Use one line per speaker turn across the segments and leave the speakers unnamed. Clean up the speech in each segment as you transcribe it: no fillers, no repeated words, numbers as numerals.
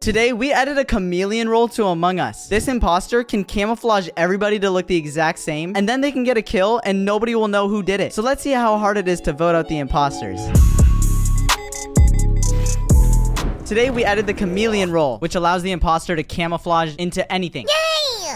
Today, we added a chameleon role to Among Us. This imposter can camouflage everybody to look the exact same, and then they can get a kill, and nobody will know who did it. So let's see how hard it is to vote out the imposters. Today, we added the chameleon role, which allows the imposter to camouflage into anything.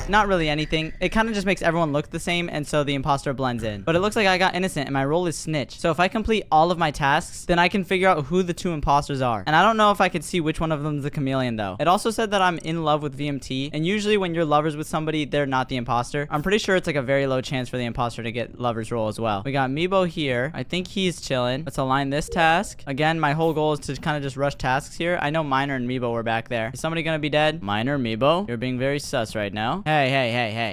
Not really anything. It kind of just makes everyone look the same, and so the imposter blends in. But it looks like I got innocent, and my role is snitch. So if I complete all of my tasks, then I can figure out who the two imposters are. And I don't know if I could see which one of them is the chameleon, though. It also said that I'm in love with VMT, and usually when you're lovers with somebody, they're not the imposter. I'm pretty sure it's like a very low chance for the imposter to get lover's role as well. We got Meebo here. I think he's chilling. Let's align this task. Again, my whole goal is to kind of just rush tasks here. I know Miner and Meebo were back there. Is somebody gonna be dead? Miner, Meebo, you're being very sus right now. Hey.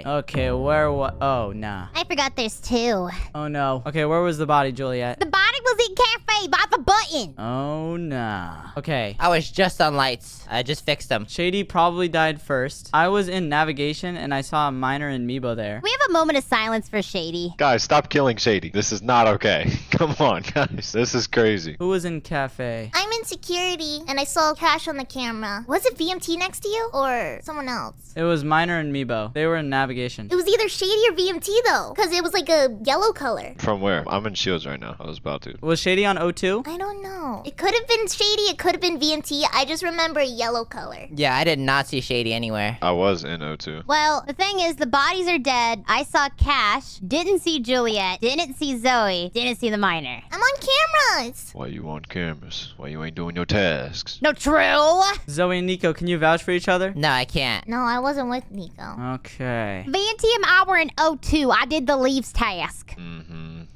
Okay, what? Oh, nah.
I forgot there's two.
Oh, no. Okay, where was the body, Juliet?
The body was in cafe by the button.
Oh, nah. Okay.
I was just on lights. I just fixed them.
Shady probably died first. I was in navigation, and I saw Miner and Meebo there.
We have a moment of silence for Shady.
Guys, stop killing Shady. This is not okay. Come on, guys. This is crazy.
Who was in cafe?
I'm in security, and I saw Cash on the camera. Was it VMT next to you, or someone else?
It was Miner and Meebo. They were in navigation.
It was either Shady or VMT, though, because it was like a yellow color.
From where? I'm in Shields right now. I was about to.
Was Shady on O2?
I don't know. It could have been Shady, it could have been VMT. I just remember a yellow color.
Yeah, I did not see Shady anywhere.
I was in O2.
Well, the thing is, the bodies are dead. I saw Cash, didn't see Juliet, didn't see Zoe, didn't see the miner.
I'm on cameras.
Why you on cameras? Why you ain't doing your tasks?
No, true.
Zoe and Nico, can you vouch for each other?
No, I can't.
No, I wasn't with Nico.
Okay.
VNT and I were in O2. I did the leaves task.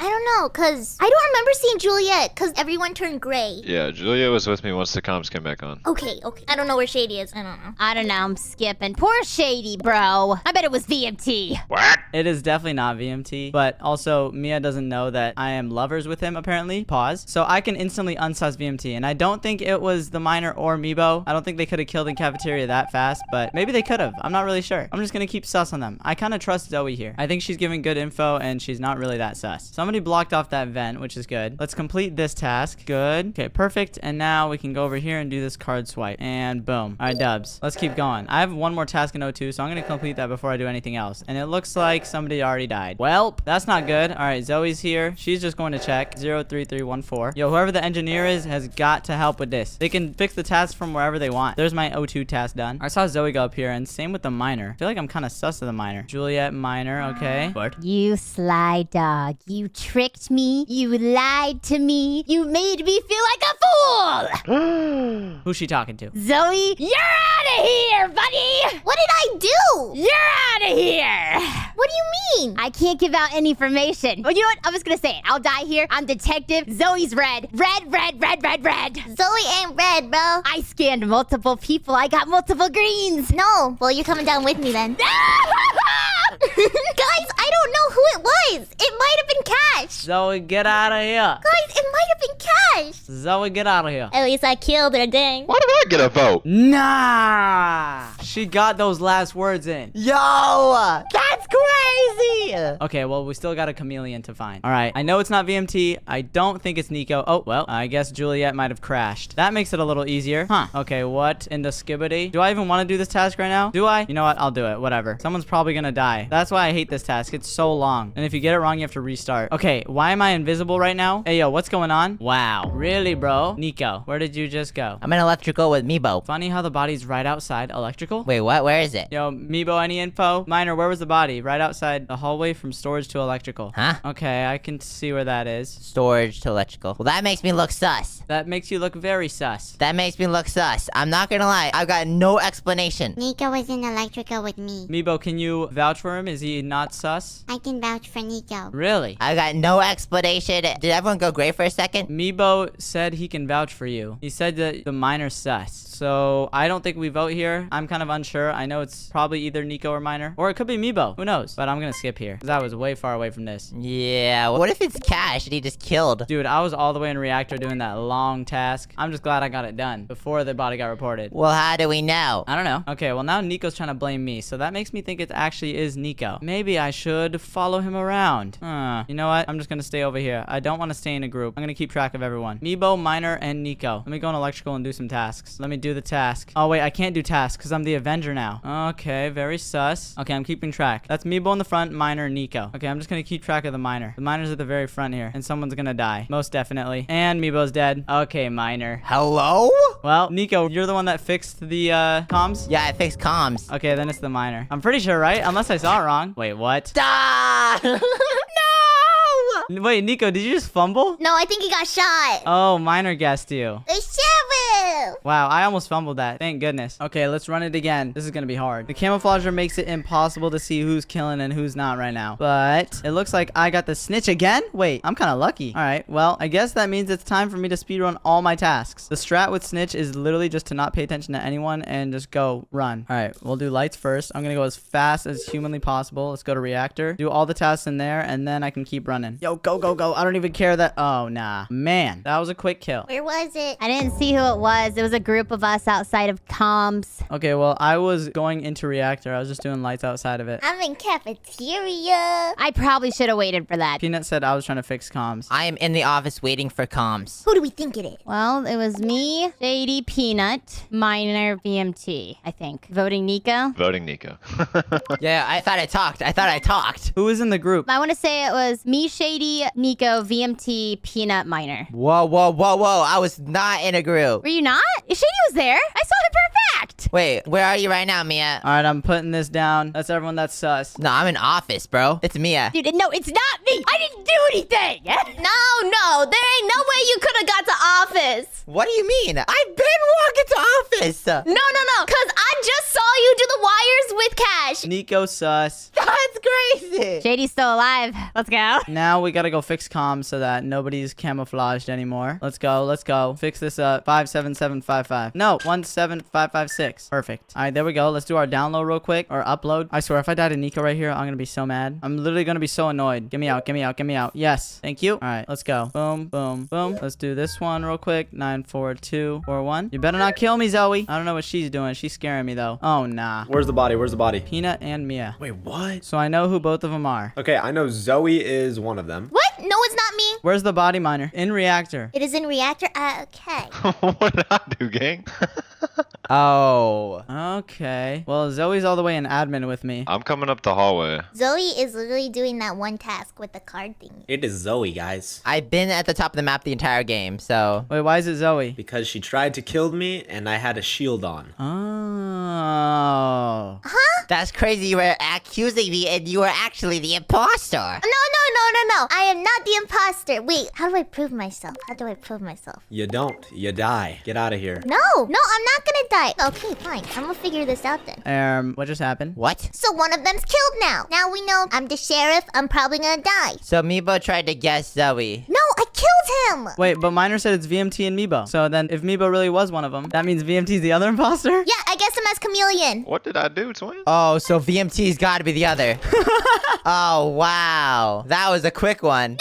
I don't know, because I don't remember seeing Juliet, because everyone turned gray.
Yeah, Julia was with me once the comms came back on.
Okay. I don't know where Shady is. I don't know.
I don't know. I'm skipping. Poor Shady, bro. I bet it was VMT.
What?
It is definitely not VMT, but also Mia doesn't know that I am lovers with him, apparently. Pause. So I can instantly unsus VMT, and I don't think it was the miner or Meebo. I don't think they could have killed in cafeteria that fast, but maybe they could have. I'm not really sure. I'm just gonna keep sus on them. I kind of trust Zoe here. I think she's giving good info, and she's not really that sus. Somebody blocked off that vent, which is good. Let's complete this task. Good. Okay, perfect. And now we can go over here and do this card swipe. And boom. All right, dubs. Let's keep going. I have one more task in O2, so I'm going to complete that before I do anything else. And it looks like somebody already died. Well, that's not good. All right, Zoe's here. She's just going to check. 03314. Yo, whoever the engineer is has got to help with this. They can fix the task from wherever they want. There's my O2 task done. I saw Zoe go up here, and same with the miner. I feel like I'm kind of sus of the miner. Juliet, miner. Okay. What?
You sly dog. You tricked me. You lied to me. You made me feel like a fool.
Who's she talking to?
Zoe, you're out of here, buddy.
What did I do?
You're out of here.
What do you mean?
I can't give out any information. Well, you know what? I'm just gonna say it. I'll die here. I'm detective. Zoe's red. Red.
Zoe ain't red, bro.
I scanned multiple people. I got multiple greens.
No. Well, you're coming down with me then. Guys, I don't know who it was. It might have been Cash.
Zoe, get out of here.
Guys, it might have been Cash.
Zoe, get out of here.
At least I killed her, dang.
Why did I get a vote?
Nah. She got those last words in. Yo, that's crazy. Okay, well, we still got a chameleon to find. All right, I know it's not VMT. I don't think it's Nico. Oh, well, I guess Juliet might have crashed. That makes it a little easier. Huh. Okay, what in the skibbity? Do I even want to do this task right now? Do I? You know what? I'll do it. Whatever. Someone's probably gonna die. That's why I hate this task. It's so long. And if you get it wrong, you have to restart. Okay, why am I invisible right now? Hey, yo, what's going on? Wow. Really, bro? Nico, where did you just go?
I'm in electrical with Meebo.
Funny how the body's right outside electrical.
Wait, what? Where is it?
Yo, Meebo, any info? Miner, where was the body? Right outside the hallway from storage to electrical.
Huh?
Okay, I can see where that is.
Storage to electrical. Well, that makes me look sus.
That makes you look very sus.
That makes me look sus. I'm not gonna lie. I've got no explanation.
Nico was in electrical with me.
Meebo, can you vouch for him? Is he not sus?
I can vouch for Nico.
Really?
I got no explanation. Did everyone go gray for a second?
Meebo said he can vouch for you. He said that the miner's sus. So I don't think we vote here. I'm kind of unsure. I know it's probably either Nico or Miner. Or it could be Meebo. Who knows? knows? But I'm gonna skip here because I was way far away from this.
Yeah, what if it's Cash and he just killed?
Dude, I was all the way in reactor doing that long task. I'm just glad I got it done before the body got reported.
Well, how do we know?
I don't know. Okay, well now Nico's trying to blame me, so that makes me think it actually is Nico. Maybe I should follow him around. You know what? I'm just gonna stay over here. I don't want to stay in a group. I'm gonna keep track of everyone. Meebo, Miner, and Nico. Let me go in electrical and do some tasks. Let me do the task. Oh wait, I can't do tasks because I'm the Avenger now. Okay, very sus. Okay, I'm keeping track. That's Meebo in the front, Miner, and Nico. Okay, I'm just gonna keep track of the Miner. The Miner's at the very front here, and someone's gonna die. Most definitely. And Meebo's dead. Okay, Miner.
Hello?
Well, Nico, you're the one that fixed the comms?
Yeah, I fixed comms.
Okay, then it's the Miner. I'm pretty sure, right? Unless I saw it wrong. Wait, what?
Ah! No!
Wait, Nico, did you just fumble?
No, I think he got shot.
Oh, Miner guessed you.
The sheriff.
Wow, I almost fumbled that. Thank goodness. Okay, let's run it again. This is gonna be hard. The camouflager makes it impossible to see who's killing and who's not right now. But it looks like I got the snitch again? Wait, I'm kind of lucky. All right, well, I guess that means it's time for me to speedrun all my tasks. The strat with snitch is literally just to not pay attention to anyone and just go run. All right, we'll do lights first. I'm gonna go as fast as humanly possible. Let's go to reactor. Do all the tasks in there, and then I can keep running. Yo, go, go, go. I don't even care that. Oh, nah. Man, that was a quick kill.
Where was it?
I didn't see who it was. It was a group of us outside of comms.
Okay, well, I was going into reactor. I was just doing lights outside of it.
I'm in cafeteria.
I probably should have waited for that.
Peanut said I was trying to fix comms.
I am in the office waiting for comms.
Who do we think it is?
Well, it was me, Shady, Peanut, Miner, VMT, I think. Voting Nico.
Voting Nico.
Yeah, I thought I talked.
Who was in the group?
I want to say it was me, Shady, Nico, VMT, Peanut, Miner.
Whoa, whoa, whoa, whoa. I was not in a group.
Were you not? Shady was there. I saw him for a fact.
Wait, where are you right now, Mia?
All right, I'm putting this down. That's everyone that's sus.
No, I'm in office, bro. It's Mia.
Dude, no, it's not me. I didn't do anything.
No, there ain't no way you could have got to office.
What do you mean? I've been walking to office.
No, because I just saw you do the wires with Cash.
Nico sus.
That's crazy.
Shady's still alive. Let's go.
Now we gotta go fix comms so that nobody's camouflaged anymore. Let's go, let's go. Fix this up. 57755. No, 17556. Perfect. All right, there we go. Let's do our download real quick, or upload. I swear, if I die to Nico right here, I'm gonna be so mad. I'm literally gonna be so annoyed. Get me out, get me out, get me out. Yes, thank you. All right, let's go. Boom, boom, boom. Let's do this one real quick. 94241. You better not kill me, Zoe. I don't know what she's doing. She's scaring me though. Oh nah.
Where's the body? Where's the body?
Peanut and Mia.
Wait, what?
So I know who both of them are.
Okay, I know Zoe is one of them.
What? No, it's not me.
Where's the body miner? In reactor.
It is in reactor. Okay.
What did I do, gang?
Oh.
Okay. Well, Zoe's all the way in admin with me.
I'm coming up the hallway.
Zoe is literally doing that one task with the card thingy.
It is Zoe, guys.
I've been at the top of the map the entire game, so...
Wait, why is it Zoe?
Because she tried to kill me and I had a shield on.
Oh.
That's crazy. You were accusing me and you were actually the imposter.
No. I am not the imposter. Wait, how do I prove myself?
You don't. You die. Get out of here.
No, I'm not gonna die. Okay, fine. I'm gonna figure this out then.
What just happened?
What?
So one of them's killed now. Now we know I'm the sheriff. I'm probably gonna die.
So Meebo tried to guess Zoe.
No, I killed him.
Wait, but Miner said it's VMT and Meebo. So then if Meebo really was one of them, that means VMT's the other imposter?
Yeah, I guess I'm as chameleon.
What did I do, twin?
Oh, so VMT's gotta be the other. Oh, wow. That was a quick one.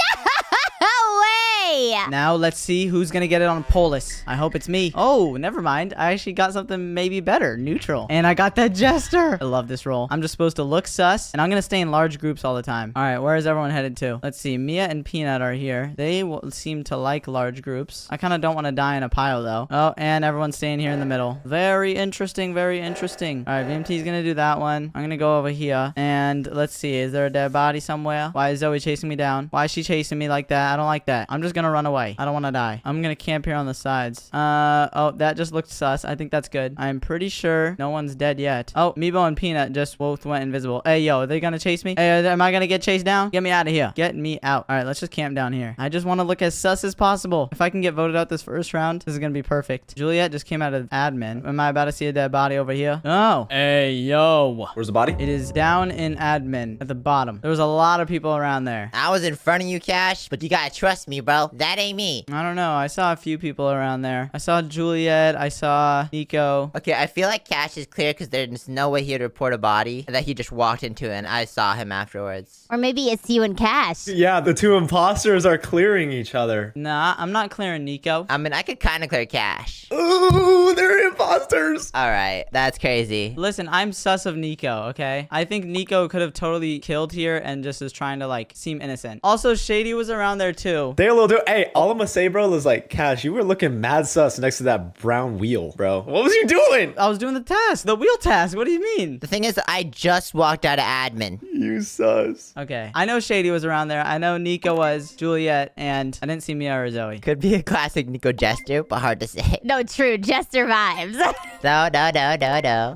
No way.
Now let's see who's gonna get it on Polis. I hope it's me. Oh, never mind. I actually got something maybe better. Neutral. And I got that Jester. I love this role. I'm just supposed to look sus, and I'm gonna stay in large groups all the time. All right, where is everyone headed to? Let's see. Mia and Peanut are here. They seem to like large groups. I kind of don't want to die in a pile, though. Oh, and everyone's staying here in the middle. Very interesting, very interesting. All right, VMT's gonna do that one. I'm gonna go over here, and let's see. Is there a dead body somewhere? Why is Zoe chasing me down? Why is she chasing me like that? I don't like that. I'm just gonna run away. I don't want to die. I'm gonna camp here on the sides. Oh, that just looked sus. I think that's good. I'm pretty sure no one's dead yet. Oh, Meebo and Peanut just both went invisible. Hey, yo, are they gonna chase me? Hey, am I gonna get chased down? Get me out of here. Get me out. All right, let's just camp down here. I just want to look as sus as possible. If I can get voted out this first round, this is gonna be perfect. Juliet just came out of admin. Am I about to see a dead body over here? Oh. Hey, yo.
Where's the body?
It is down in admin at the bottom. There was a lot of people around there.
I was in front of you, Cash, but you gotta trust me, bro. That ain't me.
I don't know. I saw a few people around there. I saw Juliet. I saw Nico.
Okay, I feel like Cash is clear because there's no way he'd report a body that he just walked into it and I saw him afterwards.
Or maybe it's you and Cash.
Yeah, the two imposters are clearing each other.
Nah, I'm not clearing Nico.
I mean, I could kind of clear Cash.
Ooh, they're imposters.
All right, that's crazy.
Listen, I'm sus of Nico, okay? I think Nico could have totally killed here and just is trying to, like, seem innocent. Also, Shady was around there, too.
They a little do. Hey, all I'm gonna say, bro, is like, Cash, you were looking mad sus next to that brown wheel, bro. What was you doing?
I was doing the task, the wheel task. What do you mean?
The thing is, I just walked out of admin.
You sus.
Okay, I know Shady was around there. I know Nico was, Juliet, and I didn't see Mia or Zoe.
Could be a classic Nico gesture, but hard to say.
No, true. Jester vibes.
No.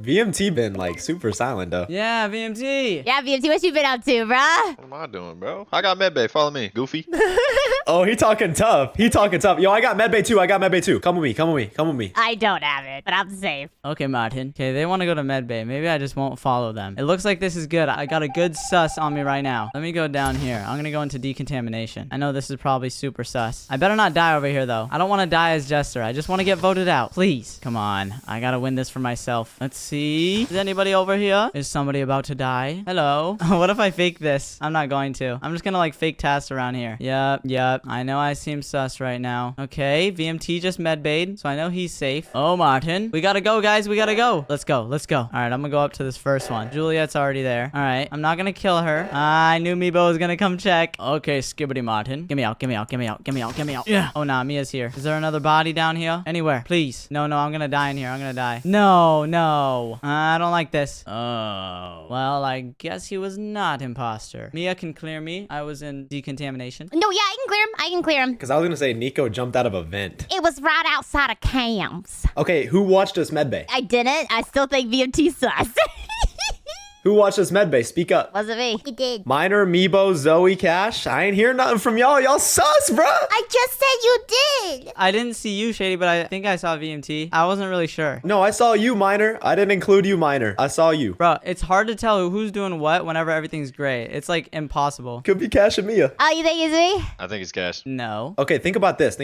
VMT been like super silent though.
Yeah, VMT.
Yeah, BMT, what you been up to, bruh?
What am I doing, bro? I got medbay. Follow me, goofy.
Oh, he talking tough. Yo, I got medbay too. Come with me.
I don't have it, but I'm safe.
Okay, Martin. Okay, they want to go to Medbay. Maybe I just won't follow them. It looks like this is good. I got a good sus on me right now. Let me go down here. I'm gonna go into decontamination. I know this is probably super sus. I better not die over here, though. I don't want to die as Jester. I just want to get voted out. Please. Come on. I gotta win this for myself. Let's see. Is anybody over here? Is somebody about to die? Hello? What if I fake this? I'm not going to. I'm just gonna, like, fake tasks around here. Yep. I know I seem sus right now. Okay, VMT just medbayed, so I know he's safe. Oh, Martin. We gotta go, guys. We gotta go. Let's go. All right, I'm gonna go up to this first one. Juliet's already there. All right, I'm not gonna kill her. I knew Meebo was gonna come check. Okay, Skibbity Martin. Get me out. Yeah. Oh, nah, Mia's here. Is there another body down here? Anywhere, please. No, I'm gonna die in here. I'm gonna die. No. I don't like this. Oh. Well, I guess he was not imposter. Mia can clear me. I was in decontamination.
No, yeah, I can clear him.
Because I was gonna say Nico jumped out of a vent.
It was right outside of Cam's.
Okay, who watched us medbay?
I didn't. I still think VMT sus.
Who watched us medbay? Speak up.
Wasn't me.
He did.
Miner, Meebo, Zoe, Cash. I ain't hear nothing from y'all. Y'all sus, bruh.
I just said you did.
I didn't see you, Shady, but I think I saw VMT. I wasn't really sure.
No, I saw you, Miner. I didn't include you, Miner. I saw you.
Bro, it's hard to tell who's doing what whenever everything's gray. It's like impossible.
Could be Cash and Mia.
Oh, you think it's me?
I think it's Cash.
No.
Okay, think about this.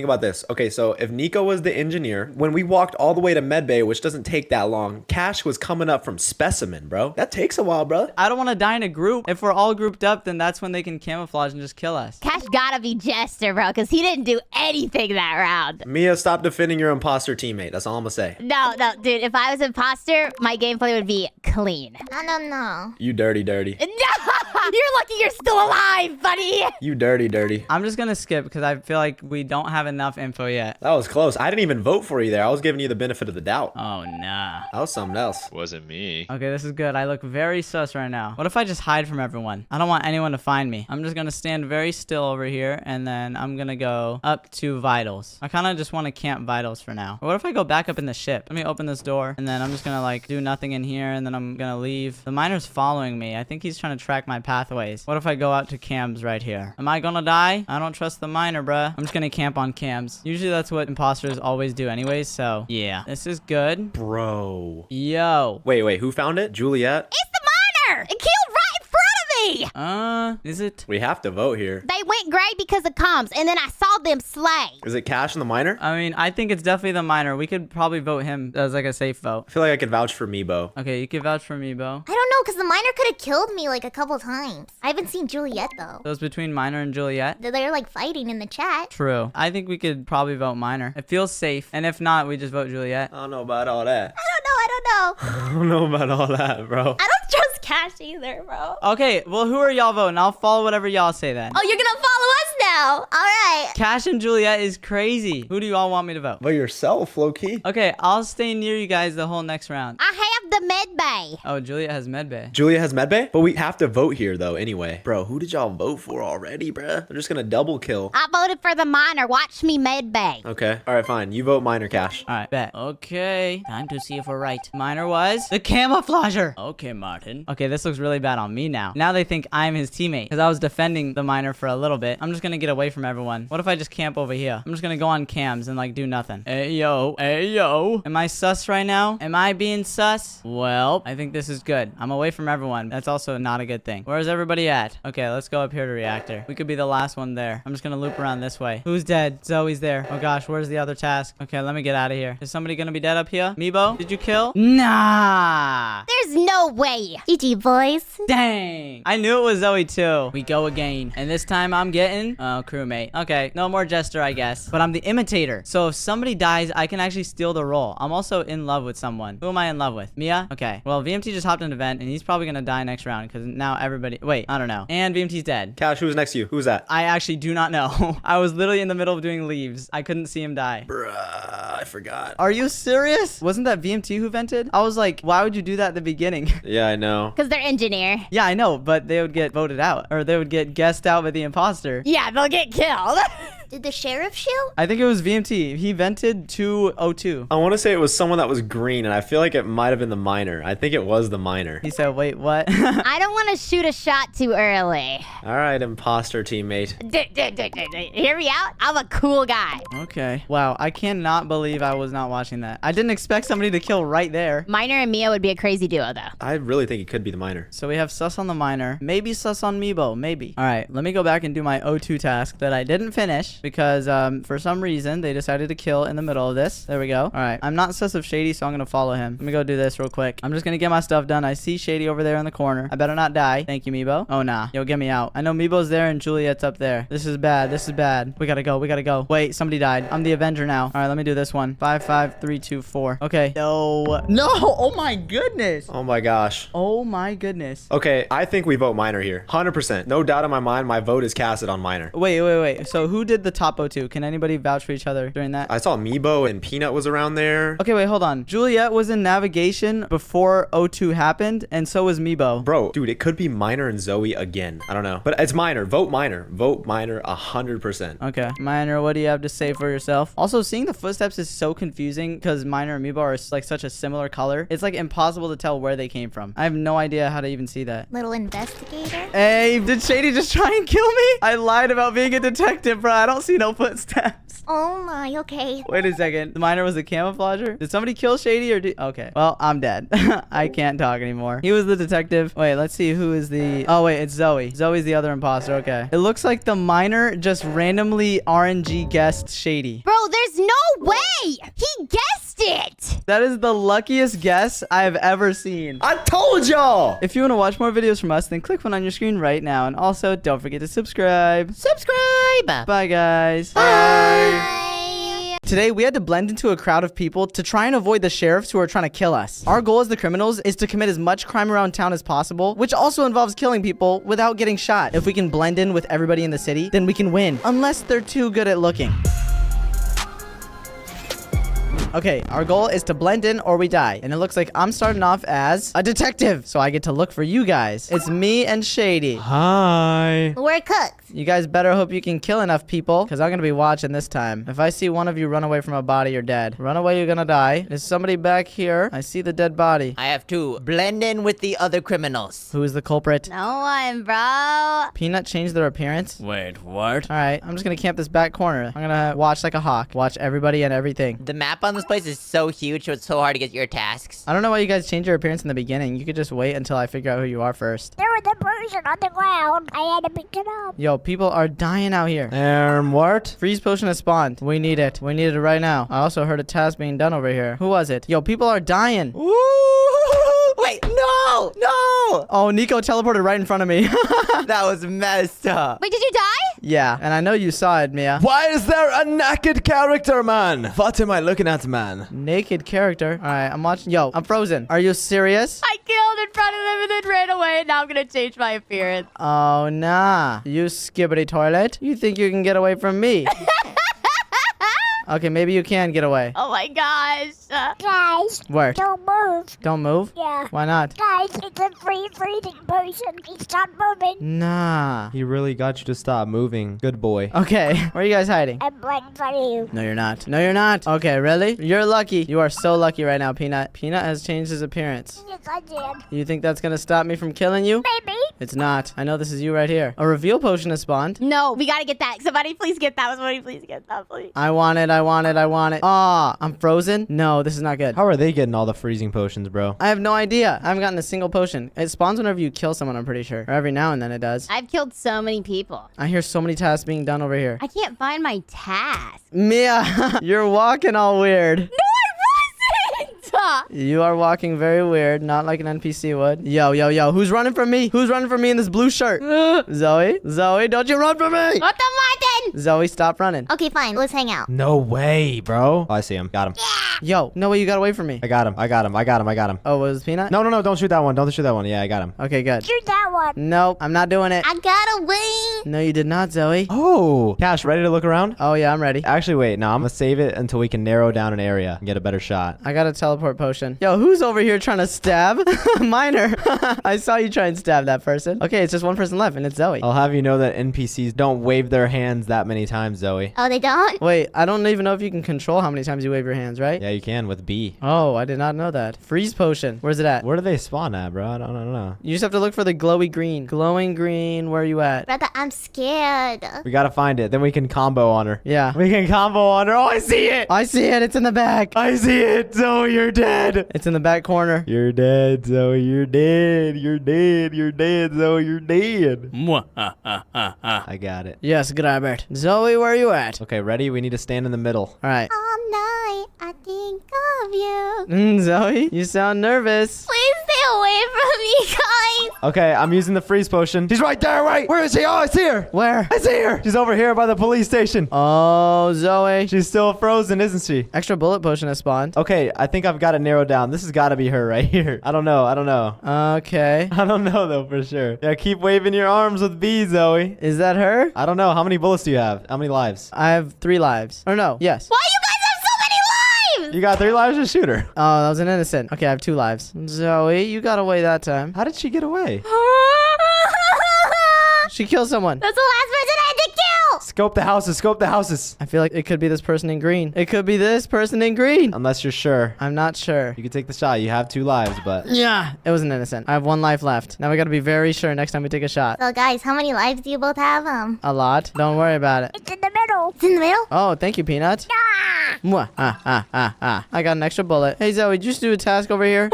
Okay, so if Nico was the engineer, when we walked all the way to medbay, which doesn't take that long, Cash was coming up from specimen, bro. That takes a while, bro.
I don't want to die in a group. If we're all grouped up, then that's when they can camouflage and just kill us.
Cash gotta be Jester, bro, because he didn't do anything that round.
Mia, stop defending your imposter teammate. That's all I'm gonna say.
No, dude, if I was imposter, my gameplay would be clean.
No.
You dirty.
No! You're lucky you're still alive, buddy!
You dirty.
I'm just gonna skip because I feel like we don't have enough info yet.
That was close. I didn't even vote for you there. I was giving you the benefit of the doubt.
Oh, nah.
That was something else.
Wasn't me.
Okay, this is good. I look very sus right now. What if I just hide from everyone? I don't want anyone to find me. I'm just gonna stand very still over here, and then I'm gonna go up to vitals. I kind of just want to camp vitals for now. Or what if I go back up in the ship? Let me open this door, and then I'm just gonna like do nothing in here, and then I'm gonna leave. The miner's following me. I think he's trying to track my pathways. What if I go out to cams right here? Am I gonna die? I don't trust the miner, bruh. I'm just gonna camp on cams. Usually that's what imposters always do anyways, so yeah. This is good.
Bro.
Yo.
Wait, who found it? Juliet?
It's the miner! It killed right in front of me!
Is it?
We have to vote here.
They went gray because of comms, and then I saw them slay.
Is it Cash and the Miner?
I mean, I think it's definitely the miner. We could probably vote him as like a safe vote.
I feel like I could vouch for Meebo.
Okay, you can vouch for me, Bo.
I don't know, because the miner could have killed me like a couple times. I haven't seen Juliet, though.
So it's between Miner and Juliet?
They're like fighting in the chat.
True. I think we could probably vote Miner. It feels safe. And if not, we just vote Juliet.
I don't know about all that.
I don't know.
I don't know about all that, bro.
I don't trust Cash either, bro.
Okay, well, who are y'all voting? I'll follow whatever y'all say then.
Oh, you're gonna follow us now.
All right.
Cash and Juliet is crazy. Who do you all want me to vote?
But yourself, low-key.
Okay, I'll stay near you guys the whole next round.
I have the med bay.
Oh, Juliet has medbay.
Julia has medbay? But we have to vote here, though, anyway. Bro, who did y'all vote for already, bruh? They're just gonna double kill.
I voted for the miner. Watch me med bay.
Okay. All right, fine. You vote Miner, Cash.
All right, bet. Okay, time to see if we're right. Miner was the camouflager. Okay, Martin. Okay, this looks really bad on me now. Now they think I'm his teammate because I was defending the miner for a little bit. I'm just gonna get away from everyone. What if I just camp over here? I'm just gonna go on cams and like do nothing. Hey, yo. Am I sus right now? Am I being sus? Well, I think this is good. I'm away from everyone. That's also not a good thing. Where's everybody at? Okay, let's go up here to reactor. We could be the last one there. I'm just gonna loop around this way. Who's dead? Zoe's there. Oh gosh, where's the other task? Okay, let me get out of here. Is somebody gonna be dead up here? Meebo, did you kill? Nah.
There's no way.
GG, boys.
Dang. I knew it was Zoe too. We go again. And this time I'm getting, crewmate. Okay, no more jester, I guess. But I'm the imitator. So if somebody dies, I can actually steal the role. I'm also in love with someone. Who am I in love with? Mia? Okay. Well, VMT just hopped an event and he's probably gonna die next round because now everybody, wait, I don't know. And VMT's dead.
Cash, who's next to you? Who's that?
I actually do not know. I was literally in the middle of doing leaves. I couldn't see him die.
Bruh, I forgot.
Are you serious? Wasn't that VMT who vented? I was like, why would you do that at the beginning?
Yeah, I know.
Because they're engineer.
Yeah, I know, but they would get voted out or they would get guessed out by the imposter.
Yeah, they'll get killed.
Did the sheriff shoot?
I think it was VMT. He vented to O2.
I want to say it was someone that was green, and I feel like it might have been the miner. I think it was the miner.
He said, wait, what?
I don't want to shoot a shot too early.
All right, imposter teammate.
Hear me out? I'm a cool guy.
Okay. Wow, I cannot believe I was not watching that. I didn't expect somebody to kill right there.
Miner and Mia would be a crazy duo, though.
I really think it could be the miner.
So we have sus on the miner. Maybe sus on Meebo. Maybe. All right, let me go back and do my O2 task that I didn't finish because for some reason they decided to kill in the middle of this. There we go. All right, I'm not sus of Shady, so I'm gonna follow him. Let me go do this real quick. I'm just gonna get my stuff done. I see Shady over there in the corner. I better not die. Thank you, Meebo. Oh nah. Yo, get me out. I know Meebo's there and Juliet's up there. This is bad. This is bad. We gotta go. We gotta go. Wait, somebody died. I'm the Avenger now. All right, let me do this one. 5, 5, 3, 2, 4. Okay. No. No. Oh my goodness.
Oh my gosh.
Oh my goodness.
Okay, I think we vote miner here. 100%. No doubt in my mind, my vote is casted on miner.
Wait. So who did the top O2? Can anybody vouch for each other during that?
I saw Meebo and Peanut was around there.
Okay, wait, hold on. Juliet was in navigation before O2 happened, and so was Meebo.
Bro, dude, it could be Miner and Zoe again. I don't know. But it's Miner. Vote Miner. Vote Miner 100%.
Okay. Miner, what do you have to say for yourself? Also, seeing the footsteps is so confusing because Miner and Meebo are like such a similar color. It's like impossible to tell where they came from. I have no idea how to even see that.
Little investigator?
Hey, did Shady just try and kill me? I lied about being a detective, bro. I don't see no footsteps.
Oh my, okay.
Wait a second. The miner was a camouflager? Did somebody kill Shady or okay. Well, I'm dead. I can't talk anymore. He was the detective. Wait, let's see who is the... Oh, wait, it's Zoe. Zoe's the other imposter. Okay. It looks like the miner just randomly RNG guessed Shady.
Bro, there's no way! He guessed it!
That is the luckiest guess I have ever seen.
I told y'all!
If you want to watch more videos from us, then click one on your screen right now. And also, don't forget to subscribe.
Subscribe.
Bye, guys.
Bye.
Today, we had to blend into a crowd of people to try and avoid the sheriffs who are trying to kill us. Our goal as the criminals is to commit as much crime around town as possible, which also involves killing people without getting shot. If we can blend in with everybody in the city, then we can win, unless they're too good at looking. Okay, our goal is to blend in or we die. And it looks like I'm starting off as a detective, so I get to look for you guys. It's me and Shady.
Hi.
We're cooks.
You guys better hope you can kill enough people, because I'm going to be watching this time. If I see one of you run away from a body, you're dead. Run away, you're going to die. Is somebody back here? I see the dead body.
I have to blend in with the other criminals.
Who is the culprit?
No one, bro.
Peanut changed their appearance?
Wait, what?
All right, I'm just going to camp this back corner. I'm going to watch like a hawk. Watch everybody and everything.
The map on this place is so huge, so it's so hard to get your tasks.
I don't know why you guys changed your appearance in the beginning. You could just wait until I figure out who you are first.
There was a person on the ground. I had to pick it up.
Yo, people are dying out here.
What?
Freeze potion has spawned. We need it. We need it right now. I also heard a task being done over here. Who was it? Yo, people are dying.
Woo! Wait, no! No!
Oh, Nico teleported right in front of me.
That was messed up.
Wait, did you die?
Yeah, and I know you saw it, Mia.
Why is there a naked character, man? What am I looking at, man?
Naked character. All right, I'm watching. Yo, I'm frozen. Are you serious?
I killed in front of him and then ran away, and now I'm gonna change my appearance.
Oh, nah. You skibbity toilet. You think you can get away from me? Okay, maybe you can get away.
Oh my gosh.
Guys,
Where?
don't move.
Don't move?
Yeah.
Why not?
Guys, it's a free breathing person. He's not moving.
Nah.
He really got you to stop moving. Good boy.
Okay, where are you guys hiding?
I'm right in front of you.
No, you're not. No, you're not. Okay, really? You're lucky. You are so lucky right now, Peanut. Peanut has changed his appearance.
Yes, I did.
You think that's gonna stop me from killing you?
Maybe.
It's not. I know this is you right here. A reveal potion has spawned.
No, we gotta get that. Somebody please get that. Somebody please get that, please.
I want it. I want it. I want it. Aw, I'm frozen. No, this is not good.
How are they getting all the freezing potions, bro?
I have no idea. I haven't gotten a single potion. It spawns whenever you kill someone, I'm pretty sure. Or every now and then it does.
I've killed so many people.
I hear so many tasks being done over here.
I can't find my task.
Mia, you're walking all weird.
No, I wasn't!
You are walking very weird, not like an NPC would. Yo, yo, yo, who's running from me? Who's running from me in this blue shirt? Zoe? Zoe, don't you run from me!
What the Martin?
Zoe, stop running.
Okay, fine. Let's hang out.
No way, bro. Oh, I see him. Got him.
Yo, no way you got away from me.
I got him. I got him. I got him. I got him.
Oh, was it Peanut?
No, no, no. Don't shoot that one. Don't shoot that one. Yeah, I got him.
Okay, good.
Shoot that one.
Nope, I'm not doing it.
I got away.
No, you did not, Zoe.
Oh, Cash, ready to look around?
Oh, yeah, I'm ready.
Actually, wait. No, I'm gonna save it until we can narrow down an area and get a better shot.
I got a teleport potion. Yo, who's over here trying to stab? Miner. I saw you try and stab that person. Okay, it's just one person left, and it's Zoe.
I'll have you know that NPCs don't wave their hands that many times, Zoe.
Oh, they don't?
Wait, I don't even know if you can control how many times you wave your hands, right?
Yeah, you can with B.
Oh, I did not know that. Freeze potion. Where's it at?
Where do they spawn at, bro? I don't know.
You just have to look for the glowy green. Glowing green, where are you at?
Brother, I'm scared.
We gotta find it. Then we can combo on her.
Yeah.
We can combo on her. Oh, I see it.
I see it. It's in the back.
I see it. Zoe, you're dead.
It's in the back corner.
You're dead, Zoe. You're dead. You're dead. You're dead, Zoe. You're dead. I got it.
Yes, grab it. Zoe, where are you at?
Okay, ready? We need to stand in the middle.
All right.
All night, I think of you.
Zoe, you sound nervous.
Please stay away from me, guys.
Okay, I'm using the freeze potion. She's right there, right? Where is she? Oh, I see her.
Where?
I see her. She's over here by the police station.
Oh, Zoe.
She's still frozen, isn't she?
Extra bullet potion has spawned.
Okay, I think I've got it narrowed down. This has got to be her right here. I don't know.
Okay.
I don't know, though, for sure. Yeah, keep waving your arms with B, Zoe.
Is that her?
I don't know. How many bullets do you have? How many lives?
I have 3 lives. Or no, yes.
Why you guys have so many lives?
You got 3 lives? Just shoot her.
Oh, that was an innocent. Okay, I have 2 lives. Zoe, you got away that time.
How did she get away?
She killed someone.
That's the last person I had to kill.
Scope the houses. Scope the houses.
I feel like it could be this person in green. It could be this person in green.
Unless you're sure.
I'm not sure.
You can take the shot. You have 2 lives, but...
Yeah, it was an innocent. I have 1 life left. Now we gotta be very sure next time we take a shot.
So, guys, how many lives do you both have?
A lot. Don't worry about it.
It's in the middle. It's in the middle?
Oh, thank you, Peanut. Mwah. I got an extra bullet. Hey, Zoe, did you just do a task over here?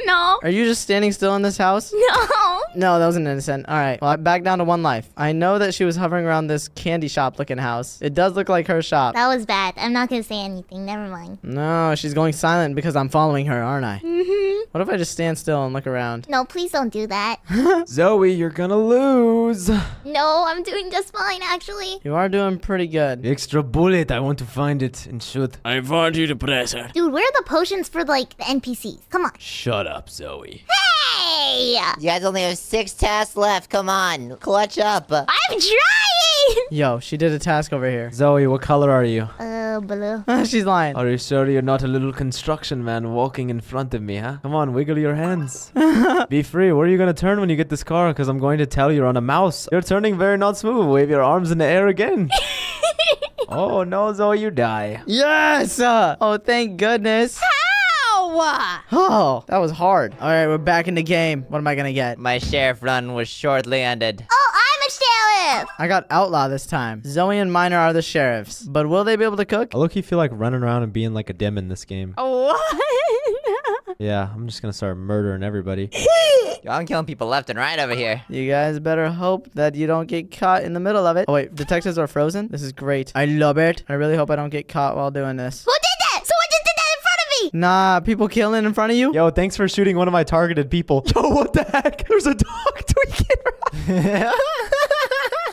No.
Are you just standing still in this house?
No.
No, that was an innocent. All right. Well, I'm back down to 1 life. I know that she was hovering around this candy shop looking house. It does look like her shop.
That was bad. I'm not gonna say anything. Never mind.
No, she's going silent because I'm following her, aren't I? Mm-hmm. What if I just stand still and look around?
No, please don't do that.
Zoe, you're gonna lose.
No, I'm doing just fine, actually.
You are doing pretty good.
Extra bullet. I want to find it and shoot.
I want you to press her.
Dude, where are the potions for, like, the NPCs? Come on.
Shut up, Zoe.
Hey!
You guys only have 6 tasks left. Come on. Clutch up.
I'm trying!
Yo, she did a task over here.
Zoe, what color are you?
Blue.
She's lying.
Are you sure you're not a little construction man walking in front of me, huh? Come on, wiggle your hands. Be free. Where are you gonna turn when you get this car? Because I'm going to tell you're on a mouse. You're turning very not smooth. Wave your arms in the air again. Oh no, Zoe, you die.
Yes! Oh, thank goodness. Oh, that was hard. All right, we're back in the game. What am I gonna get?
My sheriff run was shortly ended.
Oh, I'm a sheriff!
I got outlaw this time. Zoe and Miner are the sheriffs, but will they be able to cook?
I low-key feel like running around and being like a dim in this game.
What?
Yeah, I'm just gonna start murdering everybody.
Yo, I'm killing people left and right over here.
You guys better hope that you don't get caught in the middle of it. Oh wait, detectives are frozen? This is great. I love it. I really hope I don't get caught while doing this.
Who did that? Someone just did that in front of me!
Nah, people killing in front of you?
Yo, thanks for shooting one of my targeted people. Yo, what the heck? There's a dog tweaking.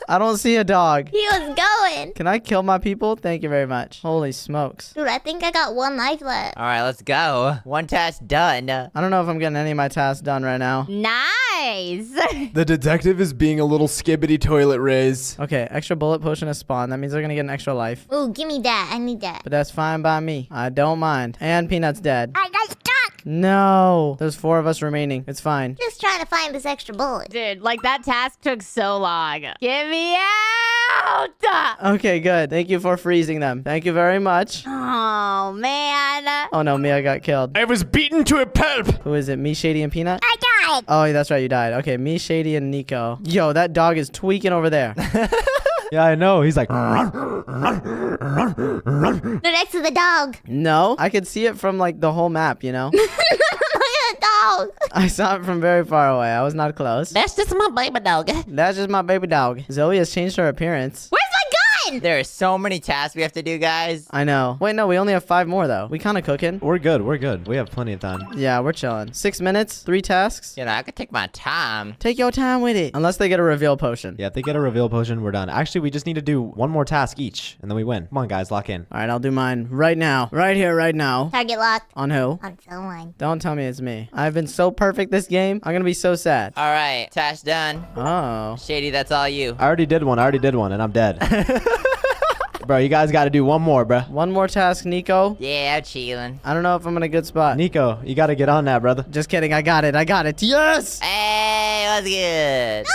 I don't see a dog.
He was going.
Can I kill my people? Thank you very much. Holy smokes.
Dude, I think I got 1 life left.
All right, let's go. 1 task done.
I don't know if I'm getting any of my tasks done right now.
Nice.
The detective is being a little skibbity toilet raise.
Okay, extra bullet potion has spawned. That means they're gonna get an extra life.
Ooh, give me that. I need that.
But that's fine by me. I don't mind. And Peanut's dead.
I got stuck!
No. There's 4 of us remaining. It's fine.
Just trying to find this extra bullet.
Dude, like that task took so long. Get me out!
Okay, good. Thank you for freezing them. Thank you very much.
Oh, man.
Oh no, Mia got killed.
I was beaten to a pulp.
Who is it? Me, Shady, and Peanut?
I got died.
Oh, that's right. You died. Okay, me, Shady, and Nico. Yo, that dog is tweaking over there.
Yeah, I know. He's like,
They're next to the dog.
No, I could see it from like the whole map, you know?
Look at the dog.
I saw it from very far away. I was not close.
That's just my baby dog.
That's just my baby dog. Zoe has changed her appearance.
Where's my gun?
There are so many tasks we have to do, guys.
I know. Wait, no, we only have 5 more though. We kind of cooking.
we're good. We're good. We have plenty of time.
Yeah, we're chilling. 6 minutes, 3 tasks.
You know, I could take my time.
Take your time with it. Unless they get a reveal potion.
Yeah, if they get a reveal potion, we're done. Actually, we just need to do one more task each, and then we win. Come on, guys, lock in.
All right, I'll do mine right now. Right here, right now.
Target locked.
On who?
On someone.
Don't tell me it's me. I've been so perfect this game. I'm gonna be so sad.
All right, task done.
Oh.
Shady, that's all you.
I already did one, and I'm dead. Bro, you guys got to do one more, bro.
One more task, Nico.
Yeah, I'm chilling.
I don't know if I'm in a good spot.
Nico, you got to get on that, brother.
Just kidding. I got it. I got it. Yes!
Hey, what's good?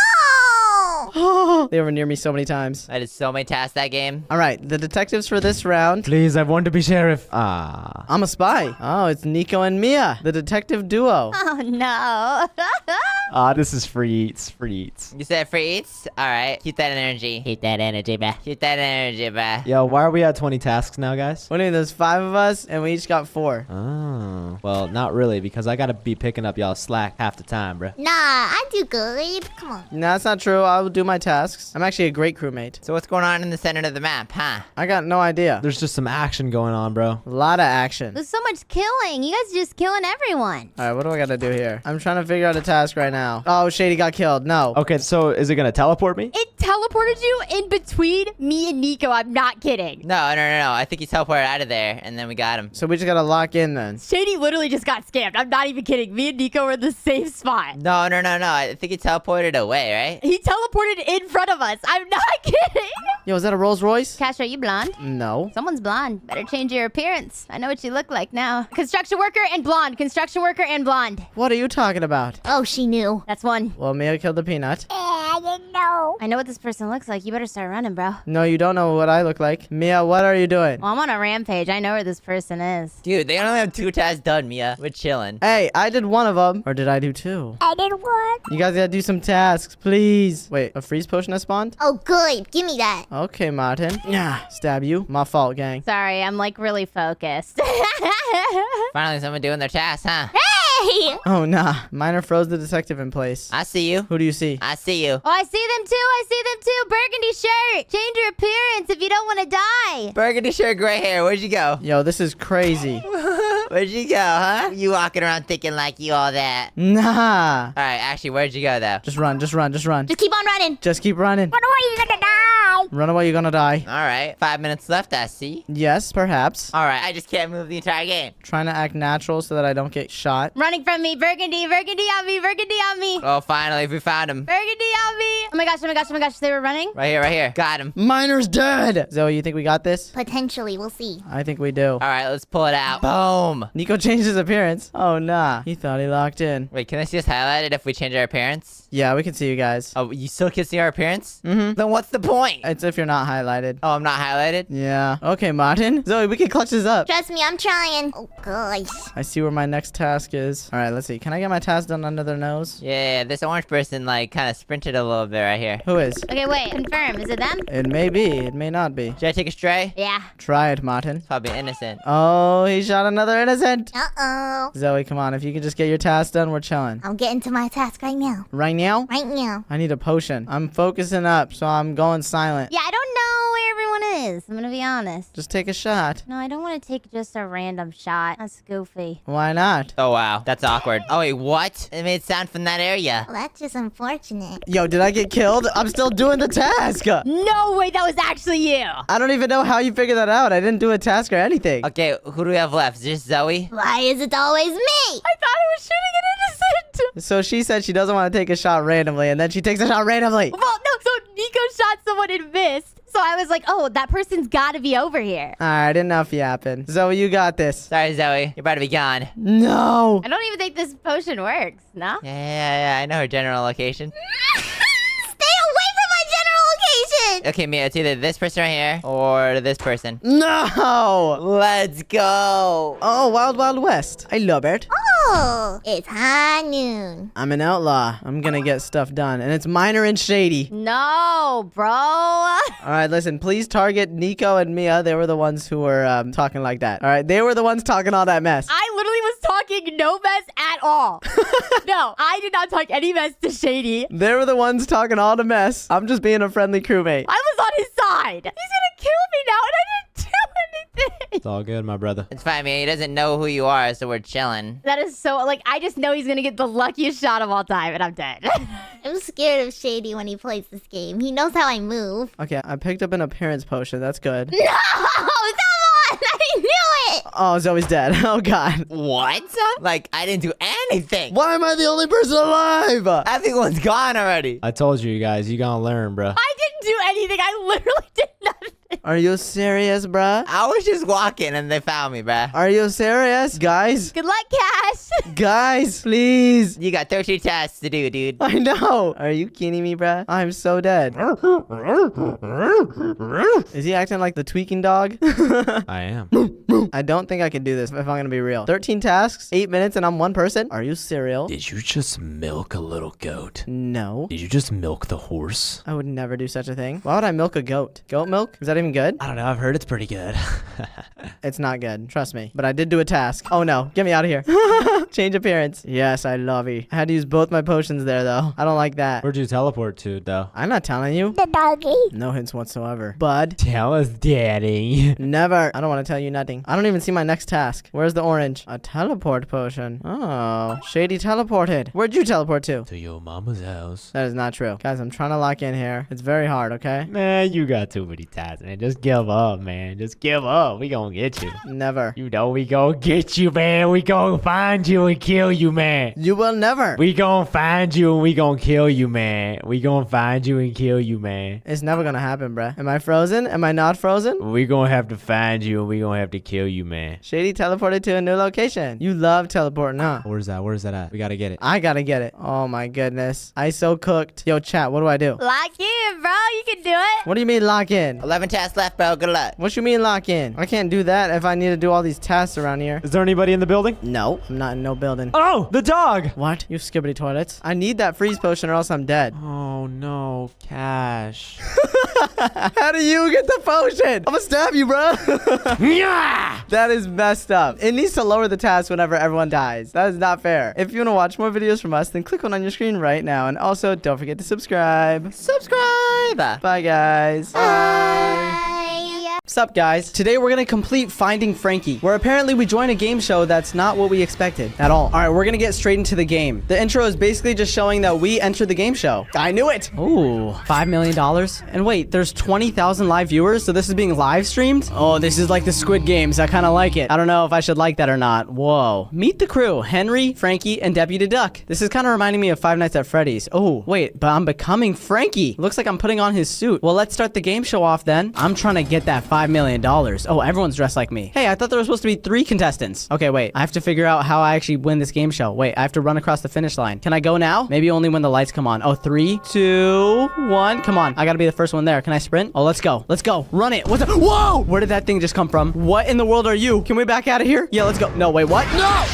Oh!
They were near me so many times.
I did so many tasks that game.
All right, the detectives for this round.
Please, I want to be sheriff. Ah.
I'm a spy. Oh, it's Nico and Mia, the detective duo.
Oh no.
This is free eats. Free eats.
You said free eats? All right, keep that energy.
Keep that energy, bruh.
Keep that energy, bruh.
Yo, why are we at 20 tasks now, guys?
What do you mean? There's 5 of us, and we each got 4.
Oh. Well, not really, because I got to be picking up y'all slack half the time, bro.
Nah, I do good. Come on.
No, that's not true. I will do my tasks. I'm actually a great crewmate.
So what's going on in the center of the map, huh?
I got no idea.
There's just some action going on, bro.
A lot of action.
There's so much killing. You guys just killing everyone.
All right, what do I got to do here? I'm trying to figure out a task right now. Oh, Shady got killed. No.
Okay, so is it going to teleport me?
It teleported you in between me and Nico. I'm not kidding.
No. I think he teleported out of there, and then we got him.
So we just got to lock in then.
Shady literally just got scammed. I'm not even kidding. Me and Nico were in the same spot.
No. I think he teleported away, right?
He teleported in front of us. I'm not kidding.
Yo, is that a Rolls Royce?
Cash, are you blonde?
No.
Someone's blonde. Better change your appearance. I know what you look like now. Construction worker and blonde. Construction worker and blonde.
What are you talking about?
Oh, she knew.
That's one.
Well, Mia killed the peanut.
I didn't know.
I know what this person looks like. You better start running, bro.
No, you don't know what I look like. Mia, what are you doing?
Well, I'm on a rampage. I know where this person is.
Dude, they only have 2 tasks done, Mia. We're chilling.
Hey, I did one of them. Or did I do 2?
I did what?
You guys gotta do some tasks, please. Wait, a freeze potion has spawned?
Oh, good. Give me that.
Okay, Martin. Yeah, stab you. My fault, gang.
Sorry, I'm like really focused.
Finally, someone doing their tasks, huh?
Hey!
Oh, nah. Miner froze the detective in place.
I see you.
Who do you see?
I see you.
Oh, I see them too. I see them too. Burgundy shirt. Change your appearance if you don't want to die.
Burgundy shirt, gray hair. Where'd you go?
Yo, this is crazy.
Where'd you go, huh? You walking around thinking like you all that.
Nah.
All right, actually, where'd you go, though?
Just run, just run, just run.
Just keep on running.
Just keep running.
Run away, you're gonna die.
Run away, you're gonna die.
All right, 5 minutes left, I see.
Yes, perhaps.
All right, I just can't move the entire game.
Trying to act natural so that I don't get shot.
Running from me. Burgundy. Burgundy on me. Burgundy on me.
Oh, finally, we found him.
Burgundy on me. Oh my gosh. Oh my gosh. Oh my gosh. They were running.
Right here, right here. Got him.
Miner's dead! Zoe, you think we got this?
Potentially, we'll see.
I think we do.
All right, let's pull it out. Boom.
Nico changed his appearance. Oh, nah. He thought he locked in.
Wait, can I see us highlighted if we change our appearance?
Yeah, we can see you guys.
Oh, you still can see our appearance?
Mm-hmm.
Then what's the point?
It's if you're not highlighted.
Oh, I'm not highlighted?
Yeah. Okay, Martin. Zoe, we can clutch this up.
Trust me, I'm trying. Oh, gosh.
I see where my next task is. All right, let's see. Can I get my task done under their nose?
Yeah, this orange person, like, kind of sprinted a little bit right here.
Who is?
Okay, wait. Confirm. Is it them?
It may be. It may not be.
Should I take a stray?
Yeah.
Try it, Martin.
Probably innocent.
Oh, he shot another innocent.
Uh-oh.
Zoe, come on. If you can just get your task done, we're chilling.
I'm getting to my task right now.
Right now?
Right now.
I need a potion. I'm focusing up, so I'm going silent.
Yeah, I don't know where everyone is. I'm gonna be honest.
Just take a shot.
No, I don't want to take just a random shot. That's goofy.
Why not?
Oh, wow. That's awkward. Oh, wait, what? It made sound from that area.
Well, that's just unfortunate.
Yo, did I get killed? I'm still doing the task.
No way, that was actually you.
I don't even know how you figured that out. I didn't do a task or anything.
Okay, who do we have left? Is it just Zoe?
Why is it always me?
I thought I was shooting an innocent.
So she said she doesn't want to take a shot randomly, and then she takes a shot randomly.
Well, no, so Nico shot someone and missed. So I was like, oh, that person's got to be over here.
Alright, enough yapping. Zoe, you got this.
Sorry, Zoe. You're about to be gone.
No.
I don't even think this potion works. No?
Yeah, I know her general location.
Stay away from my general location.
Okay, Mia, it's either this person right here or this person.
No.
Let's go.
Oh, Wild Wild West. I love it.
Oh, it's high noon.
I'm an outlaw. I'm gonna get stuff done. And it's Miner and Shady.
No, bro.
All right, listen, please target Nico and Mia. They were the ones who were talking like that. All right, they were the ones talking all that mess.
I literally was talking no mess at all. No, I did not talk any mess to Shady.
They were the ones talking all the mess. I'm just being a friendly crewmate.
I was on his side. He's gonna kill me now, and I didn't do anything.
It's all good, my brother.
It's fine, man. He doesn't know who you are, so we're chilling.
That is so, like, I just know he's gonna get the luckiest shot of all time, and I'm dead.
I'm scared of Shady when he plays this game. He knows how I move.
Okay, I picked up an appearance potion. That's good.
No! Come on! I knew it!
Oh, Zoe's dead. Oh, God.
What? Like, I didn't do anything.
Why am I the only person alive?
Everyone's gone already.
I told you guys, you gonna learn, bro.
I didn't do anything. I literally did nothing.
Are you serious, bruh?
I was just walking and they found me, bruh.
Are you serious? Guys?
Good luck, Cash.
Guys, please.
You got 13 tasks to do, dude.
I know. Are you kidding me, bruh? I'm so dead. Is he acting like the tweaking dog?
I am.
I don't think I can do this if I'm gonna be real. 13 tasks, 8 minutes, and I'm one person? Are you serial?
Did you just milk a little goat?
No.
Did you just milk the horse?
I would never do such a thing. Why would I milk a goat? Goat milk? Is that even good?
I don't know. I've heard it's pretty good.
It's not good. Trust me. But I did do a task. Oh no. Get me out of here. Change appearance. Yes, I love you. I had to use both my potions there though. I don't like that.
Where'd you teleport to, though?
I'm not telling you.
The doggy.
No hints whatsoever. Bud.
Tell us, daddy.
Never. I don't want to tell you nothing. I don't even see my next task. Where's the orange? A teleport potion. Oh. Shady teleported. Where'd you teleport to?
To your mama's house.
That is not true. Guys, I'm trying to lock in here. It's very hard, okay?
Man, you got too many tasks, man. Just give up, man. Just give up. We gonna get you.
Never.
You know we gonna get you, man. We gonna find you and kill you, man.
You will never.
We gonna find you and we gonna kill you, man. We gonna find you and kill you, man.
It's never gonna happen, bruh. Am I frozen? Am I not frozen?
We gonna have to find you and we gonna have to kill you, man.
Shady teleported to a new location. You love teleporting, huh?
Where's that? Where's that at? We gotta get it.
I gotta get it. Oh my goodness. I so cooked. Yo, chat, what do I do?
Lock in, bro. You can do it.
What do you mean lock in?
11 tasks left, bro. Good luck.
What you mean lock in? I can't do that if I need to do all these tasks around here.
Is there anybody in the building?
No, I'm not in no building.
Oh, the dog!
What? You skibbity toilets. I need that freeze potion or else I'm dead.
Oh no, Cash.
How do you get the potion? I'm gonna stab you, bro.
Yeah!
That is messed up. It needs to lower the task whenever everyone dies. That is not fair. If you want to watch more videos from us, then click one on your screen right now. And also, don't forget to subscribe.
Subscribe.
Bye, guys.
Bye.
Sup, guys? Today we're gonna complete Finding Frankie, where apparently we join a game show that's not what we expected at all. All right, we're gonna get straight into the game. The intro is basically just showing that we entered the game show. I knew it. Ooh, $5 million. And wait, there's 20,000 live viewers, so this is being live streamed? Oh, this is like the Squid Games. I kind of like it. I don't know if I should like that or not. Whoa. Meet the crew: Henry, Frankie, and Deputy Duck. This is kind of reminding me of Five Nights at Freddy's. Oh, wait, but I'm becoming Frankie. Looks like I'm putting on his suit. Well, let's start the game show off then. I'm trying to get that $5 million. Oh, everyone's dressed like me. Hey, I thought there was supposed to be 3 contestants. Okay, wait. I have to figure out how I actually win this game show. Wait, I have to run across the finish line. Can I go now? Maybe only when the lights come on. Oh, 3, 2, 1. Come on. I gotta be the first one there. Can I sprint? Oh, let's go. Let's go. Run it. What's that? Whoa! Where did that thing just come from? What in the world are you? Can we back out of here? Yeah, let's go. No, wait, what? No!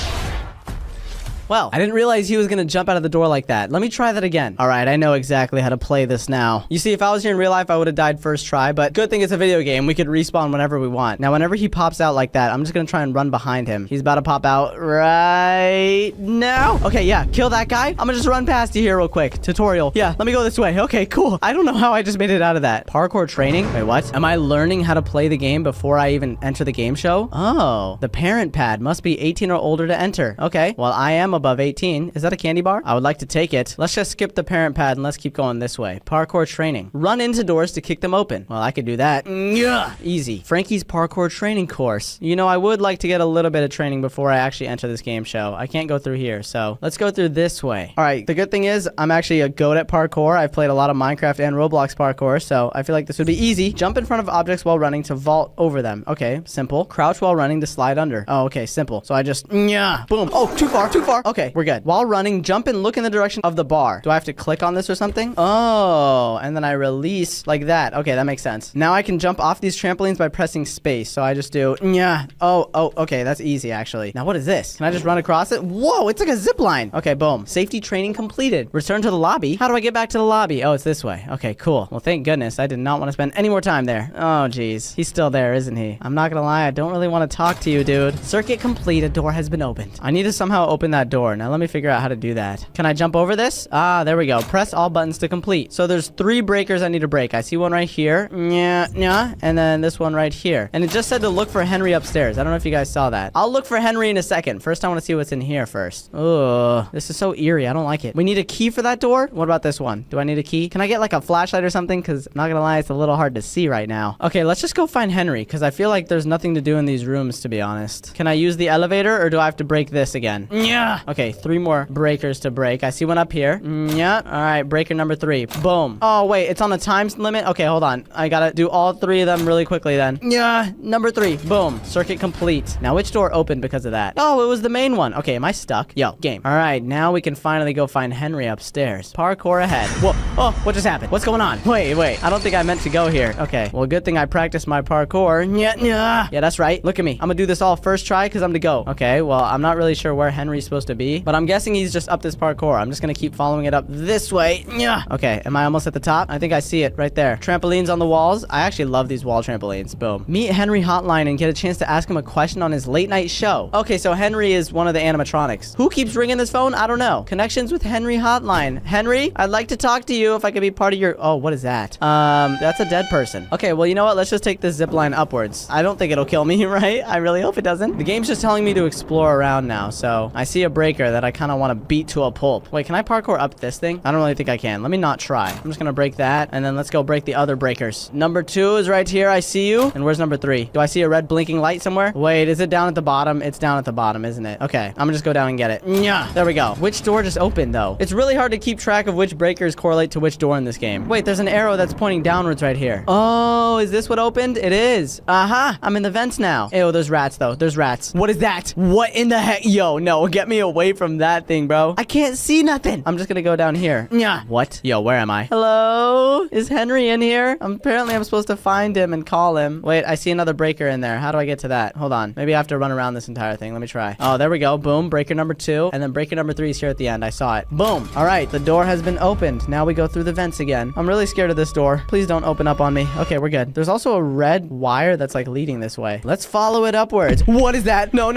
Well, I didn't realize he was gonna jump out of the door like that. Let me try that again. All right, I know exactly how to play this now. You see, if I was here in real life, I would have died first try, but good thing it's a video game. We could respawn whenever we want. Now, whenever he pops out like that, I'm just gonna try and run behind him. He's about to pop out right now. Okay, yeah, kill that guy. I'm gonna just run past you here real quick. Tutorial. Yeah, let me go this way. Okay, cool. I don't know how I just made it out of that. Parkour training? Wait, what? Am I learning how to play the game before I even enter the game show? Oh, the parent pad must be 18 or older to enter. Okay, well, I am above 18. Is that a candy bar? I would like to take it. Let's just skip the parent pad and let's keep going this way. Parkour training. Run into doors to kick them open. Well, I could do that. Yeah, easy. Frankie's parkour training course. You know, I would like to get a little bit of training before I actually enter this game show. I can't go through here, so let's go through this way. All right, the good thing is I'm actually a goat at parkour. I've played a lot of Minecraft and Roblox parkour, so I feel like this would be easy. Jump in front of objects while running to vault over them. Okay, simple. Crouch while running to slide under. Oh, okay, simple. So I just, yeah, boom. Oh, too far, too far. Okay, we're good. While running, jump and look in the direction of the bar. Do I have to click on this or something? Oh, and then I release like that. Okay, that makes sense. Now I can jump off these trampolines by pressing space. So I just do, yeah. Oh, okay, that's easy actually. Now what is this? Can I just run across it? Whoa, it's like a zip line. Okay, boom. Safety training completed. Return to the lobby. How do I get back to the lobby? Oh, it's this way. Okay, cool. Well, thank goodness. I did not want to spend any more time there. Oh, geez. He's still there, isn't he? I'm not gonna lie. I don't really want to talk to you, dude. Circuit complete. A door has been opened. I need to somehow open that door. Now let me figure out how to do that. Can I jump over this? Ah, there we go. Press all buttons to complete. So there's 3 breakers I need to break. I see one right here. Yeah. And then this one right here. And it just said to look for Henry upstairs. I don't know if you guys saw that. I'll look for Henry in a second. First, I want to see what's in here first. Ugh. This is so eerie. I don't like it. We need a key for that door? What about this one? Do I need a key? Can I get like a flashlight or something? Because I'm not gonna lie, it's a little hard to see right now. Okay, let's just go find Henry because I feel like there's nothing to do in these rooms, to be honest. Can I use the elevator or do I have to break this again? Yeah. Okay, 3 more breakers to break. I see one up here. Yeah. All right, breaker number 3. Boom. Oh, wait, it's on a time limit? Okay, hold on. I gotta do all 3 of them really quickly then. Yeah. Number 3. Boom. Circuit complete. Now, which door opened because of that? Oh, it was the main one. Okay, am I stuck? Yo, game. All right, now we can finally go find Henry upstairs. Parkour ahead. Whoa. Oh, what just happened? What's going on? Wait. I don't think I meant to go here. Okay. Well, good thing I practiced my parkour. Yeah, that's right. Look at me. I'm gonna do this all first try because I'm to go. Okay, well, I'm not really sure where Henry's supposed to be, but I'm guessing he's just up this parkour. I'm just gonna keep following it up this way. Yeah. Okay, am I almost at the top? I think I see it right there. Trampolines on the walls. I actually love these wall trampolines. Boom. Meet Henry hotline and get a chance to ask him a question on his late night show. Okay, so Henry is one of the animatronics. Who keeps ringing this phone? I don't know. Connections with Henry hotline. Henry, I'd like to talk to you if I could be part of your... Oh, what is that? That's a dead person. Okay, well, you know what? Let's just take this zip line upwards. I don't think it'll kill me, right? I really hope it doesn't. The game's just telling me to explore around now, so I see a breaker that I kind of want to beat to a pulp. Wait, can I parkour up this thing? I don't really think I can. Let me not try. I'm just gonna break that, and then let's go break the other breakers. Number 2 is right here. I see you. And where's number 3? Do I see a red blinking light somewhere? Wait, is it down at the bottom? It's down at the bottom, isn't it? Okay, I'm gonna just go down and get it. Yeah, there we go. Which door just opened, though? It's really hard to keep track of which breakers correlate to which door in this game. Wait, there's an arrow that's pointing downwards right here. Oh, is this what opened? It is. Aha, I'm in the vents now. Ew, there's rats, though. There's rats. What is that? What in the heck? Yo, no, get me away from that thing, bro. I can't see nothing. I'm just gonna go down here. Yeah. What? Yo, where am I? Hello? Is Henry in here? Apparently, I'm supposed to find him and call him. Wait, I see another breaker in there. How do I get to that? Hold on. Maybe I have to run around this entire thing. Let me try. Oh, there we go. Boom. Breaker number 2. And then breaker number 3 is here at the end. I saw it. Boom. All right. The door has been opened. Now we go through the vents again. I'm really scared of this door. Please don't open up on me. Okay, we're good. There's also a red wire that's like leading this way. Let's follow it upwards. What is that? No.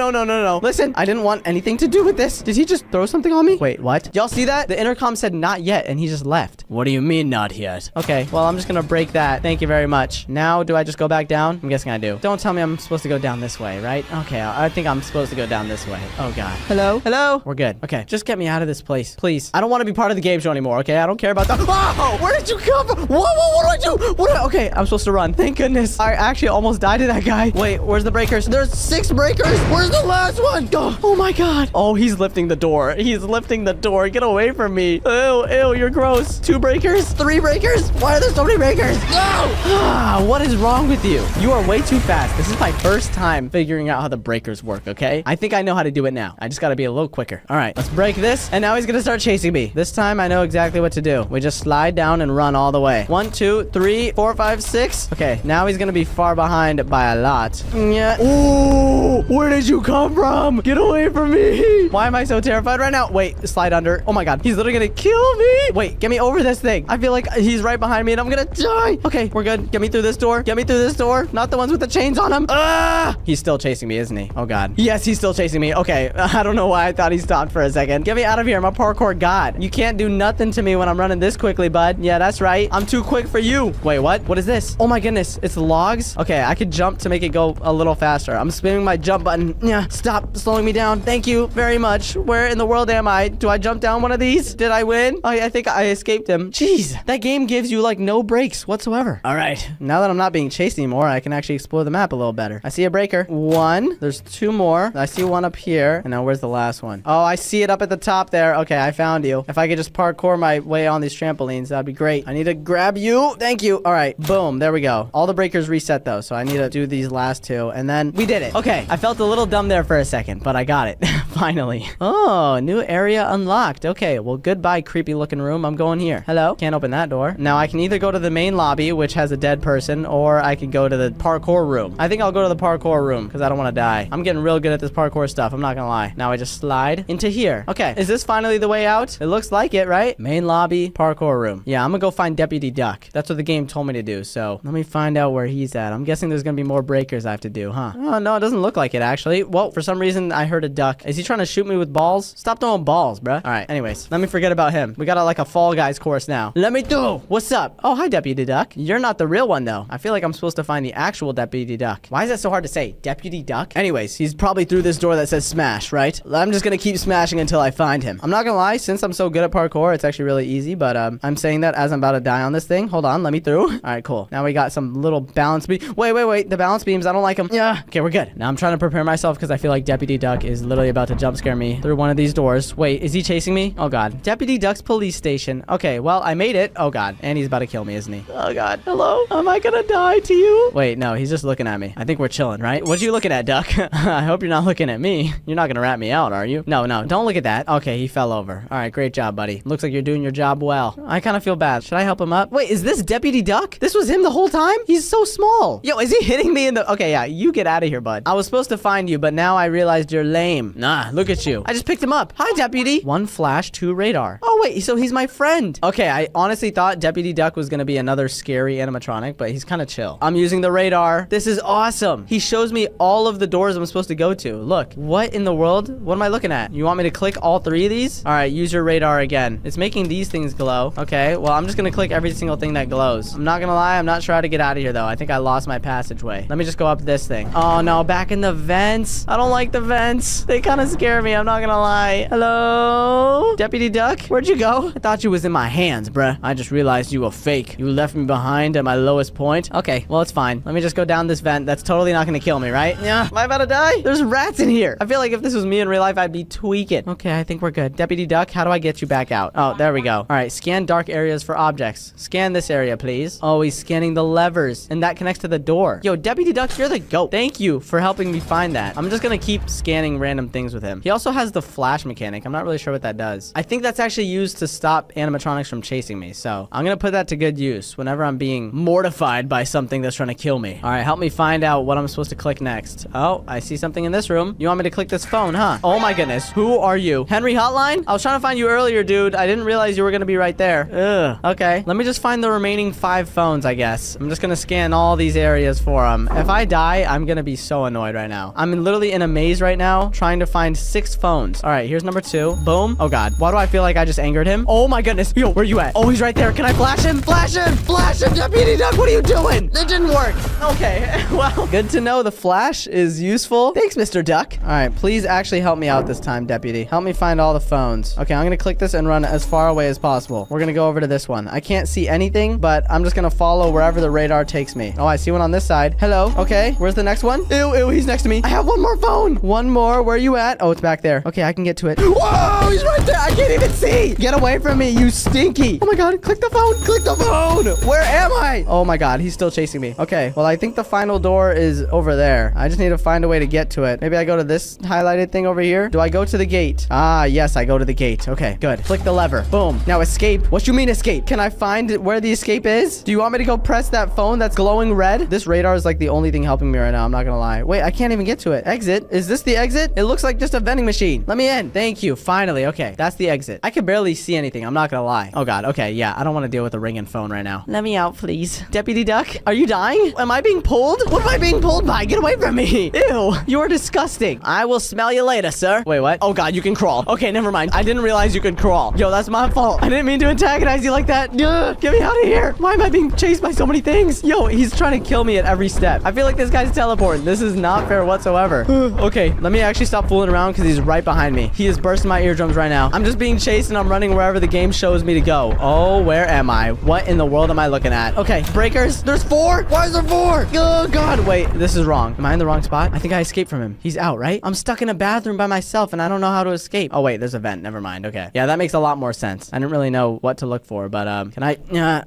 Listen, I didn't want anything to do with this. Did he just throw something on me? Wait, what? Y'all see that? The intercom said not yet, and he just left. What do you mean not yet? Okay, well, I'm just gonna break that. Thank you very much. Now, do I just go back down? I'm guessing I do. Don't tell me I'm supposed to go down this way, right? Okay, I think I'm supposed to go down this way. Oh, God. Hello? We're good. Okay, just get me out of this place, please. I don't want to be part of the game show anymore, okay? I don't care about that. Oh, where did you come from? Whoa, what do I do? Okay, I'm supposed to run. Thank goodness. I actually almost died to that guy. Wait, where's the breakers? There's 6 breakers. Where's the last one? Oh my God. Oh, he's lifting the door. He's lifting the door. Get away from me. Ew, you're gross. 2 breakers? 3 breakers? Why are there so many breakers? No! What is wrong with you? You are way too fast. This is my first time figuring out how the breakers work, okay? I think I know how to do it now. I just gotta be a little quicker. All right, let's break this. And now he's gonna start chasing me. This time I know exactly what to do. We just slide down and run all the way. 1, 2, 3, 4, 5, 6. Okay, now he's gonna be far behind by a lot. Yeah. Ooh, where did you come from? Get away from me. Why am I so terrified right now? Wait, slide under. Oh my God, he's literally gonna kill me. Wait, get me over this thing. I feel like he's right behind me and I'm gonna die. Okay, we're good. Get me through this door. Get me through this door. Not the ones with the chains on them. Ah! He's still chasing me, isn't he? Oh God. Yes, he's still chasing me. Okay, I don't know why I thought he stopped for a second. Get me out of here. I'm a parkour god. You can't do nothing to me when I'm running this quickly, bud. Yeah, that's right. I'm too quick for you. Wait, what? What is this? Oh my goodness. It's logs. Okay, I could jump to make it go a little faster. I'm spamming my jump button. Yeah, stop slowing me down. Thank you very much. Where in the world am I? Do I jump down one of these? Did I win? I think I escaped him. Jeez, that game gives you like no breaks whatsoever. All right, now that I'm not being chased anymore, I can actually explore the map a little better. I see a breaker. 1. There's 2 more. I see one up here. And now where's the last one? Oh, I see it up at the top there. Okay, I found you. If I could just parkour my way on these trampolines, that'd be great. I need to grab you. Thank you. All right, boom. There we go. All the breakers reset though, so I need to do these last 2. And then we did it. Okay, I felt a little dumb there for a second, but I got it. Finally. me. Oh, new area unlocked. Okay, well, goodbye, creepy looking room. I'm going here. Hello? Can't open that door. Now, I can either go to the main lobby, which has a dead person, or I could go to the parkour room. I think I'll go to the parkour room because I don't want to die. I'm getting real good at this parkour stuff. I'm not gonna lie. Now I just slide into here. Okay, is this finally the way out? It looks like it, right? Main lobby, parkour room. Yeah, I'm gonna go find Deputy Duck. That's what the game told me to do, so let me find out where he's at. I'm guessing there's gonna be more breakers I have to do, huh? Oh, no, it doesn't look like it, actually. Well, for some reason, I heard a duck. Is he trying to shoot me with balls? Stop throwing balls, bruh. All right, anyways, let me forget about him. We got like a Fall Guys course now. Let me through. What's up? Oh, hi, Deputy Duck. You're not the real one, though. I feel like I'm supposed to find the actual Deputy Duck. Why is that so hard to say? Deputy Duck? Anyways, he's probably through this door that says smash, right? I'm just gonna keep smashing until I find him. I'm not gonna lie, since I'm so good at parkour, it's actually really easy, but I'm saying that as I'm about to die on this thing. Hold on, let me through. All right, cool. Now we got some little balance beam. Wait. The balance beams, I don't like them. Yeah. Okay, we're good. Now I'm trying to prepare myself because I feel like Deputy Duck is literally about to jump scare me through one of these doors. Wait, is he chasing me? Oh, God. Deputy Duck's police station. Okay, well, I made it. Oh, God. And he's about to kill me, isn't he? Oh, God. Hello? Am I gonna die to you? Wait, no, he's just looking at me. I think we're chilling, right? What you looking at, Duck? I hope you're not looking at me. You're not gonna rat me out, are you? No, don't look at that. Okay, he fell over. All right, great job, buddy. Looks like you're doing your job well. I kind of feel bad. Should I help him up? Wait, is this Deputy Duck? This was him the whole time? He's so small. Yo, is he hitting me in the... Okay, yeah, you get out of here, bud. I was supposed to find you, but now I realized you're lame. Nah, look at you. I just picked him up. Hi, Deputy. 1 flash, 2 radar. Oh, wait, so he's my friend. Okay, I honestly thought Deputy Duck was gonna be another scary animatronic, but he's kind of chill. I'm using the radar. This is awesome. He shows me all of the doors I'm supposed to go to. Look, what in the world? What am I looking at? You want me to click all 3 of these? All right, use your radar again. It's making these things glow. Okay, well, I'm just gonna click every single thing that glows. I'm not gonna lie, I'm not sure how to get out of here, though. I think I lost my passageway. Let me just go up this thing. Oh, no, back in the vents. I don't like the vents. They kind of scare me, I'm not gonna lie. Hello? Deputy Duck? Where'd you go? I thought you was in my hands, bruh. I just realized you were fake. You left me behind at my lowest point. Okay, well, it's fine. Let me just go down this vent. That's totally not gonna kill me, right? Yeah. Am I about to die? There's rats in here. I feel like if this was me in real life, I'd be tweaking. Okay, I think we're good. Deputy Duck, how do I get you back out? Oh, there we go. All right, scan dark areas for objects. Scan this area, please. Oh, he's scanning the levers, and that connects to the door. Yo, Deputy Duck, you're the GOAT. Thank you for helping me find that. I'm just gonna keep scanning random things with him. He also has the flash mechanic. I'm not really sure what that does. I think that's actually used to stop animatronics from chasing me, so I'm gonna put that to good use whenever I'm being mortified by something that's trying to kill me. All right, help me find out what I'm supposed to click next. Oh, I see something in this room. You want me to click this phone, huh? Oh my goodness, who are you? Henry Hotline? I was trying to find you earlier, dude. I didn't realize you were gonna be right there. Ugh. Okay, let me just find the remaining 5 phones, I guess. I'm just gonna scan all these areas for them. If I die, I'm gonna be so annoyed right now. I'm literally in a maze right now trying to find 6 phones. All right, here's number 2. Boom. Oh God, why do I feel like I just angered him? Oh my goodness. Yo, where you at? Oh, he's right there. Can I flash him? Flash him! Flash him, Deputy Duck! What are you doing? It didn't work. Okay, well, good to know the flash is useful. Thanks, Mr. Duck. All right, please actually help me out this time, Deputy. Help me find all the phones. Okay, I'm gonna click this and run as far away as possible. We're gonna go over to this one. I can't see anything, but I'm just gonna follow wherever the radar takes me. Oh, I see one on this side. Hello. Okay, where's the next one? Ew, he's next to me. I have 1 more phone. 1 more. Where are you at? Oh, it's back there. Okay, I can get to it. Whoa, he's right there. I can't even see. Get away from me, you stinky. Oh my God, click the phone. Click the phone. Where am I? Oh my God, he's still chasing me. Okay, well, I think the final door is over there. I just need to find a way to get to it. Maybe I go to this highlighted thing over here. Do I go to the gate? Ah, yes, I go to the gate. Okay, good. Click the lever. Boom. Now escape. What you mean escape? Can I find where the escape is? Do you want me to go press that phone that's glowing red? This radar is like the only thing helping me right now. I'm not gonna lie. Wait, I can't even get to it. Exit. Is this the exit? It looks like just a vending machine. Let me in. Thank you. Finally. Okay, that's the exit. I can barely see anything. I'm not gonna lie. Oh God. Okay, yeah. I don't want to deal with a ringing phone right now. Let me out, please. Deputy Duck, are you dying? Am I being pulled? What am I being pulled by? Get away from me. Ew. You are disgusting. I will smell you later, sir. Wait, what? Oh God, you can crawl. Okay, never mind. I didn't realize you could crawl. Yo, that's my fault. I didn't mean to antagonize you like that. Ugh, get me out of here. Why am I being chased by so many things? Yo, he's trying to kill me at every step. I feel like this guy's teleporting. This is not fair whatsoever. Okay, let me actually stop fooling around because he's right behind me. He is bursting my eardrums right now. I'm just being chased and I'm I'm running wherever the game shows me to go. Oh, where am I? What in the world am I looking at? Okay, breakers. There's 4. Why is there 4? Oh, God. Wait, this is wrong. Am I in the wrong spot? I think I escaped from him. He's out, right? I'm stuck in a bathroom by myself, and I don't know how to escape. Oh, wait, there's a vent. Never mind. Okay. Yeah, that makes a lot more sense. I didn't really know what to look for, but can I?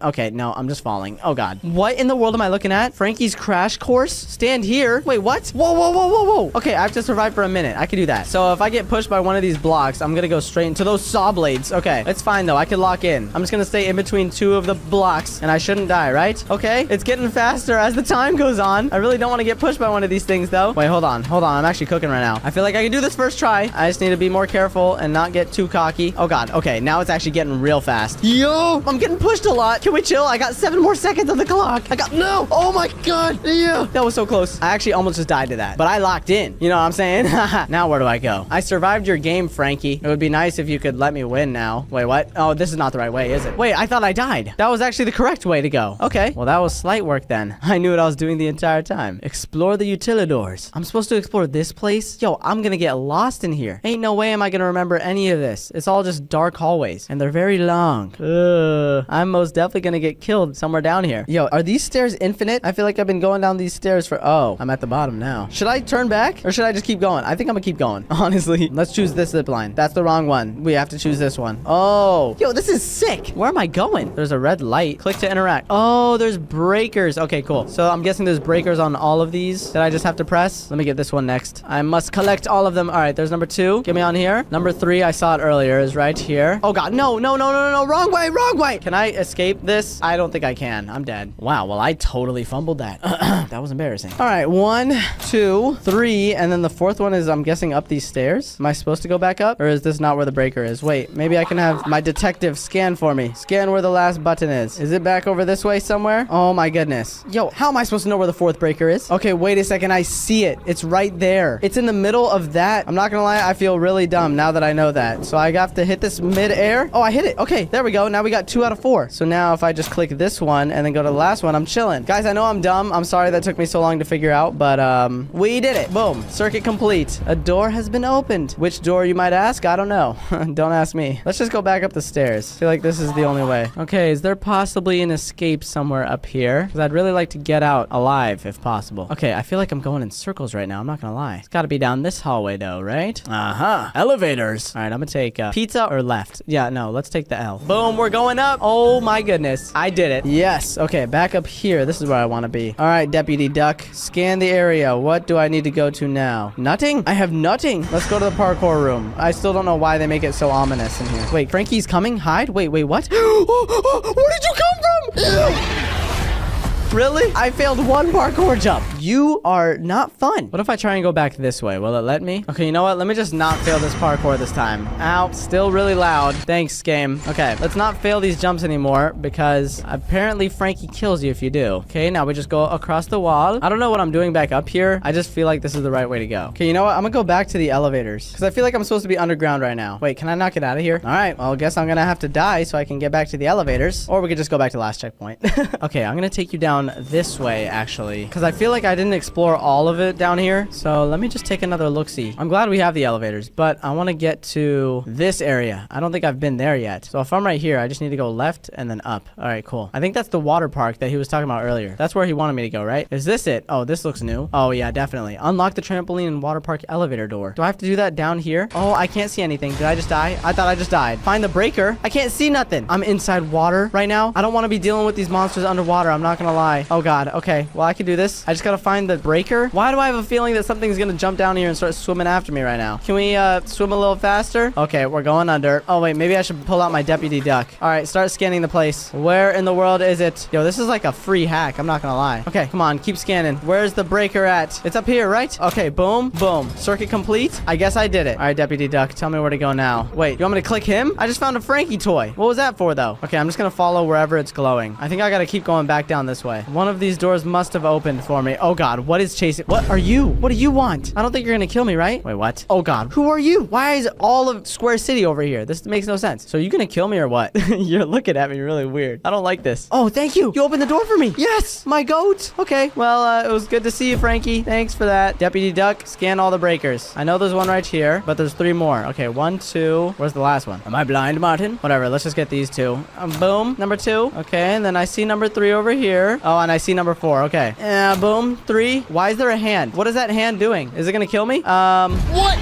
Okay, no, I'm just falling. Oh, God. What in the world am I looking at? Frankie's crash course? Stand here. Wait, what? Whoa, whoa, whoa, whoa, whoa. Okay, I have to survive for a minute. I can do that. So if I get pushed by one of these blocks, I'm gonna go straight into those saw blades. Okay, it's fine though. I can lock in. I'm just gonna stay in between 2 of the blocks, and I shouldn't die, right? Okay, it's getting faster as the time goes on. I really don't want to get pushed by one of these things though. Wait, hold on. Hold on. I'm actually cooking right now. I feel like I can do this first try. I just need to be more careful and not get too cocky. Oh, God. Okay, now it's actually getting real fast. Yo, I'm getting pushed a lot. Can we chill? I got 7 more seconds on the clock. No. Oh, my God. Yeah. That was so close. I actually almost just died to that, but I locked in. You know what I'm saying? Now where do I go? I survived your game, Frankie. It would be nice if you could let me win now. Wait, what? Oh, this is not the right way, is it? Wait, I thought I died. That was actually the correct way to go. Okay. Well, that was slight work then. I knew what I was doing the entire time. Explore the utilidors. I'm supposed to explore this place? Yo, I'm gonna get lost in here. Ain't no way am I gonna remember any of this. It's all just dark hallways, and they're very long. I'm most definitely gonna get killed somewhere down here. Yo, are these stairs infinite? I feel like I've been going down these stairs for... Oh, I'm at the bottom now. Should I turn back, or should I just keep going? I think I'm gonna keep going, honestly. Let's choose this zip line. That's the wrong one. We have to choose this one. Oh, yo, this is sick. Where am I going? There's a red light. Click to interact. Oh, there's breakers. Okay, cool. So I'm guessing there's breakers on all of these that I just have to press. Let me get this one next. I must collect all of them. All right, there's number 2. Get me on here. Number 3, I saw it earlier, is right here. Oh, God. No, no, no, no, no, no. Wrong way, wrong way. Can I escape this? I don't think I can. I'm dead. Wow, well, I totally fumbled that. That was embarrassing. All right, 1, 2, 3, and then the 4th one is, I'm guessing, up these stairs. Am I supposed to go back up, or is this not where the breaker is? Wait, maybe I can have my detective scan for me. Scan where the last button is. Is it back over this way somewhere? Oh, my goodness. Yo, how am I supposed to know where the 4th breaker is? Okay, wait a second. I see it. It's right there. It's in the middle of that. I'm not gonna lie. I feel really dumb now that I know that. So I have to hit this mid-air. Oh, I hit it. Okay, there we go. Now we got 2 out of 4. So now if I just click this one and then go to the last one, I'm chilling. Guys, I know I'm dumb. I'm sorry that took me so long to figure out, but we did it. Boom. Circuit complete. A door has been opened. Which door, you might ask? I don't know. Don't ask me. Let's just go back up the stairs. I feel like this is the only way. Okay, is there possibly an escape somewhere up here? Because I'd really like to get out alive if possible. Okay, I feel like I'm going in circles right now. I'm not gonna lie. It's gotta be down this hallway though, right? Uh-huh. Elevators. All right, I'm gonna take pizza or left. Yeah, no, let's take the L. Boom, we're going up. Oh my goodness. I did it. Yes. Okay, back up here. This is where I want to be. All right, Deputy Duck. Scan the area. What do I need to go to now? Nothing? I have nothing. Let's go to the parkour room. I still don't know why they make it so ominous in here. Wait, Frankie's coming? Hide? Wait, what? Where did you come from? Really? I failed 1 parkour jump. You are not fun. What if I try and go back this way? Will it let me? Okay, you know what? Let me just not fail this parkour this time. Ow, still really loud. Thanks, game. Okay, let's not fail these jumps anymore because apparently Frankie kills you if you do. Okay, now we just go across the wall. I don't know what I'm doing back up here. I just feel like this is the right way to go. Okay, you know what? I'm gonna go back to the elevators because I feel like I'm supposed to be underground right now. Wait, can I not get out of here? All right, well, I guess I'm gonna have to die so I can get back to the elevators, or we could just go back to the last checkpoint. Okay, I'm gonna take you down this way actually because I feel like I didn't explore all of it down here, so let me just take another look-see. I'm glad we have the elevators, but I want to get to this area. I don't think I've been there yet, so if I'm right here I just need to go left and then up. All right, cool. I think that's the water park that he was talking about earlier. That's where he wanted me to go, right? Is this it? Oh, this looks new. Oh yeah, definitely. Unlock the trampoline and water park elevator door. Do I have to do that down here? Oh, I can't see anything. Did I just die? I thought I just died. Find the breaker. I can't see nothing. I'm inside water right now. I don't want to be dealing with these monsters underwater. I'm not gonna lie. Oh god. Okay, well, I can do this. I just gotta find the breaker. Why do I have a feeling that something's gonna jump down here and start swimming after me right now? Can we swim a little faster? Okay, we're going under. Oh wait, maybe I should pull out my Deputy Duck. All right, start scanning the place. Where in the world is it? Yo, this is like a free hack. I'm not gonna lie. Okay, come on, keep scanning. Where's the breaker at? It's up here, right? Okay, boom, boom. Circuit complete. I guess I did it. All right, Deputy Duck, tell me where to go now. Wait, you want me to click him? I just found a Frankie toy. What was that for though? Okay, I'm just gonna follow wherever it's glowing. I think I gotta keep going back down this way. way. One of these doors must have opened for me. Oh God, what is chasing? What are you? What do you want? I don't think you're gonna kill me, right? Wait, what? Oh God, who are you? Why is all of Square City over here? This makes no sense. So are you gonna kill me or what? You're looking at me really weird. I don't like this. Oh, thank you. You opened the door for me. Yes, my goat. Okay, well, it was good to see you, Frankie. Thanks for that. Deputy Duck, scan all the breakers. I know there's one right here, but there's 3 more. Okay, 1, 2. Where's the last one? Am I blind, Martin? Whatever, let's just get these 2. Boom, number 2. Okay, and then I see number 3 over here. Oh, and I see number 4. Okay. Boom, 3. Why is there a hand? What is that hand doing? Is it gonna kill me? What?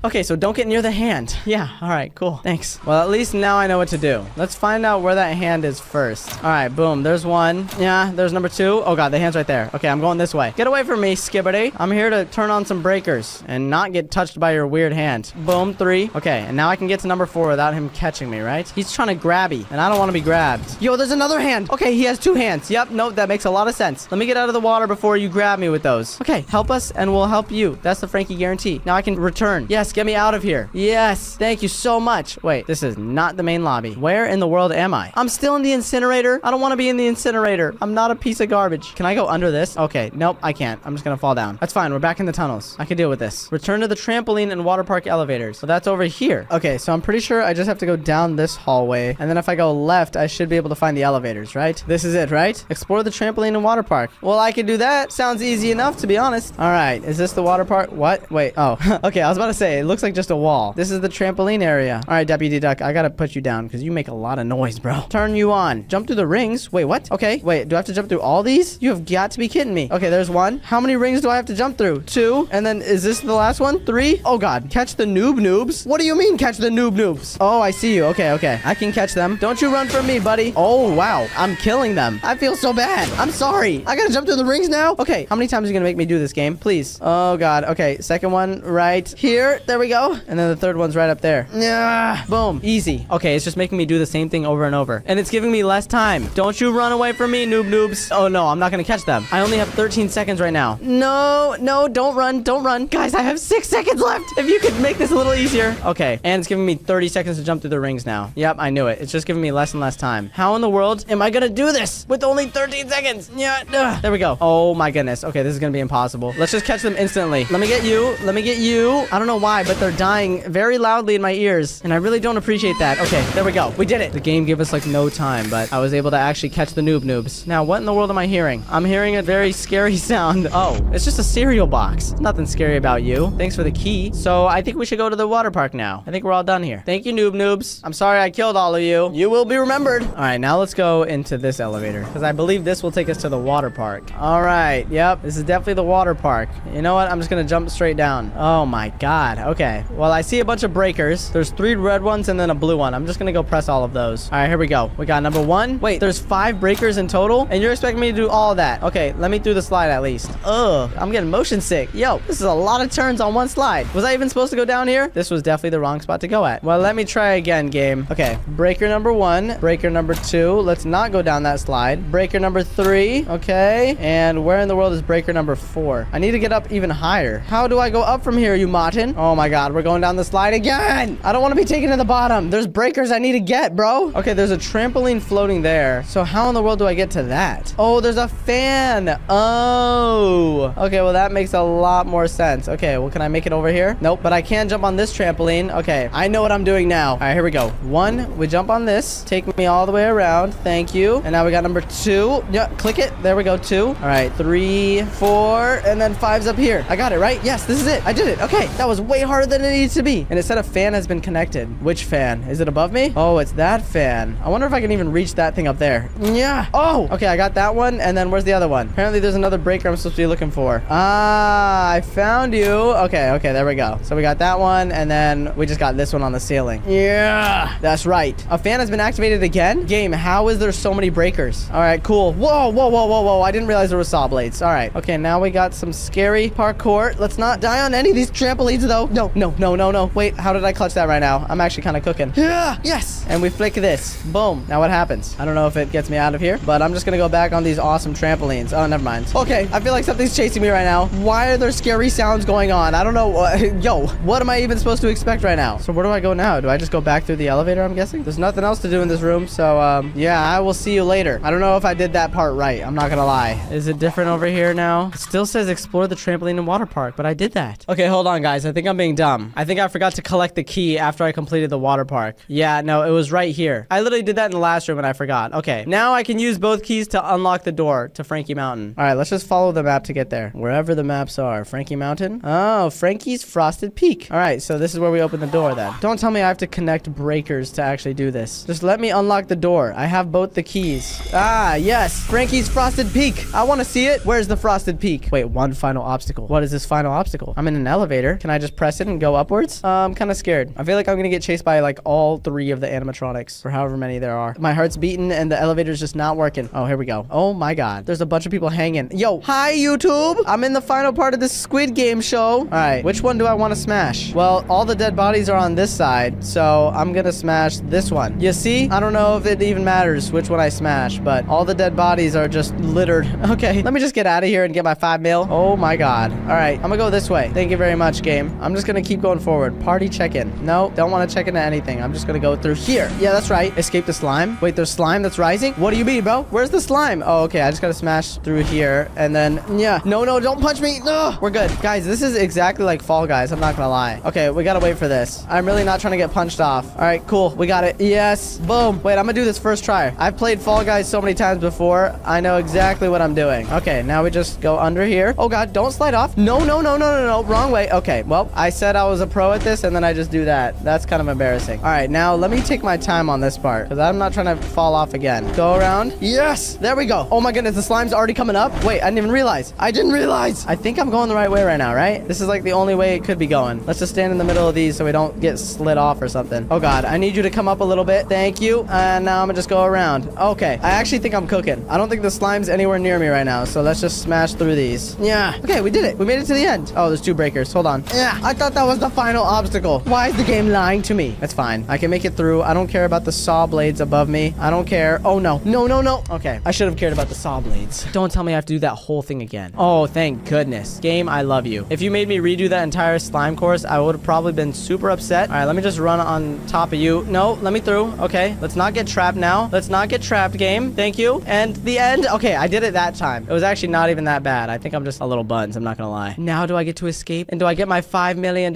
Okay, so don't get near the hand. Yeah, all right, cool. Thanks. Well, at least now I know what to do. Let's find out where that hand is first. All right, boom, there's 1. Yeah, there's number 2. Oh God, the hand's right there. Okay, I'm going this way. Get away from me, Skibbity. I'm here to turn on some breakers and not get touched by your weird hand. Boom, 3. Okay, and now I can get to number 4 without him catching me, right? He's trying to grabby, and I don't want to be grabbed. Yo, there's another hand. Okay, he has 2 hands. Yep, no, that makes a lot of sense. Let me get out of the water before you grab me with those. Okay, help us and we'll help you. That's the Frankie guarantee. Now I can return. Yes, get me out of here. Yes, thank you so much. Wait, this is not the main lobby. Where in the world am I? I'm still in the incinerator. I don't want to be in the incinerator. I'm not a piece of garbage. Can I go under this? Okay, nope, I can't. I'm just gonna fall down. That's fine. We're back in the tunnels. I can deal with this. Return to the trampoline and water park elevators. So that's over here. Okay, so I'm pretty sure I just have to go down this hallway. And then if I go left, I should be able to find the elevators, right? This is it, right? Explore the trampoline and water park. Well, I can do that. Sounds easy enough, to be honest. All right, is this the water park? What? Wait, oh, okay, I was about to say, it looks like just a wall. This is the trampoline area. All right, Deputy Duck, I gotta put you down because you make a lot of noise, bro. Turn you on. Jump through the rings. Wait, what? Okay, wait, do I have to jump through all these? You have got to be kidding me. Okay, there's 1. How many rings do I have to jump through? 2. And then is this the last one? 3. Oh God, catch the noob noobs. What do you mean catch the noob noobs? Oh, I see you. Okay, okay. I can catch them. Don't you run from me, buddy. Oh, wow. I'm killing them. I feel so bad. I'm sorry. I gotta jump through the rings now? Okay, how many times are you gonna make me do this game? Please. Oh God. Okay, second one right here. There we go. And then the third one's right up there. Yeah. Boom. Easy. Okay, it's just making me do the same thing over and over. And it's giving me less time. Don't you run away from me, noob noobs. Oh no, I'm not gonna catch them. I only have 13 seconds right now. No, no, don't run. Don't run. Guys, I have 6 seconds left. If you could make this a little easier. Okay, and it's giving me 30 seconds to jump through the rings now. Yep, I knew it. It's just giving me less and less time. How in the world am I gonna do this with only 13 seconds? Yeah, there we go. Oh my goodness. Okay, this is gonna be impossible. Let's just catch them instantly. Let me get you. Let me get you. I don't know why, but they're dying very loudly in my ears, and I really don't appreciate that. Okay, there we go. We did it. The game gave us like no time, but I was able to actually catch the noob noobs. Now, what in the world am I hearing? I'm hearing a very scary sound. Oh, it's just a cereal box. Nothing scary about you. Thanks for the key. So I think we should go to the water park now. I think we're all done here. Thank you, noob noobs. I'm sorry I killed all of you. You will be remembered. All right, now let's go into this elevator because I believe this will take us to the water park. All right. Yep, this is definitely the water park. You know what? I'm just gonna jump straight down. Oh my God. Okay. Well, I see a bunch of breakers. There's 3 red ones and then a blue one. I'm just gonna go press all of those. All right, here we go. We got number 1. Wait, there's 5 breakers in total, and you're expecting me to do all of that? Okay, let me through the slide at least. Ugh, I'm getting motion sick. Yo, this is a lot of turns on one slide. Was I even supposed to go down here? This was definitely the wrong spot to go at. Well, let me try again, game. Okay, breaker number 1, breaker number 2. Let's not go down that slide. Breaker number 3. Okay, and where in the world is breaker number 4? I need to get up even higher. How do I go up from here, you Martin? Oh my God, we're going down the slide again. I don't want to be taken to the bottom. There's breakers I need to get, bro. Okay, there's a trampoline floating there. So how in the world do I get to that? Oh, there's a fan. Oh. Okay, well, that makes a lot more sense. Okay, well, can I make it over here? Nope, but I can jump on this trampoline. Okay, I know what I'm doing now. All right, here we go. 1, we jump on this. Take me all the way around. Thank you. And now we got number 2. Yeah, click it. There we go, 2. All right, 3, 4, and then 5's up here. I got it, right? Yes, this is it. I did it. Okay, that was way harder than it needs to be. And it said a fan has been connected. Which fan? Is it above me? Oh, it's that fan. I wonder if I can even reach that thing up there. Yeah. Oh, okay, I got that one. And then where's the other one? Apparently there's another breaker I'm supposed to be looking for. Ah, I found you. Okay, okay, there we go. So we got that one, and then we just got this one on the ceiling. Yeah, that's right. A fan has been activated again? Game, how is there so many breakers? All right, cool. Whoa, whoa, whoa, whoa, whoa. I didn't realize there was saw blades. All right. Okay, now we got some scary parkour. Let's not die on any of these trampolines, though. No, no, no, no, no. Wait, how did I clutch that right now? I'm actually kind of cooking. Yeah, yes. And we flick this. Boom. Now what happens? I don't know if it gets me out of here, but I'm just gonna go back on these awesome trampolines. Oh, never mind. Okay, I feel like something's chasing me right now. Why are there scary sounds going on? I don't know. Yo, what am I even supposed to expect right now? So where do I go now? Do I just go back through the elevator, I'm guessing? There's nothing else to do in this room, so yeah, I will see you later. I don't know if I did that part right. I'm not gonna lie. Is it different over here now? It still says explore the trampoline and water park, but I did that. Okay, hold on, guys. I think I'm being dumb. I think I forgot to collect the key after I completed the water park. Yeah, no, it was right here. I literally did that in the last room and I forgot. Okay, now I can use both keys to unlock the door to Frankie Mountain. All right, let's just follow the map to get there. Wherever the maps are. Frankie Mountain. Oh, Frankie's Frosted Peak. All right, so this is where we open the door then. Don't tell me I have to connect breakers to actually do this. Just let me unlock the door. I have both the keys. Ah, yes. Frankie's Frosted Peak. I want to see it. Where's the Frosted Peak? Wait, one final obstacle. What is this final obstacle? I'm in an elevator. Can I just press it and go upwards? I'm kind of scared. I feel like I'm going to get chased by like all 3 of the animatronics or however many there are. My heart's beating and the elevator's just not working. Oh, here we go. Oh my God. There's a bunch of people hanging. Yo, hi YouTube. I'm in the final part of this Squid Game show. All right, which one do I want to smash? Well, all the dead bodies are on this side, so I'm going to smash this one. You see? I don't know if it even matters which one I smash, but all the dead bodies are just littered. Okay, let me just get out of here and get my 5 mil. Oh my God. All right, I'm gonna go this way. Thank you very much, game. I'm just gonna keep going forward. Party check-in. No, don't want to check into anything. I'm just gonna go through here. Yeah, that's right. Escape the slime. Wait, there's slime that's rising? What do you mean, bro? Where's the slime? Oh, okay. I just gotta smash through here and then, yeah. No, no, don't punch me. No, we're good. Guys, this is exactly like Fall Guys. I'm not gonna lie. Okay, we gotta wait for this. I'm really not trying to get punched off. All right, cool. We got it. Yes. Boom. Wait, I'm gonna do this first try. I've played Fall Guys so many times before. I know exactly what I'm doing. Okay, now we just go under here. Oh God, don't slide off. No, no, no, no, no, no. Wrong way. Okay, well, I said I was a pro at this and then I just do that. That's kind of embarrassing. All right, now let me take my time on this part because I'm not trying to fall off again. Go around. Yes, there we go. Oh my goodness, the slime's already coming up. Wait, I didn't even realize. I didn't realize. I think I'm going the right way right now, right? This is like the only way it could be going. Let's just stand in the middle of these so we don't get slid off or something. Oh God, I need you to come up a little bit. Thank you. And now I'm gonna just go around. Okay, I actually think I'm cooking. I don't think the slime's anywhere near me right now, so let's just smash through these. Yeah. Okay, we did it. We made it to the end. Oh, there's 2 breakers. Hold on. Yeah, I thought that was the final obstacle. Why is the game lying to me? It's fine. I can make it through. I don't care about the saw blades above me. I don't care. Oh, no. No, no, no. Okay, I should have cared about the saw blades. Don't tell me I have to do that whole thing again. Oh, thank goodness. Game, I love you. If you made me redo that entire slime course, I would have probably been super upset. All right, let me just run on top of you. No, let me through. Okay, let's not get trapped now. Let's not get trapped, game. Thank you. And the end. Okay, I did it that time. It was actually not even that bad. I think I'm just a little buns. I'm not gonna lie. Now do I get to escape? And do I get my $5 million?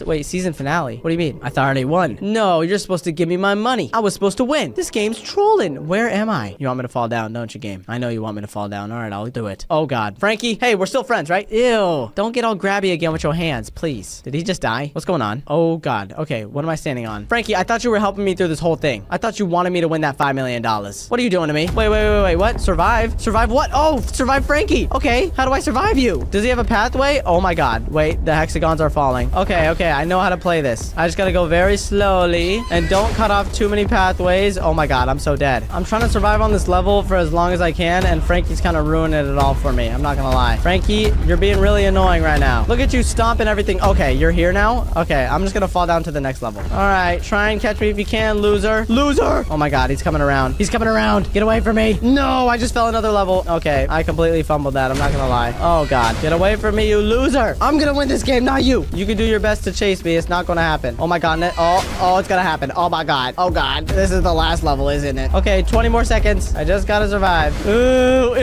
Wait, season finale. What do you mean? I thought I already won. No, you're supposed to give me my money. I was supposed to win. This game's trolling. Where am I? You want me to fall down, don't you, game? I know you want me to fall down. All right, I'll do it. Oh, God. Frankie, hey, we're still friends, right? Ew. Don't get all grabby again with your hands, please. Did he just die? What's going on? Oh, God. Okay, what am I standing on? Frankie, I thought you were helping me through this whole thing. I thought you wanted me to win that $5 million. What are you doing to me? Wait. What? Survive? Survive what? Oh, survive Frankie. Okay, how do I survive you? Does he have a pathway? Oh, my God. Wait, the hexagons are falling. Okay, I know how to play this. I just gotta go very slowly and don't cut off too many pathways. Oh, my God, I'm so dead. I'm trying to survive on this level for as long as I can, and Frankie's kind of ruining it all for me. I'm not gonna lie. Frankie, you're being really annoying right now. Look at you stomping everything. Okay, you're here now? Okay, I'm just gonna fall down to the next level. All right, try and catch me if you can, loser. Loser! Oh my God, he's coming around. He's coming around. Get away from me. No, I just fell another level. Okay, I completely fumbled that. I'm not gonna lie. Oh God, get away from me, you loser. I'm gonna win this game, not you. You can do your best to chase me. It's not gonna happen. Oh my God, oh, it's gonna happen. Oh my God. Oh God, this is the last level, isn't it? Okay, 20 more seconds. I just gotta survive. Ew.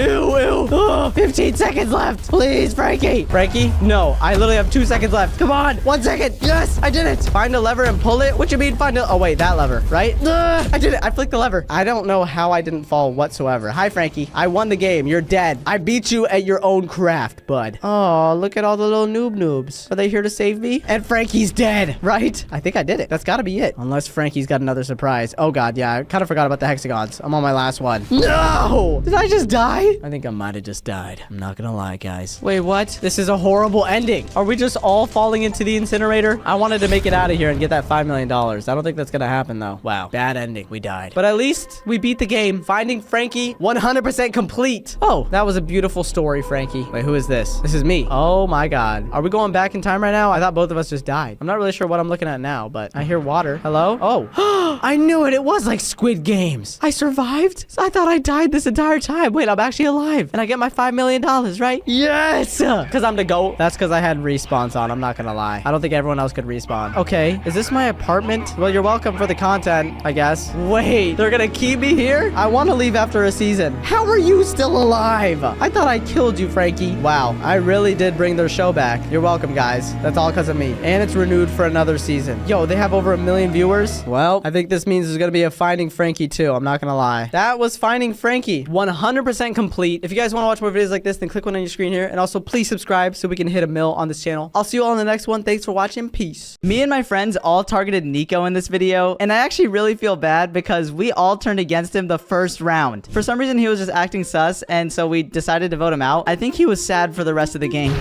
Oh, 15 seconds left. Please, Frankie. Frankie? No, I literally have 2 seconds left. Come on. 1 second. Yes, I did it. Find a lever and pull it. What you mean find a... Oh, wait, that lever, right? I did it. I flicked the lever. I don't know how I didn't fall whatsoever. Hi, Frankie. I won the game. You're dead. I beat you at your own craft, bud. Oh, look at all the little noobs. Are they here to save me? And Frankie's dead, right? I think I did it. That's gotta be it. Unless Frankie's got another surprise. Oh, God, yeah. I kind of forgot about the hexagons. I'm on my last one. No! Did I just die? I think I might have just died. I'm not gonna lie, guys. Wait, what? This is a horrible ending. Are we just all falling into the incinerator? I wanted to make it out of here and get that $5 million. I don't think that's gonna happen, though. Wow. Bad ending. We died. But at least we beat the game. Finding Frankie 100% complete. Oh, that was a beautiful story, Frankie. Wait, who is this? This is me. Oh, my God. Are we going back in time right now? I thought both of us just died. I'm not really sure what I'm looking at now, but I hear water. Hello? Oh, I knew it. It was like Squid Games. I survived. I thought I died this entire time. Wait, I'm actually alive. And I get my $5 million, right? Yes! Because I'm the GOAT. That's because I had respawns on. I'm not going to lie. I don't think everyone else could respawn. Okay, is this my apartment? Well, you're welcome for the content, I guess. Wait, they're going to keep me here? I want to leave after a season. How are you still alive? I thought I killed you, Frankie. Wow, I really did bring their show back. You're welcome, guys. That's all because of me. And it's renewed for another season. Yo, they have over 1 million viewers. Well, I think this means there's going to be a Finding Frankie too. I'm not going to lie. That was Finding Frankie. 100% complete. If you guys want to watch more videos like this, then click one on your screen here. And also, please subscribe so we can hit 1 mil on this channel. I'll see you all in the next one. Thanks for watching. Peace. Me and my friends all targeted Nico in this video. And I actually really feel bad because we all turned against him the first round. For some reason, he was just acting sus. And so we decided to vote him out. I think he was sad for the rest of the game.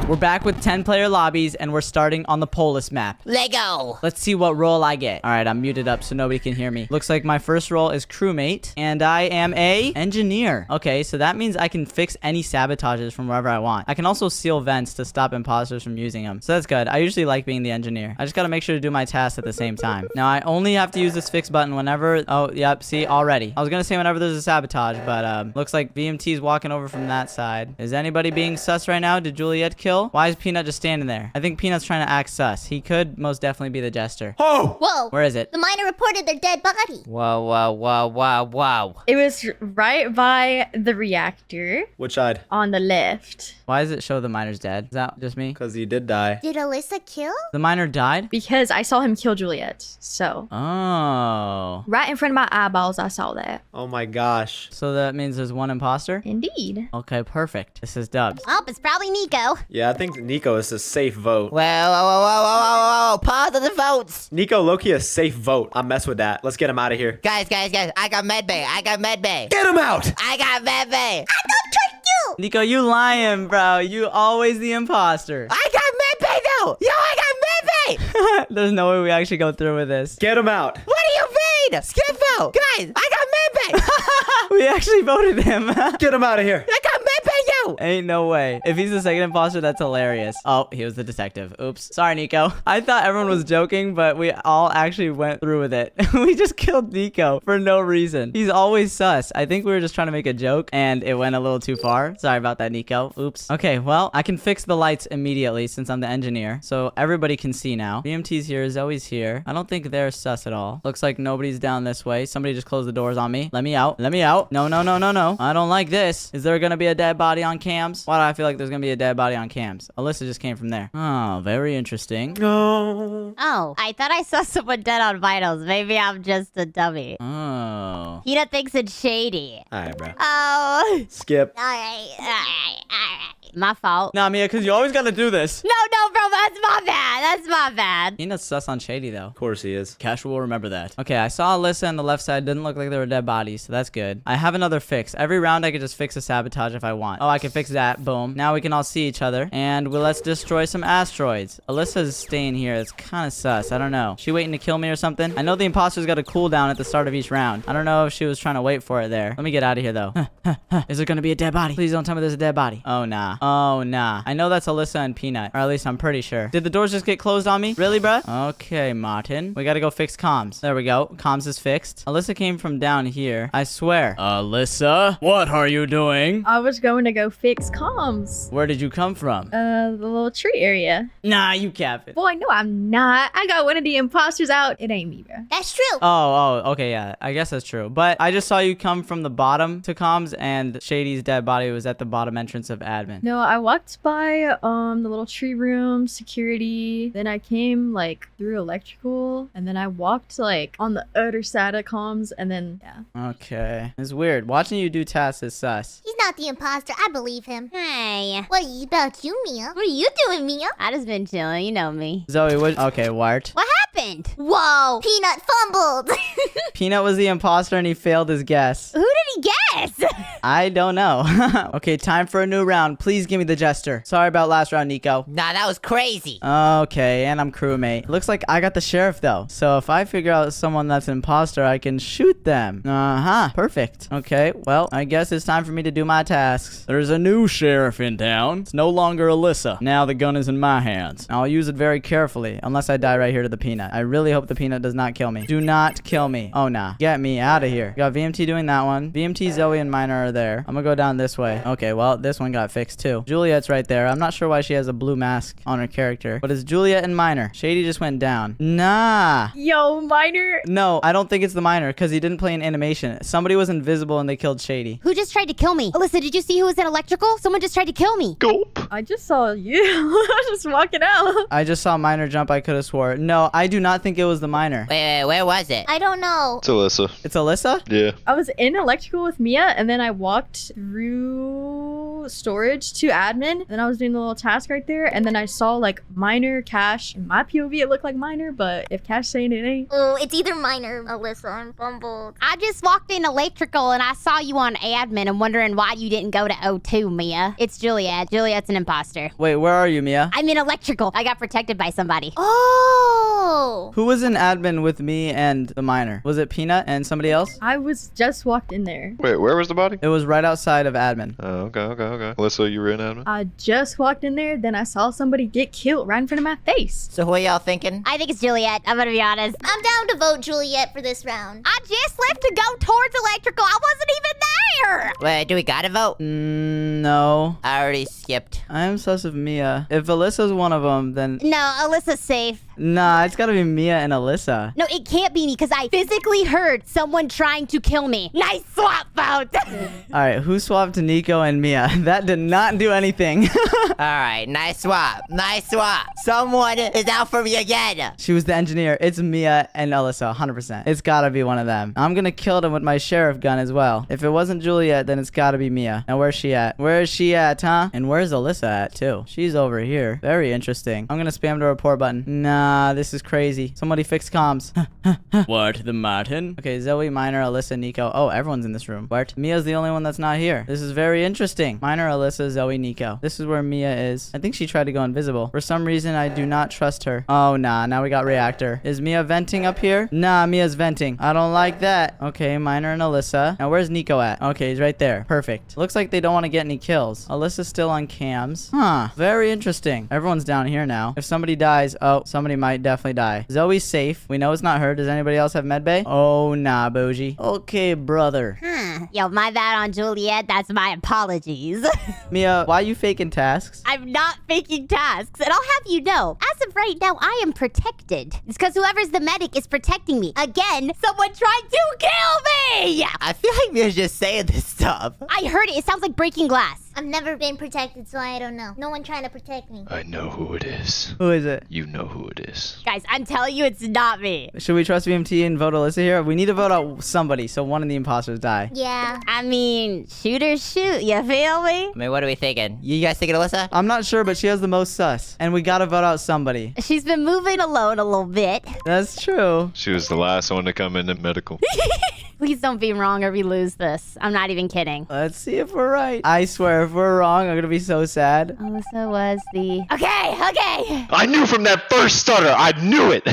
We're back with 10-player lobbies, and we're starting on the Polis map.
Lego.
Let's see what role I get. All right, I'm muted up so nobody can hear me. Looks like my first role is crewmate, and I am a engineer. Okay, so that means I can fix any sabotages from wherever I want. I can also seal vents to stop imposters from using them. So that's good. I usually like being the engineer. I just got to make sure to do my tasks at the same time. Now, I only have to use this fix button whenever... Oh, yep, see, already. I was going to say whenever there's a sabotage, but looks like VMT is walking over from that side. Is anybody being sus right now? Did Juliet kill? Why is Peanut just standing there? I think Peanut's trying to act sus. He could most definitely be the jester.
Oh!
Whoa.
Where is it?
The miner reported their dead body.
Wow.
It was right by the reactor
Which side?
on the left.
Why does it show the miner's dead? Is that just me?
Because he did die.
Did Alyssa kill?
The miner died?
Because I saw him kill Juliet. So,
Oh.
right in front of my eyeballs, I saw that.
Oh my gosh.
So that means there's one imposter?
Indeed.
Okay, perfect. This is Dubs.
Oh, it's probably Nico.
Yeah, I think Nico is a safe vote.
Whoa. Pause on the votes.
Nico, low-key a safe vote. I'll mess with that. Let's get him out of here.
Guys. I got medbay.
Get him out!
I got medbay.
Nico, you lying, bro. You always the imposter.
I got medbay though. Yo, I got medbay.
There's no way we actually go through with this.
Get him out.
What do you mean? Skip vote. Guys, I got medbay.
We actually voted him.
Get him out of here.
I got medbay, yo.
Ain't no way. If he's the second imposter, that's hilarious. Oh, he was the detective. Oops. Sorry, Nico. I thought everyone was joking, but we all actually went through with it. We just killed Nico for no reason. He's always sus. I think we were just trying to make a joke, and it went a little too far. Sorry about that, Nico. Oops. Okay, well, I can fix the lights immediately since I'm the engineer, so everybody can see now. BMT's here. Zoe's here. I don't think they're sus at all. Looks like nobody's down this way. Somebody just closed the doors on me. Let me out. Let me out. No. I don't like this. Is there gonna be a dead body on cams? Why do I feel like there's gonna be a dead body on cams? Alyssa just came from there. Oh, very interesting.
No.
Oh,
I thought I saw someone dead on vitals. Maybe I'm just a dummy.
Oh.
Peanut thinks it's shady.
All right, bro.
Oh,
Skip.
All right.
my fault.
Nah, Mia, because you always gotta do this.
No, bro, that's my bad. That's my bad.
Peanut's sus on Shady, though.
Of course he is.
Cash will remember that. Okay, I saw Alyssa on the left side. Didn't look like there were dead bodies, so that's good. I have another fix. Every round, I could just fix a sabotage if I want. Oh, I can fix that. Boom. Now we can all see each other. And let's destroy some asteroids. Alyssa's staying here. It's kind of sus. I don't know. She waiting to kill me or something? I know the imposter's got a cooldown at the start of each round. I don't know if she was trying to wait for it there. Let me get out of here, though. Is there going to be a dead body? Please don't tell me there's a dead body. Oh, nah. Oh, nah. I know that's Alyssa and Peanut. Or at least I'm pretty sure. Did the doors just get closed on me? Really, bruh? Okay, Martin. We gotta go fix comms. There we go. Comms is fixed. Alyssa came from down here. I swear. Alyssa? What are you doing?
I was going to go fix comms.
Where did you come from?
The little tree area.
Nah, you capping.
Boy, no, I'm not. I got one of the imposters out. It ain't me, bro.
That's true.
Oh, okay, yeah. I guess that's true. But I just saw you come from the bottom to comms, and Shady's dead body was at the bottom entrance of admin.
No, I walked by the little tree room, security. Then I came like through electrical, and then I walked like on the other side of comms, and then yeah.
Okay. It's weird. Watching you do tasks is sus.
He's not the imposter. I believe him.
Hey,
What about you, Mia? What are you doing, Mia?
I just been chilling. You know me.
Zoe, what? Okay, Wart.
What happened?
Whoa, Peanut fumbled.
Peanut was the imposter, and he failed his guess.
Who did he get?
this?
I don't know. Okay, time for a new round. Please give me the jester. Sorry about last round, Nico.
Nah, that was crazy.
Okay, and I'm crewmate. Looks like I got the sheriff though. So if I figure out someone that's an imposter, I can shoot them. Perfect. Okay, well, I guess it's time for me to do my tasks. There's a new sheriff in town. It's no longer Alyssa. Now the gun is in my hands. I'll use it very carefully, unless I die right here to the peanut. I really hope the peanut does not kill me. Do not kill me. Oh, nah. Get me out of here. Got VMT doing that one. VMT, Zoe, and Minor are there. I'm gonna go down this way. Okay, well, this one got fixed too. Juliet's right there. I'm not sure why she has a blue mask on her character, but it's Juliet and Minor. Shady just went down. Nah.
Yo, Minor.
No, I don't think it's the Minor because he didn't play an animation. Somebody was invisible and they killed Shady.
Who just tried to kill me? Alyssa, did you see who was in electrical? Someone just tried to kill me.
Gulp.
I just saw you just walking out.
I just saw Minor jump. I could have swore. No, I do not think it was the Minor.
Wait, where was it?
I don't know.
It's Alyssa.
It's Alyssa?
Yeah.
I was in electrical with Mia, and then I walked through storage to admin. Then I was doing the little task right there, and then I saw like Minor, Cash. In my POV, it looked like Minor, but if Cash saying it ain't.
Oh, it's either mine or Alyssa. I'm fumbled.
I just walked in electrical and I saw you on admin and wondering why you didn't go to O2, Mia. It's Juliet. Juliet's an imposter.
Wait, where are you, Mia?
I'm in electrical. I got protected by somebody.
Oh.
Who was in admin with me and the Minor? Was it Peanut and somebody else?
I was just walked in there.
Wait, where was the body?
It was right outside of admin.
Oh, okay. Alyssa, you were in admin?
I just walked in there, then I saw somebody get killed right in front of my face.
So who are y'all thinking?
I think it's Juliet. I'm gonna be honest.
I'm down to vote Juliet for this round.
I just left to go towards electrical. I wasn't even there.
Wait, do we gotta vote?
No.
I already skipped.
I am sus of Mia. If Alyssa's one of them, then...
No, Alyssa's safe.
Nah, it's gotta be Mia and Alyssa.
No, it can't be me because I physically heard someone trying to kill me. Nice swap vote.
Alright, who swapped to Nico and Mia? That did not do anything.
Alright, nice swap. Nice swap. Someone is out for me again.
She was the engineer. It's Mia and Alyssa, 100%. It's gotta be one of them. I'm gonna kill them with my sheriff gun as well. If it wasn't Juliet, then it's gotta be Mia. Now, where's she at? Where is she at, huh? And where's Alyssa at, too? She's over here. Very interesting. I'm gonna spam the report button. Nah, this is crazy. Somebody fix comms. What, the Martin? Okay, Zoe, Minor, Alyssa, Nico. Oh, everyone's in this room. What? Mia's the only one that's not here. This is very interesting. Minor, Alyssa, Zoe, Nico. This is where Mia is. I think she tried to go invisible. For some reason, I do not trust her. Oh, nah. Now we got reactor. Is Mia venting up here? Nah, Mia's venting. I don't like that. Okay, Minor and Alyssa. Now, where's Nico at? Okay, he's right there. Perfect. Looks like they don't want to get any kills. Alyssa's still on cams. Huh. Very interesting. Everyone's down here now. If somebody dies, oh, somebody might definitely die. Zoe's safe. We know it's not her. Does anybody else have medbay? Oh, nah, bougie. Okay, brother.
Yo, my bad on Juliet. That's my apologies.
Mia, why you faking tasks?
I'm not faking tasks, and I'll have you know, as of right now, I am protected. It's because whoever's the medic is protecting me. Again, someone tried to kill me!
I feel like Mia's just saying this stuff.
I heard it. It sounds like breaking glass.
I've never been protected, so I don't know. No one trying to protect me.
I know who it is.
Who is it?
You know who it is.
Guys, I'm telling you, it's not me.
Should we trust VMT and vote Alyssa here? We need to vote out somebody so one of the imposters die.
Yeah.
I mean, shoot or shoot, you feel me?
I mean, what are we thinking? You guys thinking Alyssa?
I'm not sure, but she has the most sus. And we gotta vote out somebody.
She's been moving alone a little bit.
That's true.
She was the last one to come into medical.
Please don't be wrong or we lose this. I'm not even kidding.
Let's see if we're right. I swear, if we're wrong, I'm gonna be so sad.
Alyssa was the... Okay.
I knew from that first stutter. I knew it.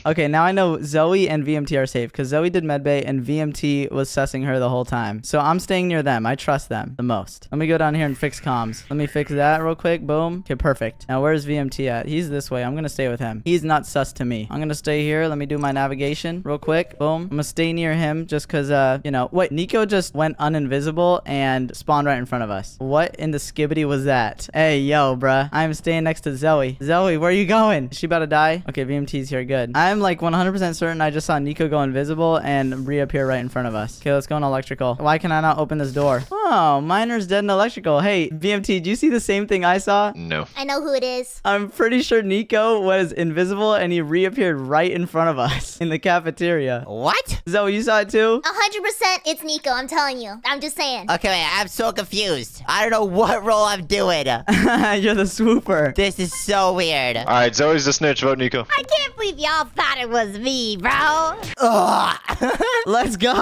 Okay, now I know Zoe and VMT are safe because Zoe did medbay and VMT was sussing her the whole time. So I'm staying near them. I trust them the most. Let me go down here and fix comms. Let me fix that real quick. Boom. Okay, perfect. Now where's VMT at? He's this way. I'm gonna stay with him. He's not sus to me. I'm gonna stay here. Let me do my navigation real quick. Boom. I'm gonna stay near him just because, you know, wait, Nico just went uninvisible and spawned right in front of us. What in the skibbity was that? Hey, yo, bruh. I'm staying next to Zoe. Zoe, where are you going? Is she about to die? Okay, VMT's here. Good. I'm like 100% certain I just saw Nico go invisible and reappear right in front of us. Okay, let's go in electrical. Why can I not open this door? Oh, Miner's dead in electrical. Hey, VMT, do you see the same thing I saw?
No.
I know who it is.
I'm pretty sure Nico was invisible and he reappeared right in front of us in the cafeteria.
What?
Zoe, you saw it too?
100% it's Nico, I'm telling you. I'm just saying.
Okay, wait, I'm so confused. I don't know what role I'm doing.
You're the swooper.
This is so weird.
All right, Zoe's the snitch. Vote Nico.
I can't believe y'all thought it was me, bro.
Ugh.
Let's go.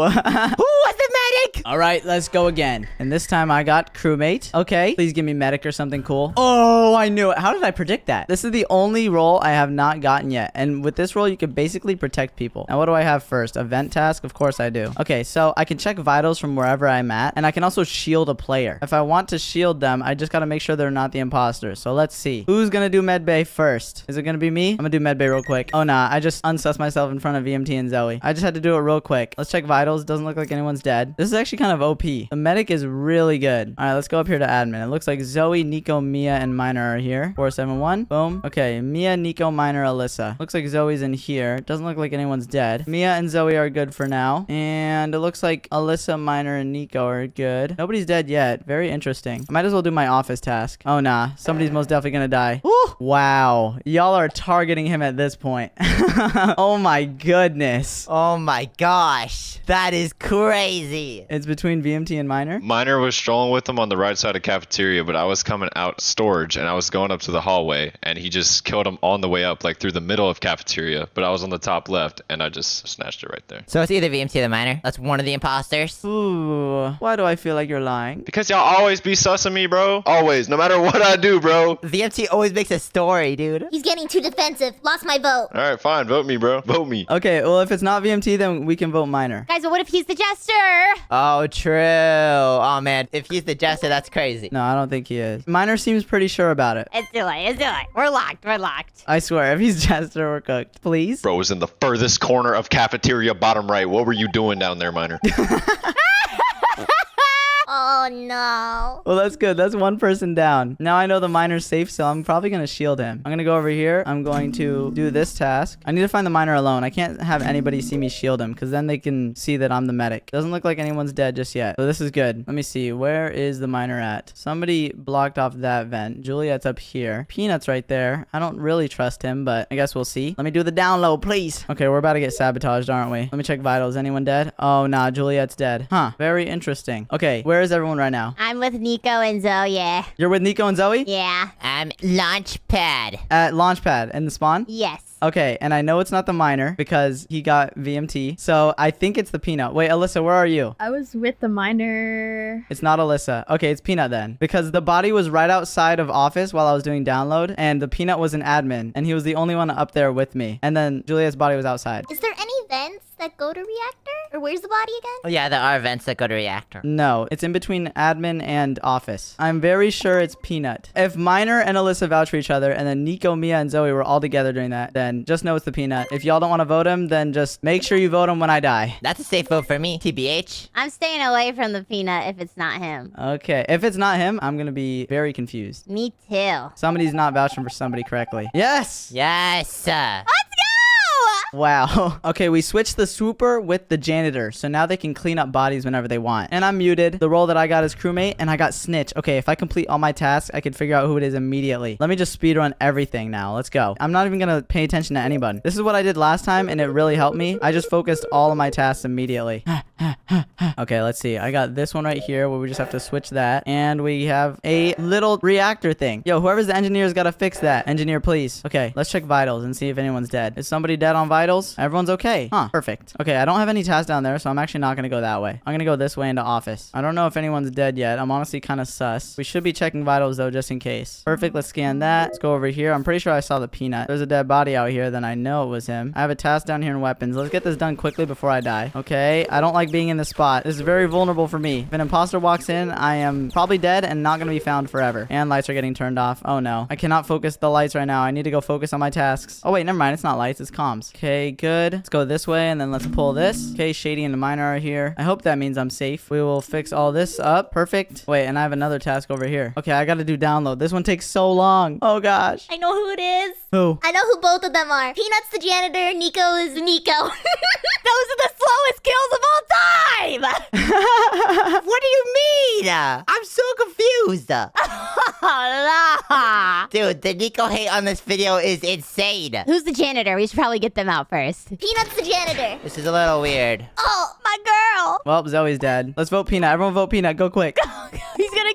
Who was the medic?
All right, let's go again. And this time I got crewmate. Okay, please give me medic or something cool. Oh, I knew it. How did I predict that? This is the only role I have not gotten yet. And with this role, you can basically protect people. Now, what do I have first? A vent task? Of course I do. Okay, so I can check vitals from wherever I'm at. And I can also shield a player. If I want to shield them, I just got to make sure they're not the imposters. So let's see. Who's going to do medbay first? Is it going to be me? I'm going to do medbay real quick. Oh, nah. I just unsussed myself in front of VMT and Zoe. I just had to do it real quick. Let's check vitals. Doesn't look like anyone's dead. This is actually kind of OP. The medic is really good. All right, let's go up here to admin. It looks like Zoe, Nico, Mia, and Minor are here. 471. Boom. Okay, Mia, Nico, Minor, Alyssa. Looks like Zoe's in here. Doesn't look like anyone's dead. Mia and Zoe are good for now. And it looks like Alyssa, Minor, and Nico are good. Nobody's dead yet. Very interesting. I might as well do my office task. Oh, nah. Somebody's most definitely gonna die. Ooh. Wow. Y'all are targeting him at this point. Oh my goodness.
Oh my gosh. That is crazy.
It's between VMT and Minor?
Minor was strolling with him on the right side of cafeteria, but I was coming out storage and I was going up to the hallway and he just killed him on the way up, like through the middle of cafeteria, but I was on the top left and I just snatched it right there.
So it's either VMT or the minor. That's one of the imposters.
Ooh. Why do I feel like you're lying?
Because y'all always be sussing me, bro. Always, no matter what I do, bro.
VMT always makes a story, dude.
He's getting too defensive. Lost my vote.
All right, fine. Vote me, bro. Vote me.
Okay, well, if it's not VMT, then we can vote Minor.
Guys, but what if he's the jester?
Oh, true. Oh, man. If he's the jester, that's crazy.
No, I don't think he is. Minor seems pretty sure about it.
Let's do it. Let's do it. We're locked. We're locked.
I swear, if he's Jester, we're cooked. Please?
Bro was in the furthest corner of cafeteria, bottom right. What were you doing down there, Minor?
Oh no.
Well, that's good. That's one person down. Now I know the Minor's safe, so I'm probably going to shield him. I'm going to go over here. I'm going to do this task. I need to find the Minor alone. I can't have anybody see me shield him, because then they can see that I'm the medic. Doesn't look like anyone's dead just yet. So this is good. Let me see. Where is the Minor at? Somebody blocked off that vent. Juliet's up here. Peanut's right there. I don't really trust him, but I guess we'll see. Let me do the download, please. Okay, we're about to get sabotaged, aren't we? Let me check vitals. Anyone dead? Oh, nah. Juliet's dead. Huh. Very interesting. Okay, where is everyone right now?
I'm with Nico and Zoe.
You're with Nico and Zoe?
Yeah.
Launch pad.
At Launchpad in the spawn?
Yes.
Okay, and I know it's not the Minor because he got VMT. So I think it's the Peanut. Wait, Alyssa, where are you?
I was with the minor.
It's not Alyssa. Okay, it's Peanut then. Because the body was right outside of office while I was doing download, and the Peanut was an admin, and he was the only one up there with me. And then Juliet's body was outside.
Is there any vents that go to reactor? Or where's the body again?
Oh, yeah, there are vents that go to reactor.
No, it's in between admin and office. I'm very sure it's Peanut. If Minor and Alyssa vouch for each other, and then Nico, Mia, and Zoe were all together doing that, then just know it's the Peanut. If y'all don't want to vote him, then just make sure you vote him when I die.
That's a safe vote for me, TBH.
I'm staying away from the Peanut if it's not him.
Okay, if it's not him, I'm gonna be very confused.
Me too.
Somebody's not vouching for somebody correctly. Yes!
Yes.
Wow. Okay, we switched the swooper with the janitor, so now they can clean up bodies whenever they want. And I'm muted. The role that I got is crewmate, and I got snitch. Okay, if I complete all my tasks, I can figure out who it is immediately. Let me just speedrun everything now. Let's go. I'm not even gonna pay attention to anybody. This is what I did last time, and it really helped me. I just focused all of my tasks immediately. Okay, let's see. I got this one right here where we just have to switch that. And we have a little reactor thing. Yo, whoever's the engineer's got to fix that. Engineer, please. Okay, let's check vitals and see if anyone's dead. Is somebody dead on vitals? Everyone's okay. Huh, perfect. Okay, I don't have any tasks down there, so I'm actually not going to go that way. I'm going to go this way into office. I don't know if anyone's dead yet. I'm honestly kind of sus. We should be checking vitals, though, just in case. Perfect, let's scan that. Let's go over here. I'm pretty sure I saw the Peanut. There's a dead body out here, then I know it was him. I have a task down here in weapons. Let's get this done quickly before I die. Okay, I don't like being in this spot. This is very vulnerable for me. If an imposter walks in, I am probably dead and not going to be found forever. And lights are getting turned off. Oh no. I cannot focus the lights right now. I need to go focus on my tasks. Oh wait, never mind. It's not lights. It's comms. Okay, good. Let's go this way and then let's pull this. Okay, Shady and the Minor are here. I hope that means I'm safe. We will fix all this up. Perfect. Wait, and I have another task over here. Okay, I got to do download. This one takes so long. Oh gosh.
I know who it is.
Who?
I know who both of them are. Peanut's the janitor, Nico is Nico.
Those are the slowest kills of all time!
What do you mean? I'm so confused. Dude, the Nico hate on this video is insane.
Who's the janitor? We should probably get them out first.
Peanut's the janitor.
This is a little weird.
Oh, my girl.
Well, Zoe's dead. Let's vote Peanut. Everyone vote Peanut. Go quick.
He's gonna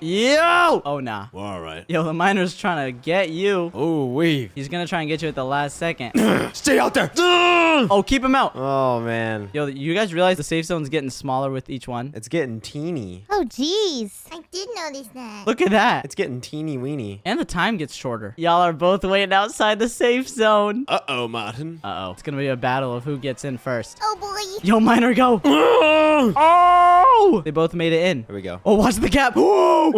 Yo! Oh, nah.
All right.
Yo, the miner's trying to get you.
Oh, weave.
He's gonna try and get you at the last second.
Stay out there.
Oh, keep him out.
Oh, man.
Yo, you guys realize the safe zone's getting smaller with each one?
It's getting teeny.
Oh, jeez.
I did notice that.
Look at that.
It's getting teeny weeny.
And the time gets shorter. Y'all are both waiting outside the safe zone.
Uh-oh, Martin.
Uh-oh. It's gonna be a battle of who gets in first.
Oh boy.
Yo, miner, go. Oh! They both made it in.
Here we go.
Oh, watch the gap. Whoa!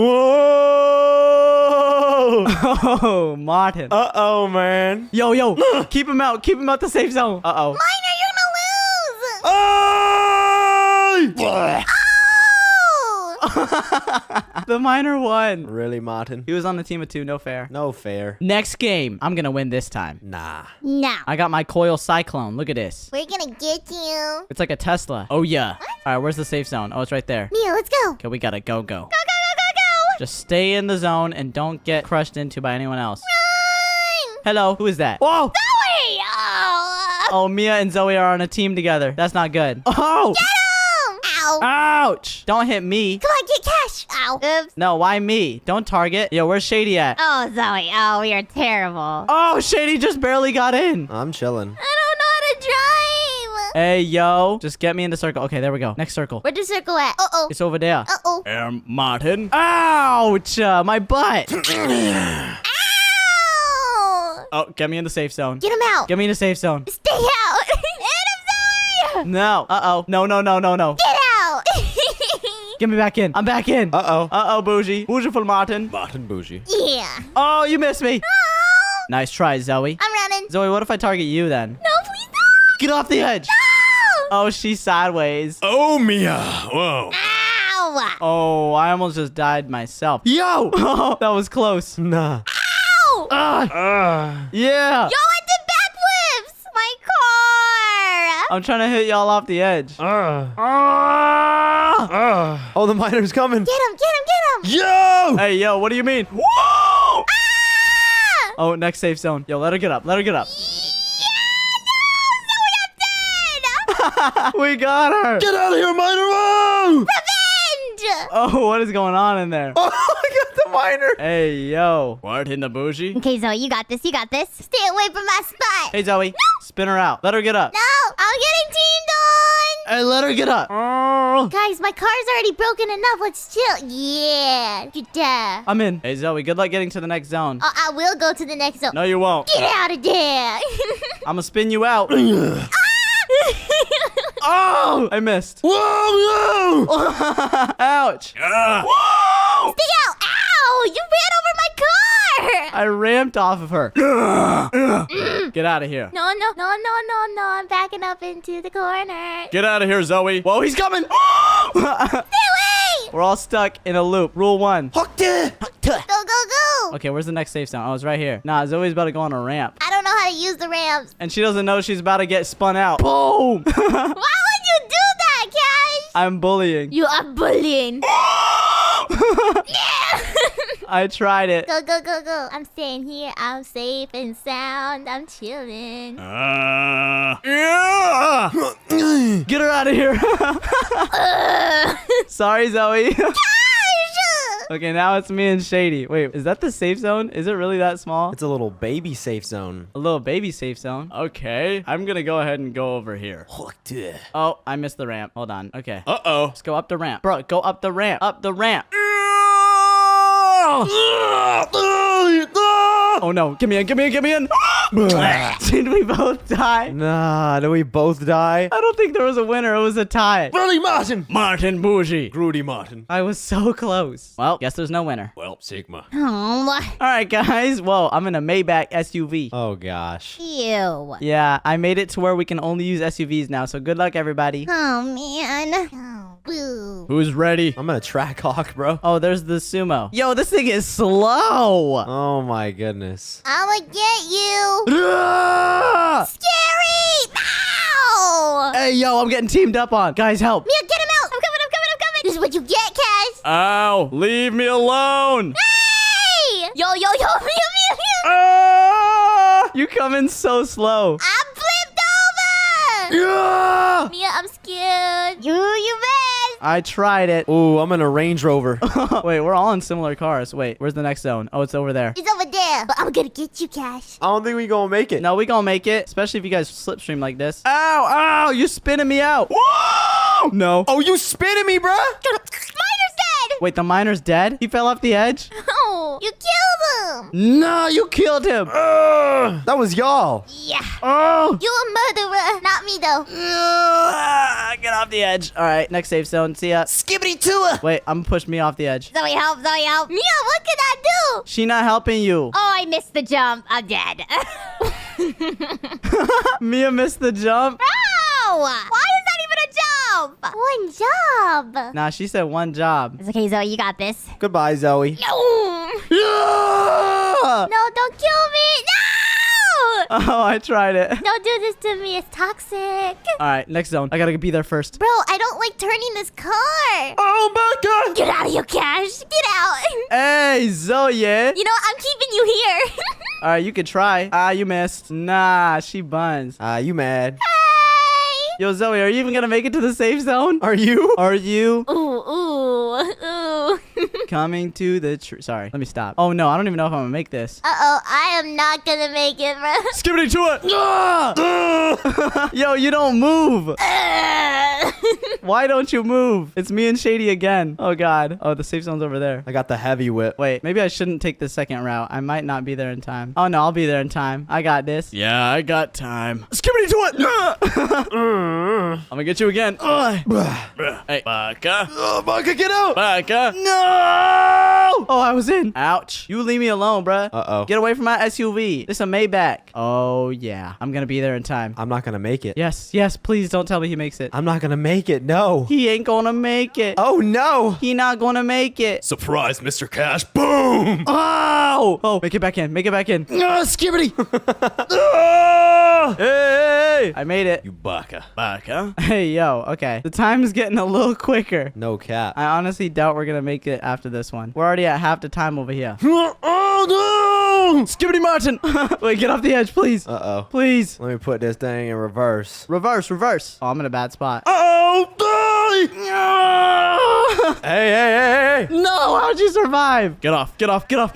Oh, Martin.
Uh-oh, man.
Yo, keep him out. Keep him out the safe zone. Uh-oh.
Minor, you're gonna lose.
Oh!
The miner won.
Really, Martin?
He was on the team of 2. No fair.
No fair.
Next game. I'm gonna win this time.
Nah.
No.
I got my coil cyclone. Look at this.
We're gonna get you.
It's like a Tesla. Oh, yeah. All right, where's the safe zone? Oh, it's right there.
Mia, let's go.
Okay, we gotta go.
Go.
Just stay in the zone and don't get crushed into by anyone else.
Run.
Hello, who is that? Whoa!
Zoe. Oh.
Oh, Mia and Zoe are on a team together. That's not good. Oh!
Get him. Ow.
Ouch! Don't hit me.
Come on, get Cash. Ow.
Oops.
No, why me? Don't target. Yo, where's Shady at?
Oh, Zoe. Oh, we are terrible.
Oh, Shady just barely got in.
I'm chilling.
I don't know how to drive.
Hey, yo. Just get me in the circle. Okay, there we go. Next circle.
Where'd the circle at? Uh-oh.
It's over there.
Uh-oh.
Martin. Ouch! My butt.
Ow.
Oh, get me in the safe zone.
Get him out.
Get me in the safe zone.
Stay out. Hit him, Zoe.
No. Uh-oh. No.
Get out.
Get me back in. I'm back in.
Uh-oh.
Uh-oh, Bougie. Bougie for Martin.
Martin Bougie.
Yeah.
Oh, you missed me.
Oh.
Nice try, Zoe.
I'm running.
Zoe, what if I target you then?
No, please don't.
Get off the edge.
No.
Oh, she's sideways.
Oh, Mia. Whoa.
Ow.
Oh, I almost just died myself. Yo! Oh, that was close.
Nah.
Ow.
Yeah.
Yo, I did backflips. My car.
I'm trying to hit y'all off the edge.
Oh, the miner's coming.
Get him.
Yo!
Hey, yo, what do you mean? Whoa!
Ah.
Oh, next safe zone. Yo, let her get up. Let her get up. We got her.
Get out of here, miner! Whoa!
Revenge.
Oh, what is going on in there?
Oh, I got the miner.
Hey, yo. Martin the Bougie.
Okay, Zoe, you got this. You got this.
Stay away from my spot.
Hey, Zoe. Spin her out. Let her get up.
No, I'm getting teamed on.
Hey, let her get up. Oh.
Guys, my car's already broken enough. Let's chill. Yeah. Good job.
I'm in. Hey, Zoe, good luck getting to the next zone.
Oh, I will go to the next zone.
No, you won't.
Get out of there.
I'm gonna spin you out. Oh! I missed.
Whoa!
Ouch.
Whoa!
Stay out. Ow! You ran over my car.
I ramped off of her. Get out of here.
No. I'm backing up into the corner.
Get out of here, Zoe. Whoa, he's coming.
Stay away.
We're all stuck in a loop. Rule 1.
Go.
Okay, where's the next safe zone? Oh, it's right here. Nah, Zoe's about to go on a ramp.
I don't know how to use the ramps.
And she doesn't know she's about to get spun out. Boom!
Why would you do that, Cash?
I'm bullying.
You are bullying.
I tried it.
Go. I'm staying here. I'm safe and sound. I'm chilling.
Get her out of here. Sorry, Zoe. Okay, now it's me and Shady. Wait, is that the safe zone? Is it really that small?
It's a little baby safe zone.
A little baby safe zone. Okay, I'm gonna go ahead and go over here. Oh, I missed the ramp. Hold on. Okay.
Uh-oh.
Let's go up the ramp. Bro, go up the ramp. Up the ramp. Oh no, get me in. Did we both die?
Nah, did we both die?
I don't think there was a winner. It was a tie.
Really, Martin?
Martin Bougie.
Grudy Martin.
I was so close. Well, guess there's no winner.
Well, Sigma.
Oh,
All right, guys. Whoa, I'm in a Maybach SUV.
Oh, gosh.
ew.
Yeah, I made it to where we can only use SUVs now, so good luck, everybody.
Oh, man.
Oh, boo.
Who's ready?
I'm gonna track hawk, bro.
Oh, there's the sumo. Yo, this thing is slow.
Oh, my goodness.
I'ma get you.
Ah!
Scary. Ow.
Hey, yo, I'm getting teamed up on. Guys, help.
Mia, get him out. I'm coming. This is what you get, Cash.
Ow, leave me alone.
Hey. Yo, Mia.
Ah! You come in so slow.
I flipped over.
Yeah!
Mia, I'm scared. You best.
I tried it.
Ooh, I'm in a Range Rover.
Wait, we're all in similar cars. Wait, where's the next zone? Oh, it's over there.
It's over there. But I'm gonna get you, Cash.
I don't think we gonna make it.
No, we gonna make it, especially if you guys slipstream like this. Ow, ow, you're spinning me out.
Whoa!
No.
Oh, you spinning me, bruh?
Miner's dead.
Wait, the miner's dead? He fell off the edge?
Oh, you killed him.
No, you killed him.
That was y'all.
Yeah.
Oh.
You a murderer. Not me, though.
Get off the edge. All right, next safe zone. See ya.
Skibbity tour.
Wait, I'm gonna push me off the edge.
Zoe, help. Zoe, help.
Mia, what can I do?
She not helping you.
Oh, I missed the jump. I'm dead.
Mia missed the jump.
No! Why is that even a jump?
One job.
Nah, she said one job.
It's okay, Zoe. You got this.
Goodbye, Zoe.
No.
Yeah!
No, don't kill me. No.
Oh, I tried it.
Don't do this to me. It's toxic.
All right, next zone. I gotta be there first.
Bro, I don't like turning this car.
Oh my god!
Get out of here, Cash. Get out.
Hey, Zoe.
You know, I'm keeping you here.
All right, you could try. Ah, you missed. Nah, she buns.
You mad?
Yo, Zoe, are you even gonna make it to the safe zone?
Are you?
Are you
Ooh.
coming to the tree? Sorry, let me stop. Oh no, I don't even know if I'm gonna make this.
Uh-oh, I am not gonna make it, bro.
Skibbity to it! Yo, you don't move. Why don't you move? It's me and Shady again. Oh god. Oh, the safe zone's over there.
I got the heavy whip.
Wait, maybe I shouldn't take the second route. I might not be there in time. Oh no, I'll be there in time. I got this. Yeah, I got time. Skibbity to it! I'm gonna get you again. Hey, Baka.
Baka, get out!
Baka. No! Oh, I was in. Ouch. You leave me alone, bruh.
Uh-oh.
Get away from my SUV. This is a Maybach. Oh, yeah. I'm gonna be there in time.
I'm not gonna make it.
Yes, yes, please don't tell me he makes it.
I'm not gonna make it, no.
He ain't gonna make it.
Oh, no.
He not gonna make it.
Surprise, Mr. Cash. Boom!
Oh! Oh, make it back in. Make it back in.
Skibbity!
Hey! I made it.
You baka.
Baka? Hey, yo. Okay. The time's getting a little quicker.
No cap.
I honestly doubt we're gonna make it after this one. We're already at half the time over here.
Oh, no!
Skibbity Martin! Wait, get off the edge, please.
Uh-oh.
Please.
Let me put this thing in reverse.
Reverse, reverse. Oh, I'm in a bad spot.
Oh, die! Hey.
No, how'd you survive? Get off, get off, get off.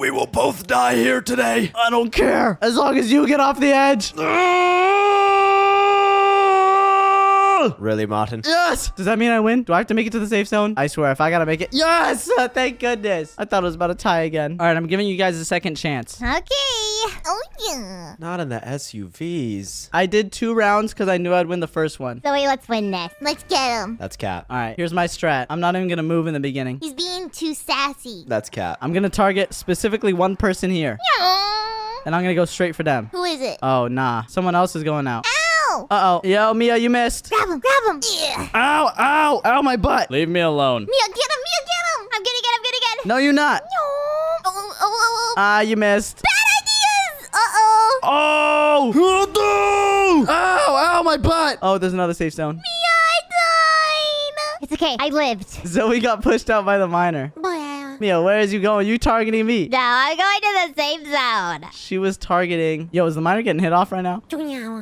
We will both die here today.
I don't care. As long as you get off the edge.
Really, Martin?
Yes! Does that mean I win? Do I have to make it to the safe zone? I swear, if I gotta make it. Yes! Thank goodness. I thought it was about to tie again. All right, I'm giving you guys a second chance.
Okay. Oh, yeah.
Not in the SUVs.
I did 2 rounds because I knew I'd win the first one.
Zoe, let's win this.
Let's get him.
That's cap.
All right, here's my strat. I'm not even gonna move in the beginning.
He's being too sassy.
That's cap.
I'm gonna target specifically one person here. And I'm gonna go straight for them.
Who is it?
Oh, nah. Someone else is going out.
Ow!
Uh-oh. Yo, Mia, you missed.
Grab him, grab him. Yeah.
Ow, ow, ow, my butt. Leave me alone.
Mia, get him, Mia, get him. I'm gonna get him,
No, you're not.
No. Oh.
Ah, you missed.
Bad ideas. Uh-oh.
Oh! Ow, ow, my butt. Oh, there's another safe zone.
Mia, I died.
It's okay. I lived.
Zoe got pushed out by the miner. Mia, where is you going? You targeting me.
No, I'm going to the safe zone.
She was targeting. Yo, is the miner getting hit off right now?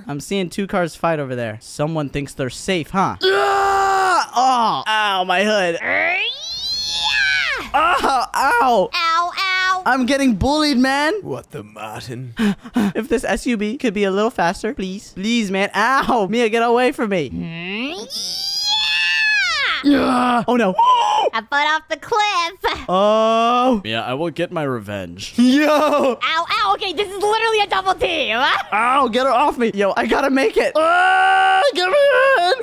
I'm seeing 2 cars fight over there. Someone thinks they're safe, huh? Oh, ow, my hood. Oh, ow.
Ow.
I'm getting bullied, man.
What the Martin?
If this SUV could be a little faster, please. Please, man. Ow. Mia, get away from me. Yeah. Oh, no.
I put off the cliff.
Oh. Yeah, I will get my revenge.
Yo.
Ow. Okay, this is literally a double team.
Ow, get her off me. Yo, I gotta make it. Get me in.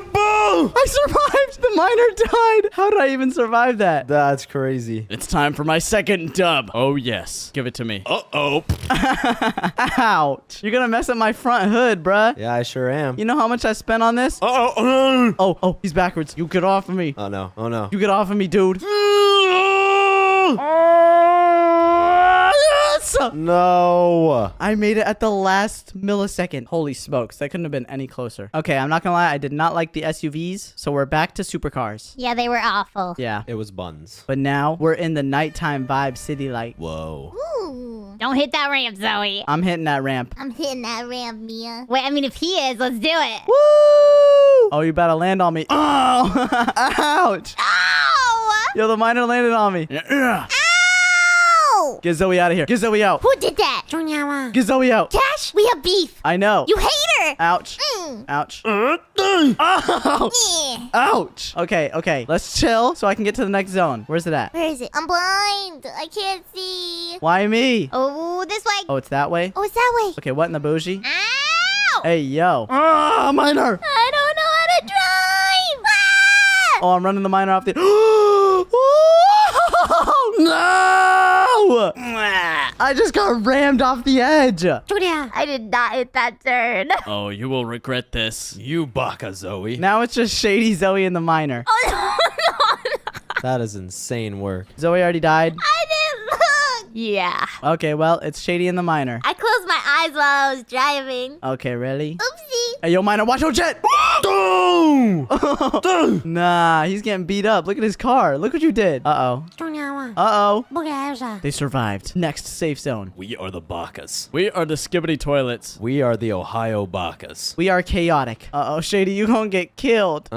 Boom. I survived. The miner died. How did I even survive that?
That's crazy.
It's time for my second dub. Oh, yes. Give it to me.
Uh-oh.
Ouch. You're gonna mess up my front hood, bruh.
Yeah, I sure am.
You know how much I spent on this?
Uh-oh.
Oh, he's backwards. You get off of me.
Oh, no. Oh, no.
You get off of me, dude. Yes!
No.
I made it at the last millisecond. Holy smokes, that couldn't have been any closer. Okay, I'm not gonna lie, I did not like the SUVs, so we're back to supercars.
Yeah, they were awful.
Yeah.
It was buns.
But now we're in the nighttime vibe city light.
Whoa.
Ooh.
Don't hit that ramp, Zoe.
I'm hitting that ramp.
I'm hitting that ramp, Mia.
Wait, I mean, if he is, let's do it.
Woo! Oh, you better land on me. Oh, ouch.
Ow!
Yo, the miner landed on me.
Ow!
Get Zoe out of here. Get Zoe out.
Who did that?
Get Zoe out.
Cash, we have beef.
I know.
You hate her.
Ouch.
Mm.
Ouch. Ow.
Yeah.
Ouch. Okay. Let's chill so I can get to the next zone. Where's it at?
Where is it? I'm blind. I can't see.
Why me?
Oh, this way.
Oh, it's that way?
Oh, it's that way.
Okay, what in the bougie?
Ow!
Hey, yo. Ah, miner.
I don't know how to drive. Ah!
Oh, I'm running the miner off the... No! I just got rammed off the edge.
I did not hit that turn.
Oh, you will regret this. You baka, Zoe.
Now it's just Shady, Zoe, and the miner.
Oh, no.
That is insane work.
Zoe already died.
I didn't look.
Yeah.
Okay, well, it's Shady and the miner.
I closed my eyes while I was driving.
Okay, really?
Oopsie.
Hey, yo, miner, watch your jet! Nah, he's getting beat up. Look at his car. Look what you did. Uh-oh. Uh-oh. They survived. Next safe zone.
We are the bakas. We are the skibbity toilets. We are the Ohio bakas.
We are chaotic. Uh-oh, Shady, you gonna get killed.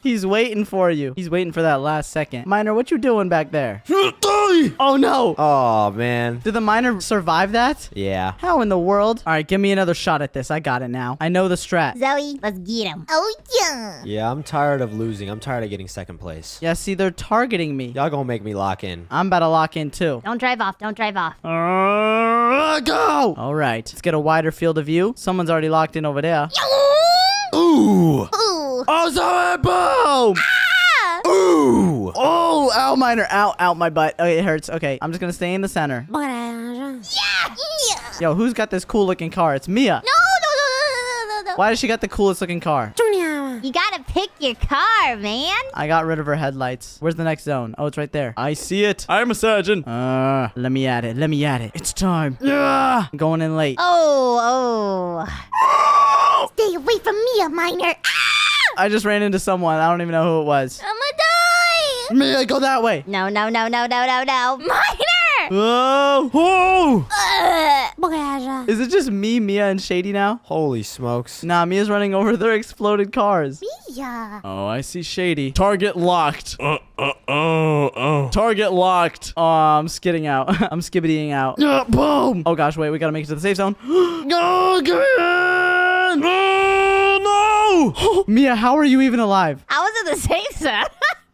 He's waiting for you. He's waiting for that last second. Miner, what you doing back there? Oh, no.
Oh, man.
Did the miner survive that?
Yeah.
How in the world? All right, give me another shot at this. I got it now. I know the strat.
Zoe, let's get him.
Oh, yeah.
Yeah, I'm tired of losing. I'm tired of getting second place.
Yeah, see, they're targeting me.
Y'all gonna make me lock in.
I'm about to lock in, too.
Don't drive off. Don't drive off.
Go! All right, let's get a wider field of view. Someone's already locked in over there.
Ooh!
Ooh.
Oh, Zoe, boom!
Ooh!
Oh, ow, miner. Ow, ow, my butt. Okay, it hurts. Okay, I'm just gonna stay in the center.
Yeah.
Yo, who's got this cool looking car? It's Mia.
No.
Why does she got the coolest looking car?
You gotta pick your car, man.
I got rid of her headlights. Where's the next zone? Oh, it's right there. I see it. I'm a surgeon. Let me at it. Let me at it. It's time. I'm going in late.
Oh.
Stay away from me, a miner. Ah!
I just ran into someone. I don't even know who it was.
I'm gonna die.
Mia, go that way.
No.
Miner!
Oh. Is it just me, Mia, and Shady now?
Holy smokes.
Nah, Mia's running over their exploded cars.
Yeah.
Oh, I see Shady. Target locked. Target locked. Oh, I'm skidding out. I'm skibbitying out. Boom. Oh, gosh, wait. We gotta make it to the safe zone. Go again. No. Mia, how are you even alive?
I was in the safe zone.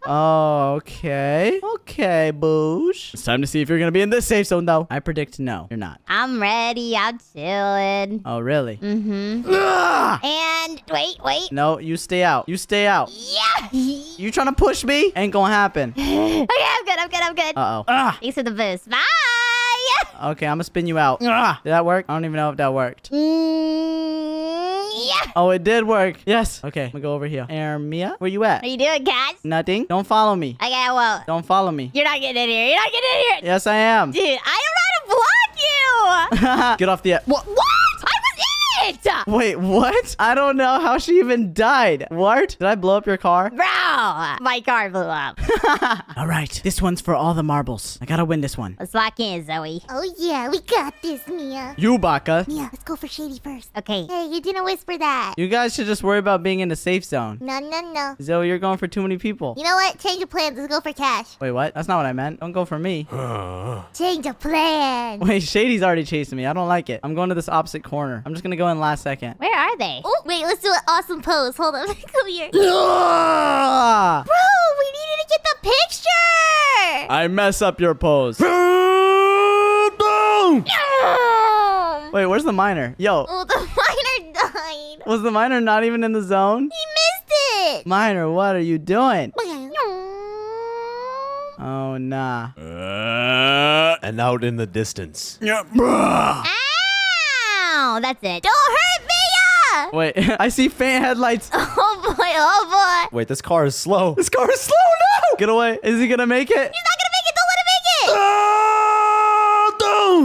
Oh, okay. Okay, Boosh. It's time to see if you're gonna be in this safe zone, though. I predict no, you're not.
I'm ready. I'm chilling.
Oh, really?
And wait.
No, you stay out. You stay out.
Yeah.
You trying to push me? Ain't gonna happen.
Okay, I'm good.
Uh-oh.
Thanks for the boost. Bye.
Okay, I'm gonna spin you out. Did that work? I don't even know if that worked.
Yeah.
Oh, it did work. Yes. Okay, I'm gonna go over here. Mia, where you at?
What are you doing, guys?
Nothing. Don't follow me.
Okay, I won't.
Don't follow me.
You're not getting in here.
Yes, I am.
Dude, I don't know how to block you.
Get off the edge. What?
What? I was in it.
Wait, what? I don't know how she even died. What? Did I blow up your car?
Bro, my car blew up.
All right, this one's for all the marbles. I gotta win this one.
Let's lock in, Zoe.
Oh, yeah. We got this, Mia.
You, Baka.
Mia, let's go for Shady first.
Okay.
Hey, you didn't whisper that.
You guys should just worry about being in the safe zone.
No.
Zoe, you're going for too many people.
You know what? Change of plans. Let's go for Cash.
Wait, what? That's not what I meant. Don't go for me.
Change of plan.
Wait, Shady's already chasing me. I don't like it. I'm going to this opposite corner. I'm just gonna go in last second.
Where are they?
Oh, wait. Let's do an awesome pose. Hold on. Come here.
Ah!
Bro, we needed to get the picture.
I mess up your pose. Wait, where's the miner? Yo,
Oh, the miner died.
was the miner not even in the zone?
He missed it.
Miner, what are you doing? Oh, nah.
And out in the distance.
Ow! That's it.
Don't hurt Mia.
Wait, I see faint headlights.
Oh, boy.
Wait, this car is slow.
This car is slow now. Get away. Is he gonna make it?
He's not gonna make it. Don't let him make it.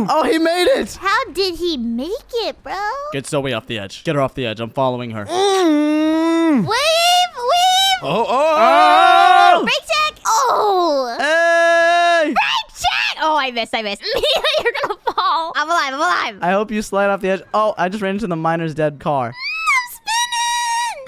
Oh, he made it.
How did he make it, bro?
Get Zoe off the edge. Get her off the edge. I'm following her.
Wave.
Oh!
Brake check. Oh.
Hey!
Brake check! Oh, I missed.
Mia, you're gonna fall.
I'm alive.
I hope you slide off the edge. Oh, I just ran into the miner's dead car.
I'm spinning.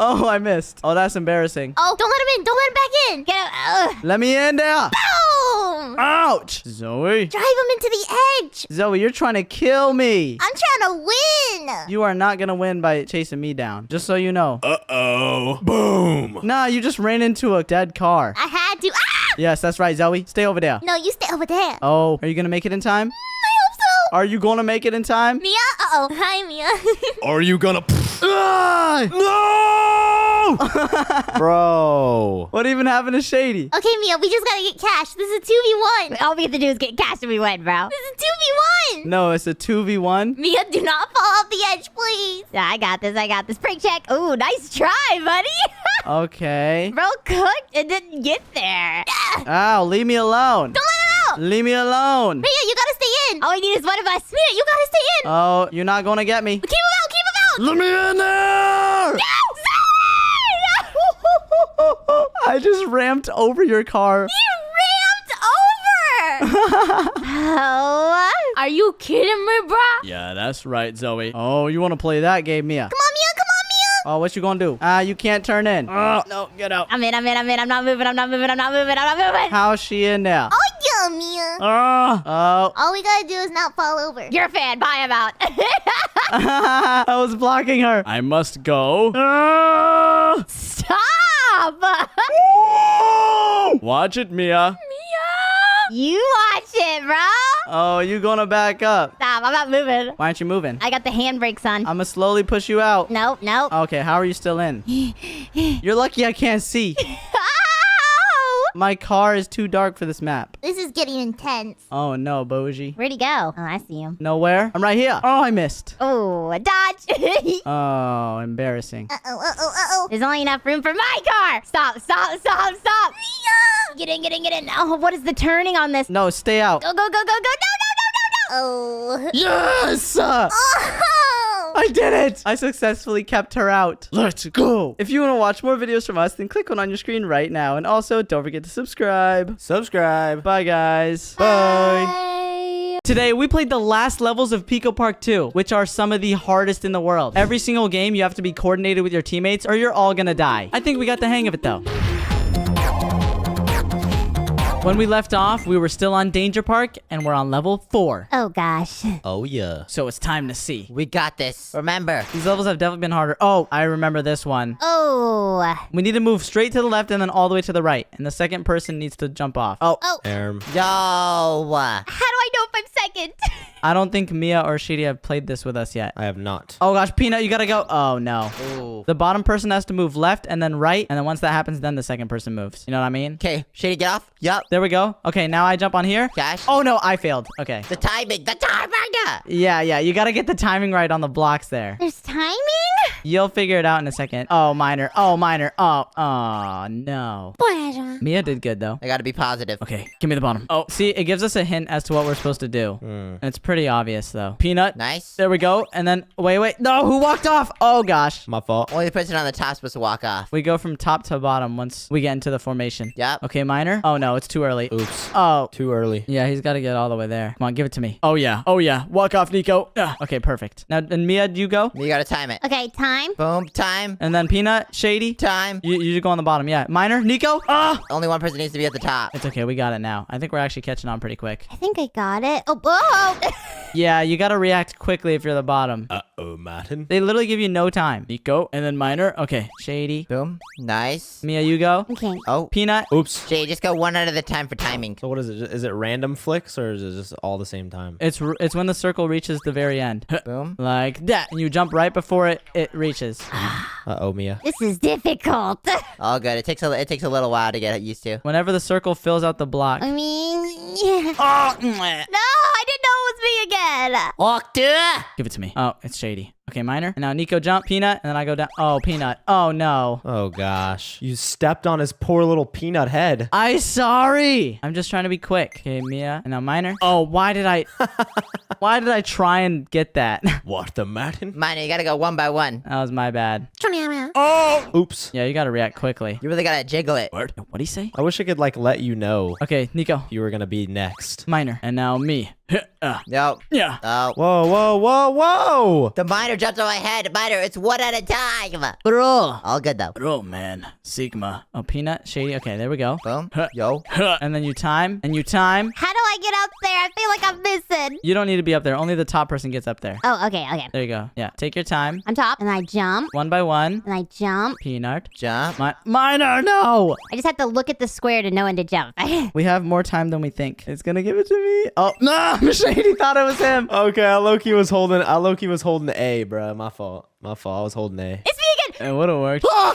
Oh, I missed. Oh, that's embarrassing.
Oh, don't let him in. Don't let him back in. Get him.
Let me in there.
Boom.
Ouch. Zoe.
Drive him into the edge.
Zoe, you're trying to kill me.
I'm trying to win.
You are not going to win by chasing me down. Just so you know.
Uh-oh. Boom.
Nah, you just ran into a dead car.
I had to. Ah!
Yes, that's right, Zoe. Stay over there.
No, you stay over there.
Oh, are you going to make it in time?
I hope so.
Are you going to make it in time?
Mia? Uh-oh. Hi, Mia.
Are you gonna... No! Bro.
What even happened to Shady?
Okay, Mia, we just gotta get cash. This is a 2v1.
All we have to do is get cash and we win, bro.
This is 2v1.
No, it's a 2v1.
Mia, do not fall off the edge, please.
Yeah, I got this. Prank check. Ooh, nice try, buddy.
Okay.
Bro cooked and didn't get there.
Ow, leave me alone.
Don't let him out.
Leave me alone.
Mia, you gotta stay in.
All we need is one of us.
Mia, you gotta stay in.
Oh, you're not going to get me.
Keep him out. Keep him out.
Let me in there.
No,
I just ramped over your car.
you ramped over.
Oh.
Are you kidding me, bro?
Yeah, that's right, Zoe. Oh, you want to play that game, Mia?
Come on, Mia. Come on, Mia.
Oh, what you gonna do? You can't turn in. Oh, no, get out.
I'm in. I'm not moving.
How's she in there?
Oh, yeah, Mia.
Oh.
All we gotta do is not fall over.
You're a fan. Bye, I'm out.
I was blocking her. I must go.
Stop.
Watch it, Mia.
You watch it, bro.
Oh, you gonna back up.
Stop. I'm not moving.
Why aren't you moving?
I got the handbrakes on.
I'm gonna slowly push you out.
Nope.
Okay, how are you still in? You're lucky I can't see. My car is too dark for this map.
This is getting intense.
Oh no, Bougie.
Where'd he go? Oh, I see him.
Nowhere? I'm right here. Oh, I missed.
Oh, a dodge.
Oh, embarrassing.
Uh-oh.
There's only enough room for my car. Stop. Get in. Oh, what is the turning on this?
No, stay out.
Go. No.
Oh.
Yes!
Oh.
I did it! I successfully kept her out. Let's go! If you want to watch more videos from us, then click one on your screen right now. And also, don't forget to subscribe.
Subscribe.
Bye, guys.
Bye.
Today, we played the last levels of Pico Park 2, which are some of the hardest in the world. Every single game, you have to be coordinated with your teammates, or you're all gonna die. I think we got the hang of it, though. When we left off, we were still on Danger Park, and we're on level 4.
Oh, gosh.
Oh, yeah.
So it's time to see.
We got this. Remember.
These levels have definitely been harder. Oh, I remember this one.
Oh.
We need to move straight to the left and then all the way to the right. And the second person needs to jump off. Oh,
Erm.
Yo.
How do I know if I'm second?
I don't think Mia or Shady have played this with us yet.
I have not.
Oh gosh, Peanut, you gotta go. Oh no.
Ooh.
The bottom person has to move left and then right. And then once that happens, then the second person moves. You know what I mean?
Okay, Shady, get off. Yup.
There we go. Okay, now I jump on here.
Cash.
Oh no, I failed. Okay.
The timing.
Yeah, you gotta get the timing right on the blocks there.
There's timing?
You'll figure it out in a second. Oh, minor. Oh, no. Mia did good though.
I gotta be positive.
Okay, give me the bottom. Oh, see, it gives us a hint as to what we're supposed to do. And it's pretty obvious though. Peanut.
Nice.
There we go. And then, wait. No, who walked off? Oh gosh.
My fault.
Only the person on the top supposed to walk off.
We go from top to bottom once we get into the formation.
Yep.
Okay, minor. Oh no, it's too early.
Oops.
Oh.
Too early.
Yeah, he's got to get all the way there. Come on, give it to me. Oh yeah. Walk off, Nico. Okay, perfect. Now, and Mia, you go.
You gotta time it.
Okay, time.
Boom. Time.
And then Peanut, Shady.
Time.
You go on the bottom. Yeah. Minor, Nico.
Only one person needs to be at the top.
It's okay. We got it now. I think we're actually catching on pretty quick.
I think I got it. Oh, whoa.
Yeah, you got to react quickly if you're the bottom.
Uh-oh, Martin.
They literally give you no time. Nico, and then Minor. Okay, Shady.
Boom. Nice.
Mia, you go.
Okay.
Oh.
Peanut.
Oops.
Shady, just go one at a time for timing.
So what is it? Is it random flicks or is it just all the same time?
It's when the circle reaches the very end.
Boom.
Like that. And you jump right before it reaches.
Uh-oh, Mia.
This is difficult.
All good. It takes a little while to get used to.
Whenever the circle fills out the block.
I mean, yeah.
Oh,
No, I didn't know it was me again.
Walk to.
give it to me. Oh, it's Shady. Okay, Minor. And now Nico jump, Peanut, and then I go down. Oh, Peanut. Oh, no.
Oh, gosh. You stepped on his poor little peanut head.
I'm sorry. I'm just trying to be quick. Okay, Mia. And now Minor. Oh, why did I try and get that?
What the Martin?
Minor, you gotta go one by one.
That was my bad.
Oh! Oops.
Yeah, you gotta react quickly.
You really gotta jiggle it.
What'd he say?
I wish I could, like, let you know
Okay, Nico.
you were gonna be next.
Minor. And now me.
No.
Yeah.
Oh.
Whoa, whoa, whoa, whoa!
The miner jumped on my head. Miner, it's one at a time.
Bro.
All good though.
Bro, man. Sigma. Oh, peanut, shady. Okay, there we go.
Boom. Yo.
And then you time, and you time.
How do I get up there? I feel like I'm missing.
You don't need to be up there. Only the top person gets up there.
Oh, okay, okay.
There you go. Yeah. Take your time.
I'm top, and I jump,
One by one.
and I jump.
Peanut.
Jump.
Minor, no!
I just have to look at the square to know when to jump.
We have more time than we think. It's gonna give it to me. Oh, no! Shady thought it was him.
Okay, Loki was holding the A, bro. My fault. My fault. I was holding A.
It's me again.
It would have worked.
No, no, no,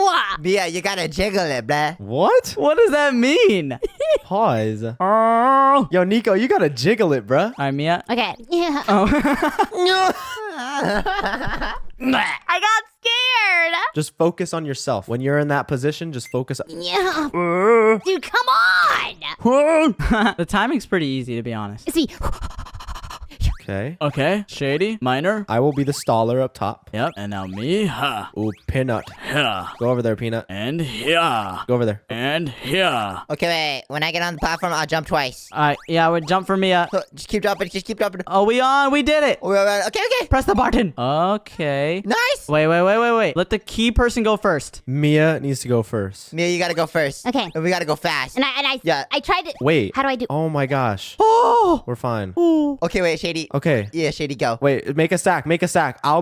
no.
Mia, you gotta jiggle it, bruh.
What?
What does that mean?
Pause.
Oh.
Yo, Nico, you gotta jiggle it, bruh.
All right, Mia.
Okay. Yeah.
Oh.
I got scared.
Just focus on yourself. When you're in that position, just focus.
Yeah. Dude, come on.
The timing's pretty easy, to be honest.
It's me.
Okay.
Okay, Shady, Minor.
I will be the staller up top.
Yep, and now me. Ha.
Ooh, Peanut.
Yeah.
Go over there, Peanut.
And here.
Go over there.
And here.
Okay, wait. When I get on the platform, I'll jump twice.
All right, yeah, we'll jump for Mia.
Just keep dropping. Just keep dropping.
Oh, we on? We did it.
Okay, okay.
Press the button. Okay.
Nice.
Wait. Let the key person go first.
Mia needs to go first.
Mia, you gotta go first.
Okay.
And we gotta go fast.
And I
Yeah.
I tried to.
Wait.
How do I do?
Oh my gosh.
Oh.
We're fine.
Okay, wait, Shady.
Okay.
Yeah, Shady, go.
Wait, make a stack. Make a stack. I'll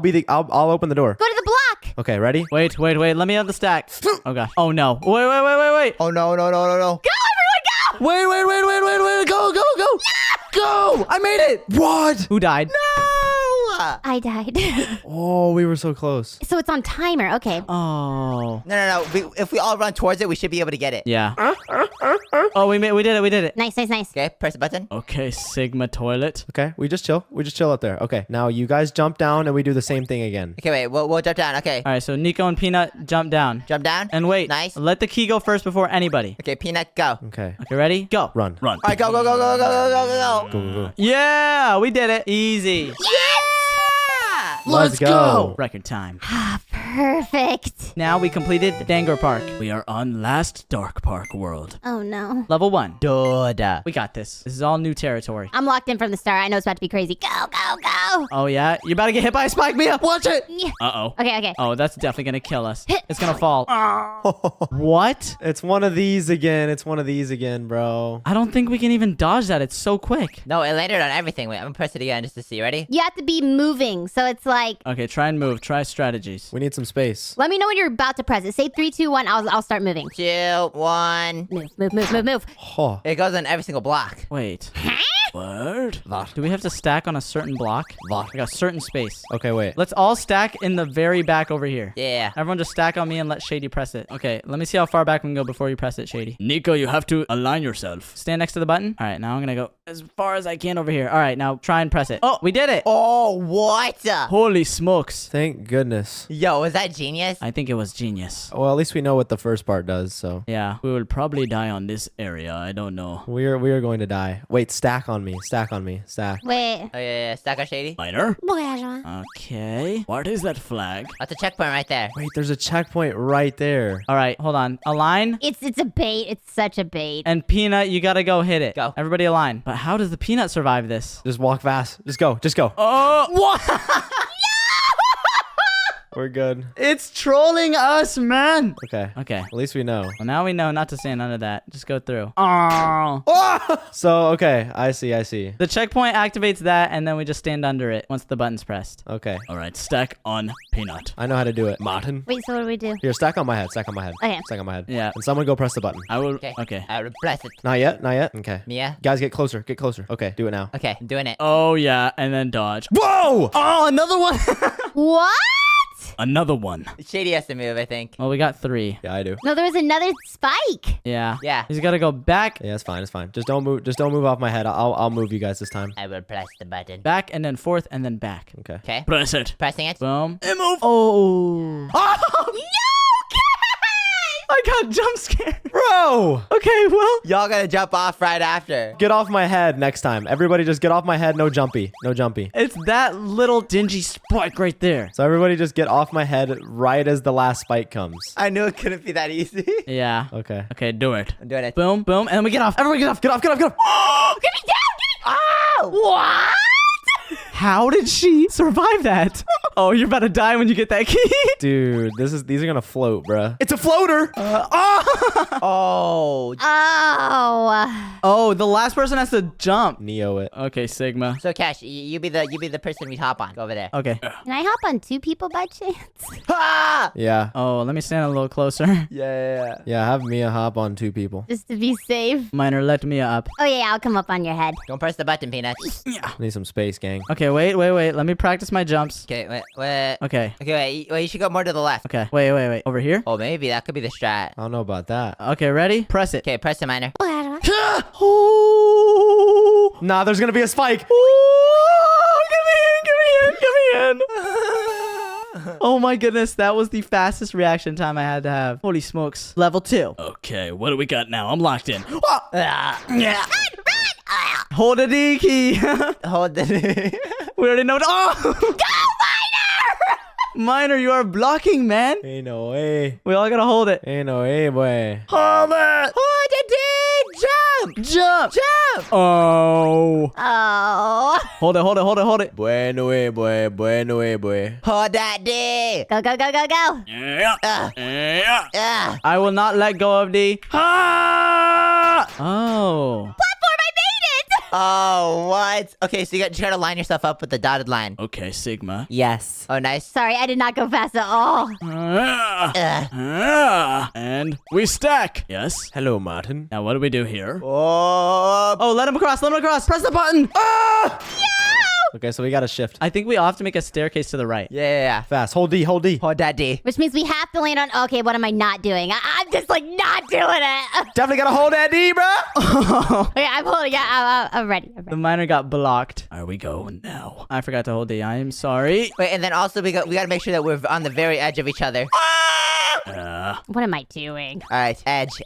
open the door.
Go to the block.
Okay, ready?
Wait. Let me have the stack. Oh gosh. Oh no. Wait.
Oh, no.
Go, everyone, go.
Wait. Go. Go. I made it.
What?
Who died?
I died.
Oh, we were so close.
So it's on timer. Okay.
Oh.
No. If we all run towards it, we should be able to get it.
Yeah. Oh, we did it.
Nice.
Okay, press the button.
Okay, Sigma toilet.
Okay, we just chill. We just chill up there. Okay, now you guys jump down and we do the same thing again.
Okay, wait, we'll jump down. Okay.
All right, so Nico and Peanut jump down.
Jump down.
And wait.
Nice.
Let the key go first before anybody.
Okay, Peanut, go.
Okay,
Okay, ready? Go.
run.
Run.
All right, go.
Go.
Yeah, we did it. Easy.
Let's go.
Record time.
Perfect.
Now we completed Dangor Park. We are on last Dark Park world.
Oh no.
Level 1.
Doda.
We got this. This is all new territory.
I'm locked in from the start. I know it's about to be crazy. Go.
Oh yeah? You about to get hit by a spike, Mia. Watch it.
Yeah.
Uh-oh.
Okay.
Oh, that's definitely gonna kill us. It's gonna fall. What?
It's one of these again, bro.
I don't think we can even dodge that. It's so quick.
No, it landed on everything. Wait, I'm gonna press it again just to see. Ready?
You have to be moving, so it's like.
Okay, try and move. Try strategies.
We need some space.
Let me know when you're about to press it. Say 3, 2, 1. I'll start moving.
2, 1.
Move.
Oh.
It goes on every single block.
Wait. Word? Do we have to stack on a certain block? Like a certain space.
Okay, wait.
Let's all stack in the very back over here.
Yeah.
Everyone just stack on me and let Shady press it. Okay, let me see how far back we can go before you press it, Shady. Nico, you have to align yourself. Stand next to the button. All right, now I'm gonna go as far as I can over here. All right, now try and press it. Oh, we did it.
Oh, what?
Holy smokes.
Thank goodness.
Yo, was that genius?
I think it was genius.
Well, at least we know what the first part does, so.
Yeah, we will probably die on this area. I don't know.
We are going to die. Wait, stack on me. Stack.
Wait.
Oh, yeah. Stack on Shady.
Minor?
Voyage.
Okay. What is that flag?
That's a checkpoint right there.
Wait, there's a checkpoint right there.
All right, hold on. Align.
It's a bait. It's such a bait.
And Peanut, you gotta go hit it.
Go.
Everybody align. But how does the Peanut survive this?
Just walk fast. Just go.
Oh, what?
We're good.
It's trolling us, man.
Okay.
Okay.
At least we know.
Well, now we know not to stand under that. Just go through. Oh.
So, okay. I see.
The checkpoint activates that, and then we just stand under it once the button's pressed.
Okay.
All right, stack on Peanut.
I know how to do it. Martin.
Wait, so what do we do?
Here, stack on my head.
Okay.
Stack on my head.
Yeah.
And someone go press the button.
I will.
Okay.
Okay.
I will press it.
Not yet. Okay.
Mia?
Guys, get closer. Okay, do it now.
Okay, I'm doing it.
Oh, yeah, and then dodge.
Whoa!
Oh, another one.
What?
Another one.
Shady has to move, I think.
Well, we got 3.
Yeah, I do.
No, there was another spike.
Yeah.
Yeah.
He's got to go back,
Yeah, it's fine. Just don't move off my head. I'll move you guys this time.
I will press the button.
back, and then forth, and then back.
Okay.
Okay.
Press it.
Pressing it.
Boom. And move. Oh.
No,
I got jump scared.
Bro!
Okay, well.
Y'all gotta jump off right after.
Get off my head next time. Everybody just get off my head. No jumpy. No jumpy.
It's that little dingy spike right there.
So everybody just get off my head right as the last spike comes.
I knew it couldn't be that easy.
Yeah.
Okay.
Okay, do it.
I'm doing it.
Boom, boom, and then we get off. Everyone get off. Get off, get off, get off.
Get me down! Get me... What?
How did she survive that? Oh, you're about to die when you get that key.
Dude, these are gonna float, bruh. It's a floater!
Oh.
Oh.
Oh, the last person has to jump.
Neo it.
Okay, Sigma.
So Cash, you be the person we hop on. Go over there.
Okay.
Can I hop on 2 people by chance?
Ah!
Yeah.
Oh, let me stand a little closer.
Yeah, have Mia hop on 2 people.
Just to be safe.
Minor, let me up.
Oh yeah, I'll come up on your head.
Don't press the button, Peanuts.
Need some space, gang.
Okay, wait. Let me practice my jumps.
Okay, wait.
Okay.
Okay, wait, you should go more to the left.
Okay. Wait. Over here?
Oh, maybe that could be the strat.
I don't know about that.
Okay, ready? Press it.
Okay, press the minor.
Oh!
Nah, there's gonna be a spike.
Oh, get me in. Oh my goodness, that was the fastest reaction time I had to have. Holy smokes. Level 2. Okay, what do we got now? I'm locked in.
Yeah.
Hold a D key.
Hold the.
We already know. Oh! Go, Minor! Minor, you are blocking, man.
Ain't no way.
We all gotta hold it.
Ain't no way, boy.
Hold it!
Hold the D.
Jump! Oh.
Oh.
Hold it.
Bueno, boy. Bueno, boy.
Hold that D.
Go.
I will not let go of D. Ah! Oh.
Oh, what? Okay, so you try to line yourself up with the dotted line.
Okay, Sigma.
Yes. Oh, nice.
Sorry, I did not go fast at all.
And we stack. Yes.
Hello, Martin.
Now what do we do here?
Oh.
Let him across. Press the button. Ah!
Okay, so we gotta shift.
I think we all have to make a staircase to the right.
Yeah.
Fast. Hold D.
Hold that D.
Which means we have to land on... Okay, what am I not doing? I'm just like not doing it.
Definitely gotta hold that D, bro.
Okay, I'm holding it. I'm ready.
The miner got blocked. Are we going now? I forgot to hold D. I am sorry.
Wait, and then also we gotta make sure that we're on the very edge of each other.
What am I doing?
All right, edge.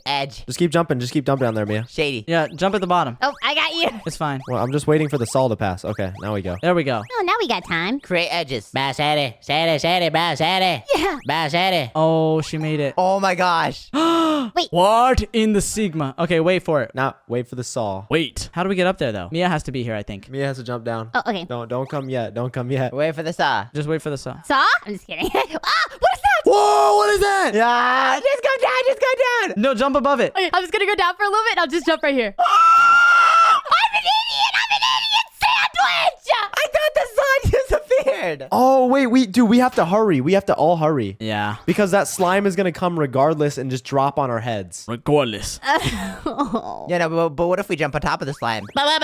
Just keep jumping down there, Mia.
Shady.
Yeah, jump at the bottom.
Oh, I got you.
It's fine.
Well, I'm just waiting for the Saul to pass. Okay, now we go.
There we go.
Oh, now we got time.
Create edges.
Yeah.
Oh, she made it.
Oh my gosh.
What in the Sigma? Okay, wait for it.
Now, wait for the Saul.
Wait. How do we get up there, though? Mia has to be here, I think.
Mia has to jump down.
Oh, okay.
Don't come yet. Don't come yet.
Wait for the saw.
Just wait for the saw.
Saw? I'm just kidding. What is that?
Whoa, what is that?
Yeah, just go down.
No, jump above it.
Okay, I'm just gonna go down for a little bit and I'll just jump right here.
I'm an idiot sandwich!
I thought the saw disappeared.
Oh, wait, we have to hurry. We have to all hurry.
Yeah.
Because that slime is gonna come regardless and just drop on our heads.
Regardless.
Yeah, no, but what if we jump on top of the slime? I'm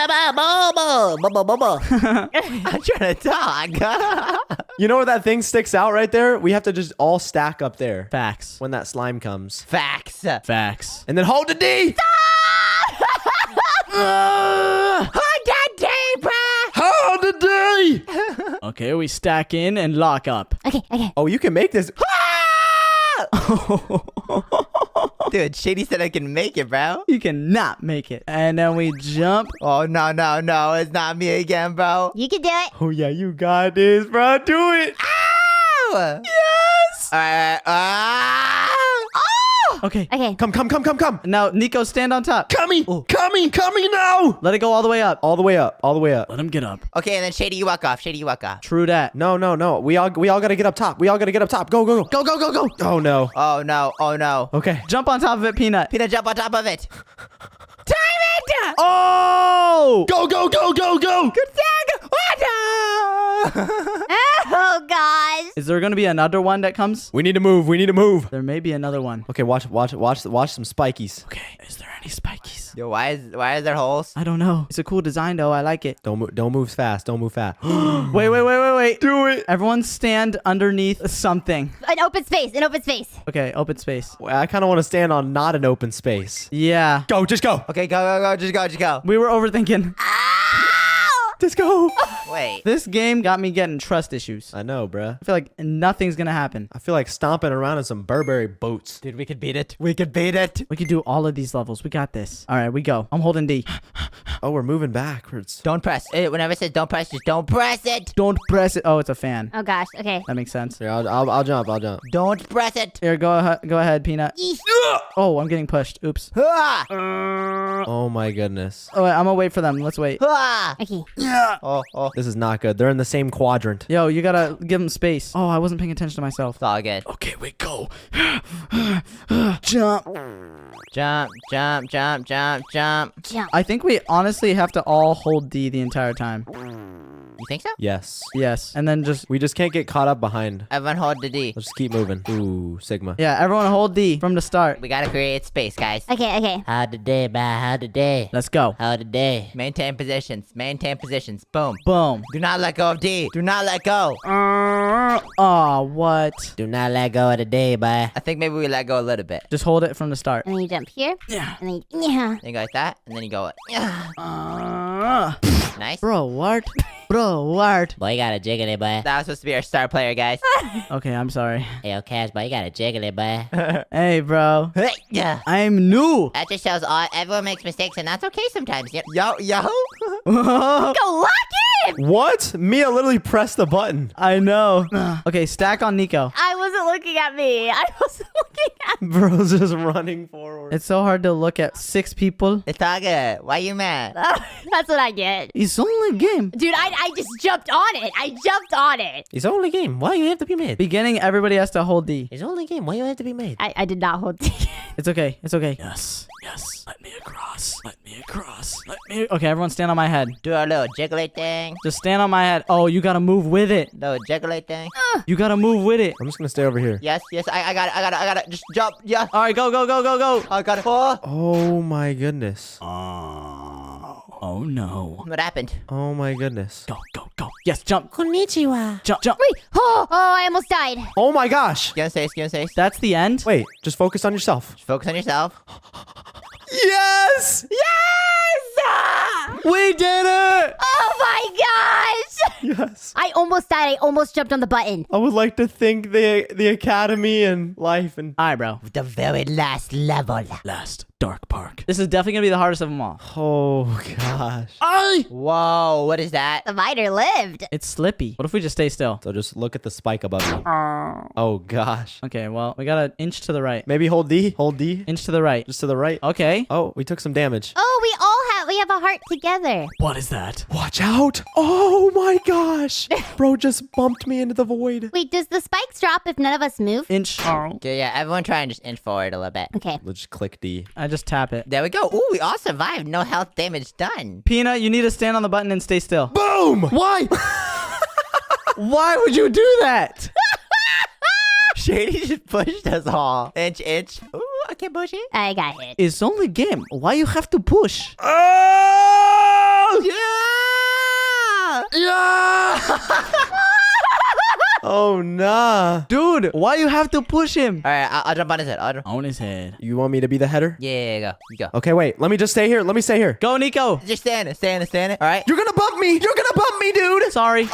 trying to talk.
You know where that thing sticks out right there? We have to just all stack up there
Facts.
when that slime comes.
Facts.
Facts.
And then hold the D!
Hold that D, bruh.
Hold the D!
Okay, we stack in and lock up.
Okay.
Oh, you can make this.
Dude, Shady said I can make it, bro.
You cannot make it. And then we jump.
Oh, no. It's not me again, bro.
You can do it.
Oh, yeah, you got this, bro. Do it.
Ow! Yes! All right.
Okay.
Okay.
Come.
Now, Nico, stand on top.
Coming now.
Let it go all the way up.
All the way up.
Let him get up.
Okay, and then Shady, you walk off.
True that.
No. We all gotta get up top. Go.
Go.
Oh, no.
Oh, no.
Okay.
Jump on top of it, Peanut.
Peanut, jump on top of it. Time it!
Oh!
Go.
Good tag!
Oh, gosh.
Is there going to be another one that comes?
We need to move.
There may be another one.
Okay, watch some spikies.
Okay. Is there any spikies?
Yo, why is there holes?
I don't know. It's a cool design, though. I like it.
Don't move fast.
Wait.
Do it.
Everyone stand underneath something.
An open space.
Okay, open space.
I kind of want to stand on not an open space.
Yeah.
Just go.
Okay, go. Just go.
We were overthinking.
Ow!
Just go.
Wait.
This game got me getting trust issues.
I know, bruh.
I feel like nothing's gonna happen.
I feel like stomping around in some Burberry boots.
Dude, we could beat it. We could beat it.
We could do all of these levels. We got this. All right, we go. I'm holding D.
Oh, we're moving backwards.
Don't press. Whenever it says don't press, just don't press it.
Don't press it. Oh, it's a fan.
Oh gosh. Okay.
That makes sense.
Here, I'll jump. I'll jump.
Don't press it.
Here, go ahead, Peanut. Oh, I'm getting pushed. Oops.
Ah!
Oh my goodness.
Oh, wait, I'm gonna wait for them. Let's wait.
Ah!
Okay.
Oh.
This is not good. They're in the same quadrant.
Yo, you gotta give them space. Oh, I wasn't paying attention to myself.
It's all good.
Okay, wait, go. Jump.
Jump.
I think we honestly have to all hold D the entire time.
You think so?
Yes.
Yes. And then just,
We just can't get caught up behind.
Everyone hold the D.
Let's just keep moving. Ooh, Sigma.
yeah, everyone hold D from the start.
We gotta create space, guys.
Okay. Okay.
How the day, man? How the day?
Let's go.
How the day? Maintain positions. Maintain positions. Boom.
Boom.
Do not let go of D. Do not let go.
Oh, what?
Do not let go of the day, boy. I think maybe we let go a little bit.
Just hold it from the start.
And then you jump here.
Yeah.
And then yeah.
Then you go like that, and then you go. Nice.
Bro, what? Bro, what?
Boy, you got a jiggly, boy. That was supposed to be our star player, guys.
Okay, I'm sorry.
Hey, yo, Cash, boy, you got a jiggly, boy.
Hey, bro.
Hey, yeah.
I'm new.
That just shows everyone makes mistakes, and that's okay sometimes. Yo.
Go lock in.
What? Mia literally pressed the button.
I know. Okay, stack on Nico.
I wasn't looking at me. I wasn't looking at
Bro's just running forward.
It's so hard to look at 6 people.
It's all good. Why you mad?
That's what I get.
It's only a game.
Dude, I just jumped on it. I jumped on it.
It's only a game. Why you have to be mad?
Beginning, everybody has to hold D.
It's only a game. Why you have to be mad?
I did not hold
It's okay. It's okay. Yes. Yes. Let me across. Let me across. Let me. Okay, everyone stand on my head.
Do a little jiggly thing.
Just stand on my head. Oh, you gotta move with it.
Little jiggly thing.
You gotta move with it.
I'm just gonna stay over here.
Yes, I got it. Just jump. Yeah.
All right, go.
I got it. Oh.
Oh my goodness.
Oh no.
What happened?
Oh my goodness.
Go. Yes, jump.
Konnichiwa.
Jump.
Wait. Oh, I almost died.
Oh my gosh.
Give him space.
That's the end.
Wait, just focus on yourself.
Just focus on yourself.
Yes!
We did it.
Oh my gosh.
Yes.
I almost died. I almost jumped on the button.
I would like to thank the academy and life and
All right, bro.
The very last level.
Last dark park. This is definitely gonna be the hardest of them all.
oh gosh.
Whoa, what is that?
The miner lived.
It's slippy. What if we just stay still?
So just look at the spike above you. Oh gosh.
Okay, well, we got an inch to the right.
Maybe hold D. Hold D.
Inch to the right.
Just to the right.
Okay.
Oh, we took some damage.
Oh, we have a heart together.
What is that?
Watch out. Oh my gosh. Bro just bumped me into the void.
Wait, does the spikes drop if none of us move?
Inch.
Okay, yeah, everyone try and just inch forward a little bit.
Okay.
Let's just click D.
I just tap it.
There we go. Ooh, we all survived. No health damage done.
Peanut, you need to stand on the button and stay still.
Boom!
Why? Why would you do that?
Shady just pushed us all. Inch. Ooh, I can't push it.
I got hit.
It's only game. Why you have to push?
Oh nah.
Dude, why you have to push him?
All right, I'll jump on his head.
On his head.
You want me to be the header?
Yeah, you go.
Okay, wait. Let me just stay here. Let me stay here.
Go, Nico.
Just stand it. All right.
You're gonna bump me. You're gonna bump me, dude.
Sorry.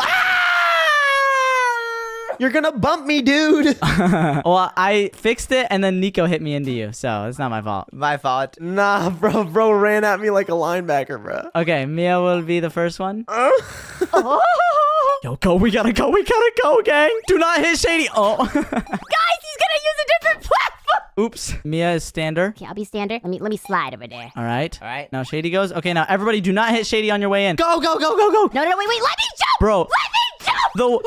You're gonna bump me, dude.
Well, I fixed it and then Nico hit me into you, so it's not my fault.
My fault.
Nah, bro. Bro ran at me like a linebacker, bro.
Okay, Mia will be the first one. Yo, go. We gotta go, gang. Do not hit Shady. Oh.
Guys, he's gonna use a different platform.
Oops. Mia is stander.
Okay, I'll be stander. Let me slide over there.
All right.
All right.
Now Shady goes. Okay, now everybody do not hit Shady on your way in. Go.
No, wait, let me jump.
Bro.
Let me jump.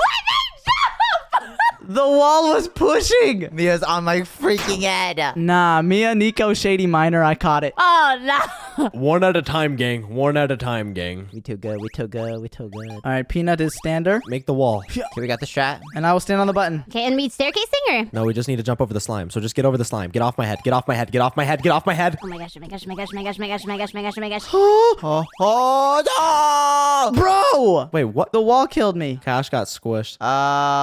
The wall was pushing.
Mia's on my freaking head.
Nah, Mia, Nico, Shady, Miner. I caught it.
Oh, no.
One at a time, gang. One at a time, gang.
We too good.
All right, Peanut is stander.
Make the wall.
Okay, we got the strat.
And I will stand on the button.
Okay, and we staircasing or?
No, we just need to jump over the slime. So just get over the slime. Get off my head. Get off my head. Get off my head. Get off my head.
Oh my gosh.
Oh, wall.
Bro!
Wait, what?
The wall killed me.
Cash got squished.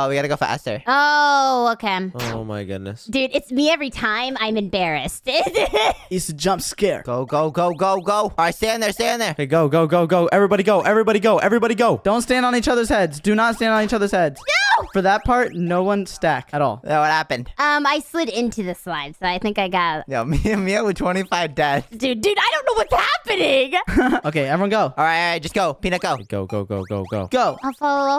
We gotta go faster.
Oh, okay.
Oh my goodness.
Dude, it's me every time. I'm embarrassed.
It's a jump scare.
Go, go, go, go, go. All right, stay in there, stay in there.
Okay, go, go, go, go. Everybody go. Everybody go. Everybody go.
Don't stand on each other's heads. Do not stand on each other's heads.
No!
For that part, no one stack at all.
Yeah, what happened?
I slid into the slide, so I think I got...
Yo, Mia with 25 deaths.
Dude, I don't know what's happening.
Okay, everyone go.
All right, just go. Peanut, go.
Go, go, go, go, go.
Go.
I'll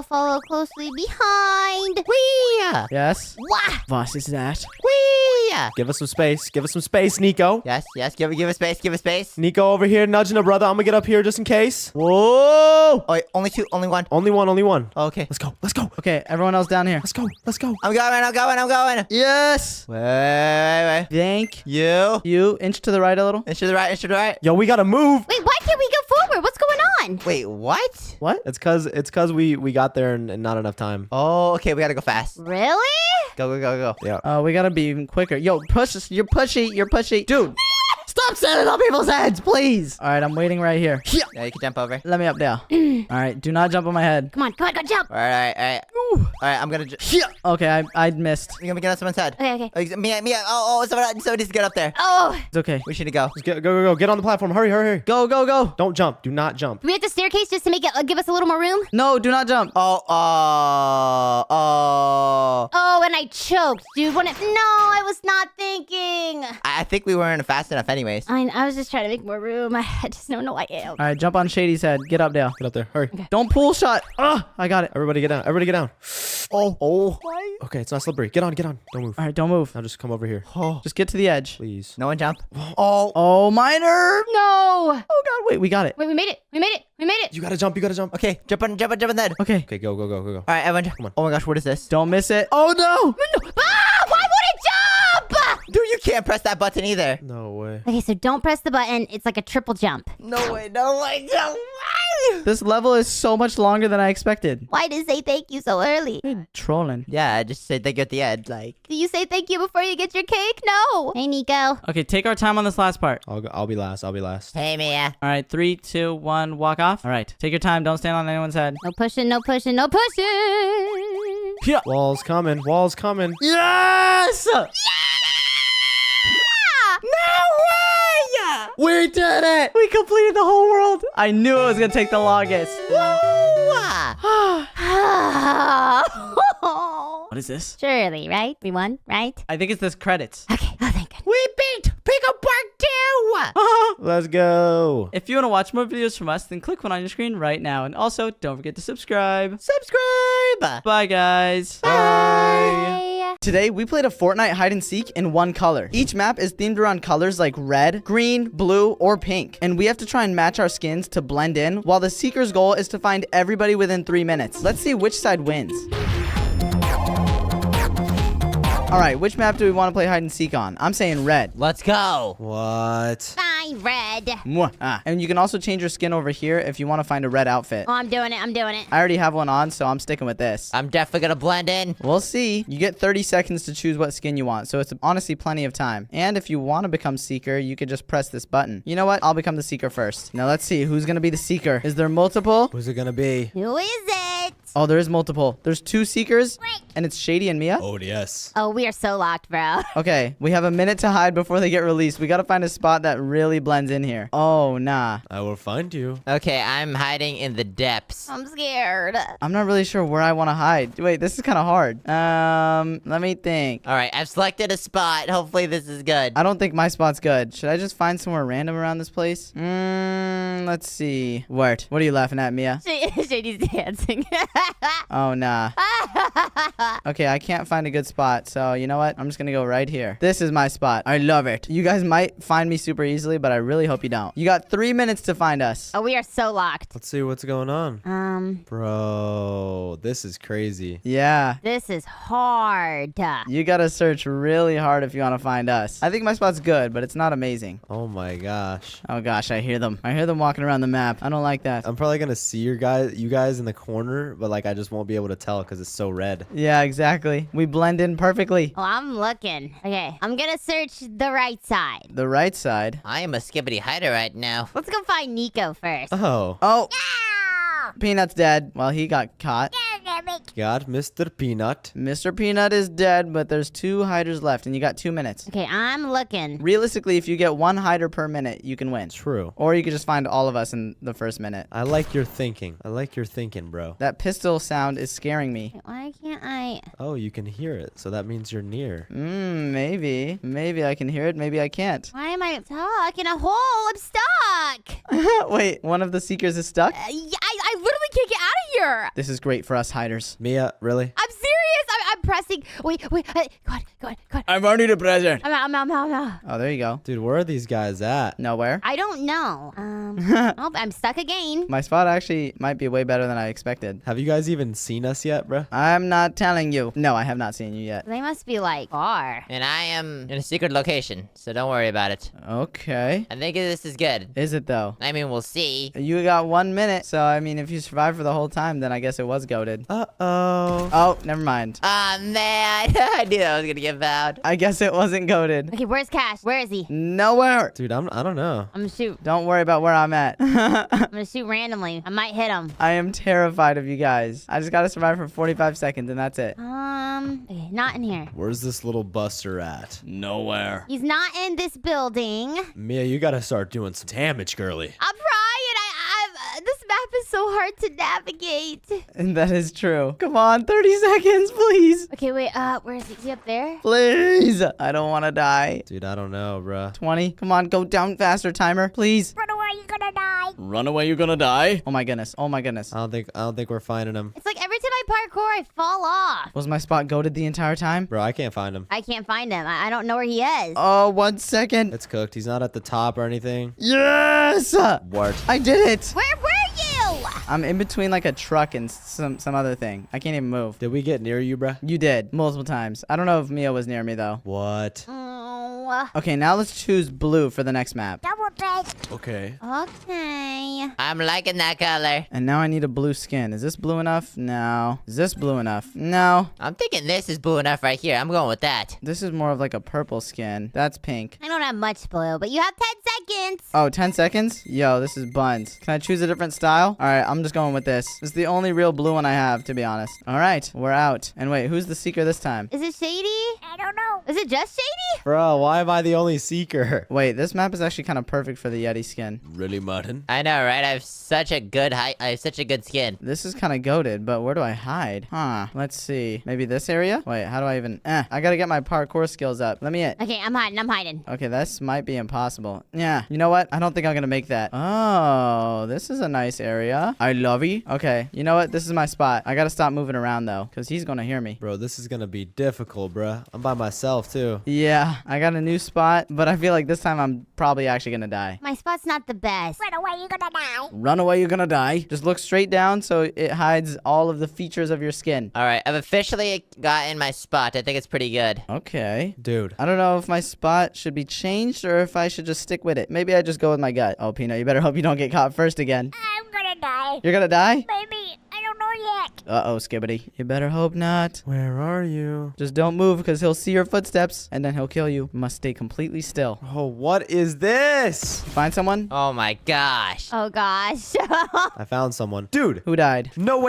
follow closely behind.
Whee!
Yes.
Wah!
What is that?
Whee!
Give us some space. Give us some space, Nico.
Yes, yes, give us space, give us space.
Nico over here nudging a brother. I'm gonna get up here just in case.
Whoa.
Oh, wait, only two, only one.
Only one, only one.
Okay.
Let's go. Let's go.
Okay, everyone else down here.
Let's go. Let's go.
I'm going.
Yes.
Wait.
Thank
You.
you. Inch to the right a little.
Inch to the right, inch to the right.
Yo, we gotta move.
Wait, why can't we go forward? What's going on?
Wait, what?
What?
It's cause we got there in not enough time.
Oh, okay, we gotta go fast.
Really?
Go.
Yeah.
We gotta be even quicker. Yo, push us. You're pushy. Dude, stop standing on people's heads, please. All right, I'm waiting right here.
Yeah, you can jump over.
Let me up there. All right, do not jump on my head.
Come on, go jump.
All right. I'm gonna.
Okay, I missed.
You're gonna get on someone's head.
Okay.
Oh, Mia. Somebody needs to get up there.
Oh,
It's okay.
We should go.
Just go. Get on the platform. Hurry.
Go.
Don't jump. Do not jump.
do we have the staircase just to make it give us a little more room?
No, do not jump.
Oh.
Oh, and I choked, dude. No, I was not thinking.
I think we weren't fast enough, anyways.
I was just trying to make more room. I just don't know why I am.
All right, jump on Shady's head. Get up there.
Get up there. Hurry.
Don't pull shot. I got it.
Everybody get down. Everybody get down.
Oh.
Okay, it's not slippery. Get on. Don't move.
All right, don't move.
Now just come over here.
Just get to the edge.
Please.
No one jump.
Oh, minor.
No.
Oh God, wait, we got it.
Wait, we made it.
You gotta jump.
Okay, jump on that.
Okay.
Okay, go.
All right, everyone. Come on. Oh my gosh, what is this?
Don't miss it. Oh no.
Ah, why won't it jump?
Dude, you can't press that button either.
No way.
Okay, so don't press the button. It's like a triple jump.
No way.
This level is so much longer than I expected.
Why did you say thank you so early?
Trolling.
Yeah, I just said they get the end. Like,
Do you say thank you before you get your cake? No. Hey, Nico.
Okay, take our time on this last part.
I'll be last.
hey, Mia.
All right, 3, 2, 1, walk off. All right, take your time. Don't stand on anyone's head.
No pushing.
Yeah.
Walls coming.
Yes! We did it! We completed the whole world. I knew it was gonna take the longest. What is this?
Surely, right? We won, right?
I think it's this credits.
Okay. Oh, thank goodness.
We beat Pickle Park 2!
Let's go.
If you want to watch more videos from us, then click one on your screen right now. And also, don't forget to subscribe.
Subscribe!
Bye, guys.
Bye.
Today, we played a Fortnite hide and seek in one color. Each map is themed around colors like red, green, blue, or pink. And we have to try and match our skins to blend in, while the seeker's goal is to find everybody within 3 minutes. Let's see which side wins. All right, which map do we want to play hide and seek on? I'm saying red.
Let's go.
What?
Fine, red.
Mwah. And you can also change your skin over here if you want to find a red outfit.
Oh, I'm doing it.
I already have one on, so I'm sticking with this.
I'm definitely gonna blend in.
We'll see. You get 30 seconds to choose what skin you want, so it's honestly plenty of time. And if you want to become Seeker, you could just press this button. You know what? I'll become the Seeker first. Now let's see. Who's going to be the Seeker? Is there multiple?
Who's it gonna be?
Who is it?
Oh, there is multiple. There's 2 Seekers, and it's Shady and Mia.
Oh, yes.
Oh, we are so locked, bro.
Okay, we have a minute to hide before they get released. We got to find a spot that really blends in here. Oh, nah.
I will find you.
Okay, I'm hiding in the depths.
I'm scared.
I'm not really sure where I want to hide. Wait, this is kind of hard. Let me think.
All right, I've selected a spot. Hopefully this is good.
I don't think my spot's good. Should I just find somewhere random around this place? Let's see. What are you laughing at, Mia?
Shady's dancing.
Oh, nah. Okay, I can't find a good spot. So, you know what? I'm just gonna go right here. This is my spot. I love it. You guys might find me super easily, but I really hope you don't. You got 3 minutes to find us.
Oh, we are so locked.
Let's see what's going on. Bro, this is crazy.
Yeah.
This is hard.
You gotta search really hard if you want to find us. I think my spot's good, but it's not amazing.
Oh my gosh.
Oh gosh, I hear them. I hear them walking around the map. I don't like that.
I'm probably gonna see you guys in the corner, but like I just won't be able to tell because it's so red.
Yeah, exactly. We blend in perfectly.
Oh, I'm looking. Okay, I'm gonna search the right side.
The right side.
I am a skibbity hider right now.
Let's go find Nico first.
Oh.
Oh. Peanut's dead. Well, he got caught.
Got Mr. Peanut.
Mr. Peanut is dead, but there's 2 hiders left, and you got 2 minutes.
Okay, I'm looking.
Realistically, if you get 1 hider per minute, you can win.
True.
Or you could just find all of us in the first minute.
I like your thinking. Bro.
That pistol sound is scaring me.
Why can't I?
Oh, you can hear it, so that means you're near.
Maybe. Maybe I can hear it. Maybe I can't.
Why am I stuck in a hole? I'm stuck.
Wait, one of the seekers is stuck?
I literally can't get out of here.
This is great for us hiders.
Mia, really?
I'm serious. I'm pressing. Wait. Go on.
I'm already the president.
I'm out.
Oh, there you go.
Dude, where are these guys at?
Nowhere.
I don't know. Oh, I'm stuck again.
My spot actually might be way better than I expected.
Have you guys even seen us yet, bruh?
I'm not telling you. No, I have not seen you yet.
They must be like far.
And I am in a secret location, so don't worry about it.
Okay.
I think this is good.
Is it though?
I mean, we'll see.
You got 1 minute, so I mean, if you survive for the whole time, then I guess it was goated.
Uh-oh.
Oh, never mind.
Ah, man. I knew I was gonna get found.
I guess it wasn't goated.
Okay, where's Cash? Where is he?
Nowhere.
Dude, I don't know.
I'm gonna shoot.
Don't worry about where I'm at.
I'm gonna shoot randomly. I might hit him.
I am terrified of you guys. I just gotta survive for 45 seconds, and that's it.
Okay, not in here.
Where's this little buster at?
Nowhere.
He's not in this building.
Mia, you gotta start doing some damage, girly.
I'm trying. This map is so hard to navigate.
And that is true. Come on, 30 seconds, please.
Okay, wait. Where is he? Is he up there?
Please. I don't want to die.
Dude, I don't know, bruh.
20. Come on, go down faster, timer. Please.
Run away, you're gonna die.
Run away, you're gonna die. Oh my goodness. Oh my goodness.
I don't think we're finding him.
It's like every time I parkour, I fall off.
Was my spot goated the entire time?
Bro, I can't find him.
I can't find him. I don't know where he is.
Oh, 1 second.
It's cooked. He's not at the top or anything.
Yes!
What?
I did it.
Where were you?
I'm in between like a truck and some other thing. I can't even move.
Did we get near you, bruh?
You did. Multiple times. I don't know if Mia was near me though.
What?
Oh.
Okay, now let's choose blue for the next map.
Double break.
Okay.
Okay.
I'm liking that color.
And now I need a blue skin. Is this blue enough? No. Is this blue enough? No.
I'm thinking this is blue enough right here. I'm going with that.
This is more of like a purple skin. That's pink.
I don't have much blue, but you have 10 seconds.
Oh, 10 seconds? Yo, this is buns. Can I choose a different style? All right, I'm just going with this. This is the only real blue one I have, to be honest. All right, we're out. And wait, who's the seeker this time?
Is it shady?
I don't know.
Is it just shady?
Bro, why am I the only seeker?
Wait, this map is actually kind of perfect for the Yeti skin.
Really, Martin?
I know, right? I have such a good height. I have such a good skin.
This is kind of goated, but where do I hide? Huh. Let's see. Maybe this area? Wait, how do I even... I gotta get my parkour skills up. Let me in.
Okay, I'm hiding.
Okay, this might be impossible. Yeah, you know what? I don't think I'm gonna make that. Oh, this is a nice area. I love you. Okay, you know what? This is my spot. I gotta stop moving around, though, because he's gonna hear me.
Bro, this is gonna be difficult, bruh. I'm by myself, too.
Yeah, I got a new spot, but I feel like this time I'm probably actually gonna die.
My spot's not the best.
Run away, you're gonna die.
Run away, you're gonna die. Just look straight down so it hides all of the features of your skin.
All right, I've officially gotten my spot. I think it's pretty good.
Okay.
Dude.
I don't know if my spot should be changed or if I should just stick with it. Maybe I just go with my gut. Oh, Peanut, you better hope you don't get caught first again.
I'm gonna die.
You're gonna die?
Maybe. I don't know yet.
Uh-oh, Skibbity. You better hope not.
Where are you?
Just don't move because he'll see your footsteps and then he'll kill you. You must stay completely still.
Oh, what is this?
Find someone?
Oh my gosh.
Oh gosh.
I found someone. Dude.
Who died?
No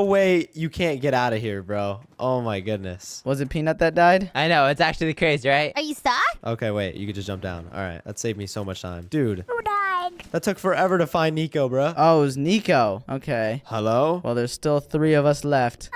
way you can't get out of here, bro. Oh my goodness.
Was it Peanut that died?
I know, it's actually crazy, right?
Are you stuck?
Okay, wait. You could just jump down. All right. That saved me so much time. Dude.
Who died?
That took forever to find Nico, bro.
Oh, it was Nico. Okay.
Hello?
Well, there's still 3 of us left.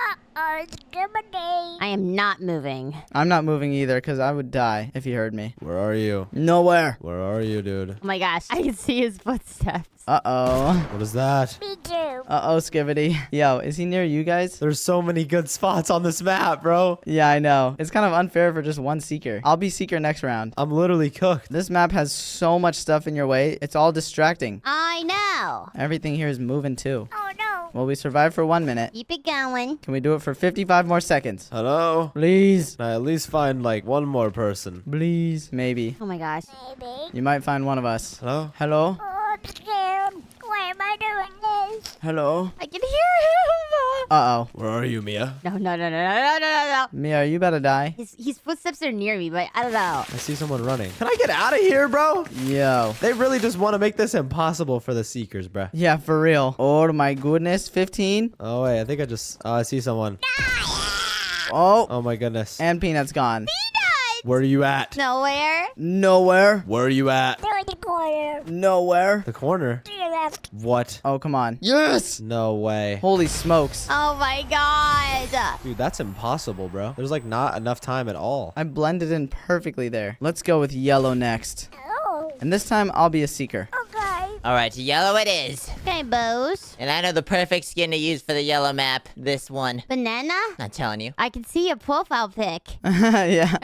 It's Skibbity.
I am not moving.
I'm not moving either because I would die if you heard me.
Where are you?
Nowhere.
Where are you, dude?
Oh my gosh. I can see his footsteps.
Uh-oh.
What is that?
Me too.
Uh-oh, Skibbity. Yo, is he near you guys?
There's so many good spots on this map, bro.
Yeah, I know. It's kind of unfair for just one seeker. I'll be seeker next round.
I'm literally cooked.
This map has so much stuff in your way. It's all distracting.
I know.
Everything here is moving too.
Oh no.
Well, we survived for 1 minute.
Keep it going.
Can we do it for 55 more seconds?
Hello?
Please.
Can I at least find like one more person?
Please. Maybe.
Oh my gosh.
Maybe.
You might find one of us.
Hello?
Hello?
Oh, I'm scared. Why am I doing this?
Hello?
I can hear him.
Uh-oh.
Where are you, Mia?
No, no, no, no, no, no, no, no.
Mia, you better die.
His footsteps are near me, but I don't know.
I see someone running.
Can I get out of here, bro?
Yo.
They really just want to make this impossible for the Seekers, bro.
Yeah, for real. Oh my goodness. 15.
Oh, wait. I think I just... Oh, I see someone.
Oh.
Oh, my goodness.
And Peanut's gone.
Where are you at?
Nowhere.
Nowhere.
Where are you at?
They're in the corner.
Nowhere.
The corner.
To your left.
What?
Oh, come on. Yes.
No way.
Holy smokes.
Oh my god.
Dude, that's impossible, bro. There's like not enough time at all.
I blended in perfectly there. Let's go with yellow next.
Oh.
And this time, I'll be a seeker.
Okay.
All right, yellow it is.
Okay, Bose.
And I know the perfect skin to use for the yellow map. This one.
Banana?
Not telling you.
I can see a profile pic.
Yeah.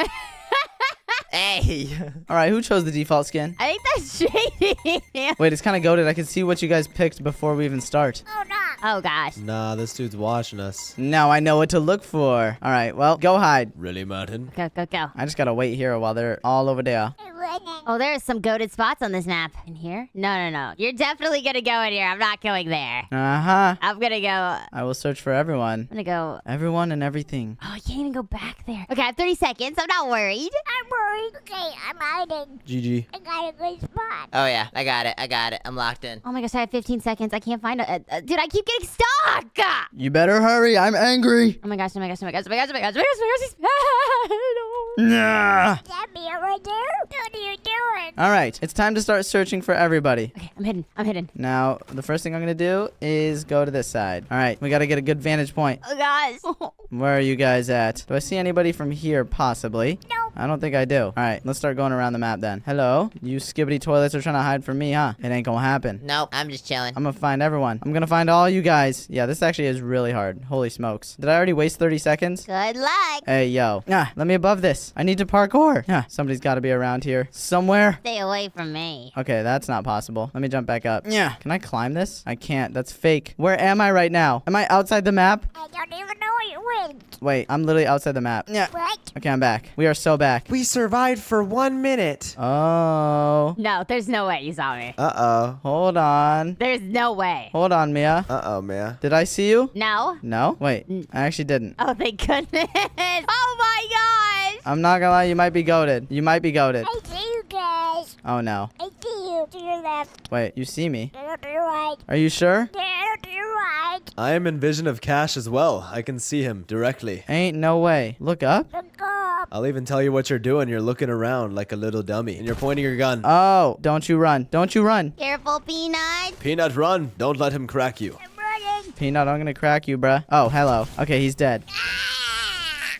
Hey.
All right, who chose the default skin?
I think that's shady.
Wait, it's kind of goated. I can see what you guys picked before we even start.
Oh, no.
Oh gosh.
Nah, this dude's watching us.
Now I know what to look for. All right, well, go hide.
Really, Martin?
Go, go, go.
I just gotta wait here while they're all over there.
I'm running.
Oh, there are some goated spots on this map. In here? No, no, no. You're definitely gonna go in here. I'm not going there.
Uh-huh.
I'm gonna go.
I will search for everyone.
I'm gonna go.
Everyone and everything.
Oh, I can't even go back there. Okay, I have 30 seconds. I'm not worried.
I'm worried. Okay, I'm hiding.
GG.
I got a good spot.
Oh yeah, I got it. I got it. I'm locked in.
Oh my gosh, I have 15 seconds. I can't find a dude, I keep getting stuck.
You better hurry. I'm angry.
Oh my gosh, oh my gosh, oh my gosh, oh my gosh, oh my gosh, oh my gosh, oh my gosh, he's bad.
Nah.
That me right there? What are you doing?
All right, it's time to start searching for everybody.
Okay, I'm hidden. I'm hidden.
Now, the first thing I'm gonna do is go to this side. All right, we gotta get a good vantage point.
Oh gosh.
Where are you guys at? Do I see anybody from here, possibly?
Nope.
I don't think I do. All right, let's start going around the map then. Hello? You skibbity toilets are trying to hide from me, huh? It ain't gonna happen.
Nope, I'm just chilling.
I'm gonna find everyone. I'm gonna find all you guys. Yeah, this actually is really hard. Holy smokes. Did I already waste 30 seconds?
Good luck.
Hey, yo. Let me above this. I need to parkour. Somebody's gotta be around here. Somewhere.
Stay away from me.
Okay, that's not possible. Let me jump back up. Can I climb this? I can't. That's fake. Where am I right now? Am I outside the map?
I don't even know where you went.
Wait, I'm literally outside the map.
What?
Okay, I'm back. We are so back.
We survived for 1 minute.
Oh.
No, there's no way you saw me.
Uh-oh.
Hold on.
There's no way.
Hold on, Mia.
Uh-oh, Mia.
Did I see you?
No?
No? Wait, I actually didn't.
Oh, thank goodness. Oh my gosh.
I'm not gonna lie, you might be goated. You might be goated.
I see you guys.
Oh no.
I see you to your left.
Wait, you see me?
There to your right.
Are you sure?
There to your right.
I am in vision of Cash as well. I can see him directly.
Ain't no way. Look up?
Look up.
I'll even tell you what you're doing. You're looking around like a little dummy. And you're pointing your gun.
Oh, don't you run. Don't you run.
Careful, Peanut.
Peanut, run. Don't let him crack you.
I'm running.
Peanut, I'm gonna crack you, bruh. Oh, hello. Okay, he's dead.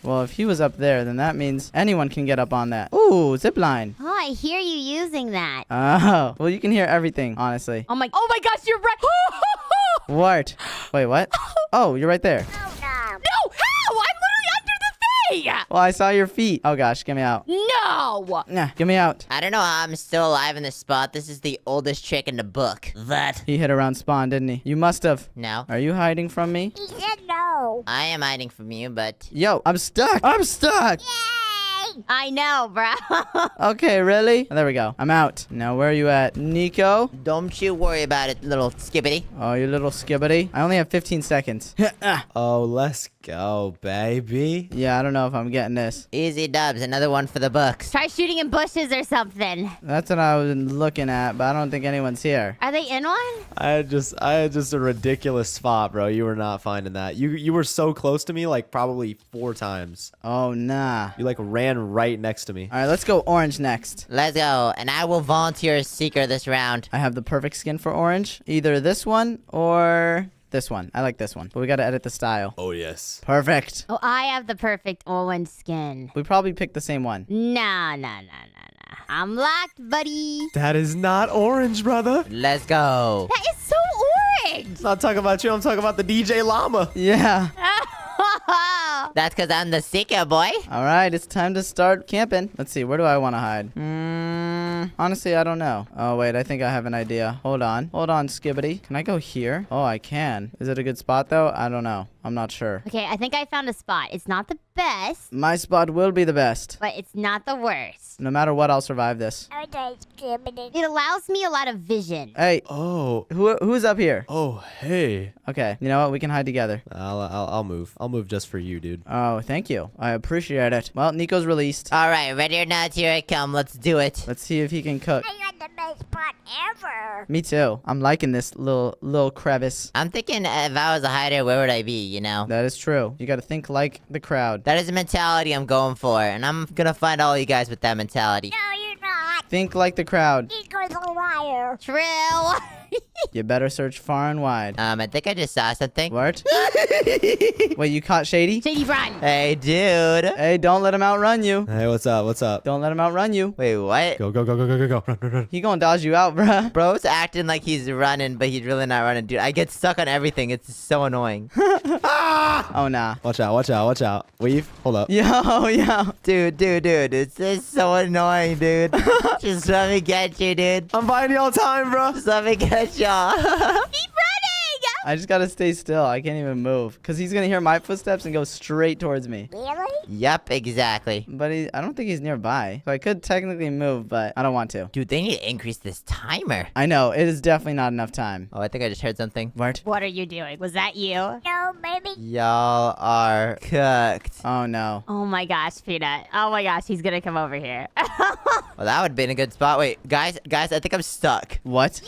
Well, if he was up there, then that means anyone can get up on that. Ooh, zip line.
Oh, I hear you using that.
Oh, well, you can hear everything, honestly.
Oh my gosh, you're right.
What? Wait, what? Oh, you're right there.
Oh, no.
No, how? I'm literally under the thing.
Well, I saw your feet. Oh, gosh, get me out.
No.
Nah, get me out.
I don't know how I'm still alive in this spot. This is the oldest trick in the book. That.
He hit around spawn, didn't he? You must have.
No.
Are you hiding from me?
He said no.
I am hiding from you, but...
Yo, I'm stuck. I'm stuck.
Yay.
I know, bro.
Okay, really? There we go. I'm out. Now, where are you at? Nico?
Don't you worry about it, little skibbity.
Oh, you little skibbity. I only have 15 seconds.
Oh, let's go, baby.
Yeah, I don't know if I'm getting this.
Easy dubs, another one for the books.
Try shooting in bushes or something.
That's what I was looking at, but I don't think anyone's here.
Are they in one?
I had just a ridiculous spot, bro. You were not finding that. You were so close to me, like probably 4 times.
Oh, nah.
You like ran right next to me.
All right, let's go orange next.
Let's go, and I will volunteer as seeker this round.
I have the perfect skin for orange. Either this one or this one. I like this one, but we got to edit the style.
Oh, yes.
Perfect.
Oh, I have the perfect orange skin.
We probably picked the same one.
Nah. I'm locked, buddy.
That is not orange, brother.
Let's go.
That is so orange.
I'm not talking about you. I'm talking about the DJ Llama.
Yeah.
That's because I'm the seeker, boy.
All right, it's time to start camping. Let's see, where do I want to hide? Honestly, I don't know. Oh, wait, I think I have an idea. Hold on, Skibbity. Can I go here? Oh, I can. Is it a good spot, though? I don't know. I'm not sure.
Okay, I think I found a spot. It's not the best,
My spot will be the best.
but it's not the worst.
No matter what, I'll survive this.
It allows me a lot of vision.
Hey,
Oh.
who's up here?
Oh, hey.
Okay, you know what? We can hide together.
I'll move. I'll move just for you, dude.
Oh, thank you. I appreciate it. Well, Nico's released.
All right, ready or not, here I come. Let's do it.
Let's see if he can cook.
I got the best spot ever.
Me too. I'm liking this little crevice.
I'm thinking if I was a hider, where would I be, you know?
That is true. You got to think like the crowd.
That is the mentality I'm going for, and I'm gonna find all you guys with that mentality.
No, you're not.
Think like the crowd.
Nico's a liar.
True.
You better search far and wide.
I think I just saw something.
What? Wait, you caught Shady?
Shady, run.
Hey, dude.
Hey, don't let him outrun you.
Hey, what's up? What's up?
Don't let him outrun you.
Wait, what?
Go, go, go, go, go, go, go. Run, run, run.
He gonna dodge you out, bruh.
Bro's acting like he's running, but he's really not running, dude. I get stuck on everything. It's so annoying.
Oh, nah.
Watch out, watch out, watch out. Weave, hold up.
Yo.
Dude. It's just so annoying, dude. Just let me get you, dude.
I'm buying you all time, bro.
Just let me get y'all.
Keep running.
I just gotta stay still. I can't even move. Because he's gonna hear my footsteps and go straight towards me.
Really?
Yep, exactly.
But I don't think he's nearby. So I could technically move, but I don't want to.
Dude, they need to increase this timer.
I know. It is definitely not enough time.
Oh, I think I just heard something.
What?
What are you doing? Was that you?
No, baby.
Y'all are cooked.
Oh, no.
Oh my gosh, Peanut. Oh my gosh, he's gonna come over here.
Well, that would have been a good spot. Wait, guys, I think I'm stuck.
What?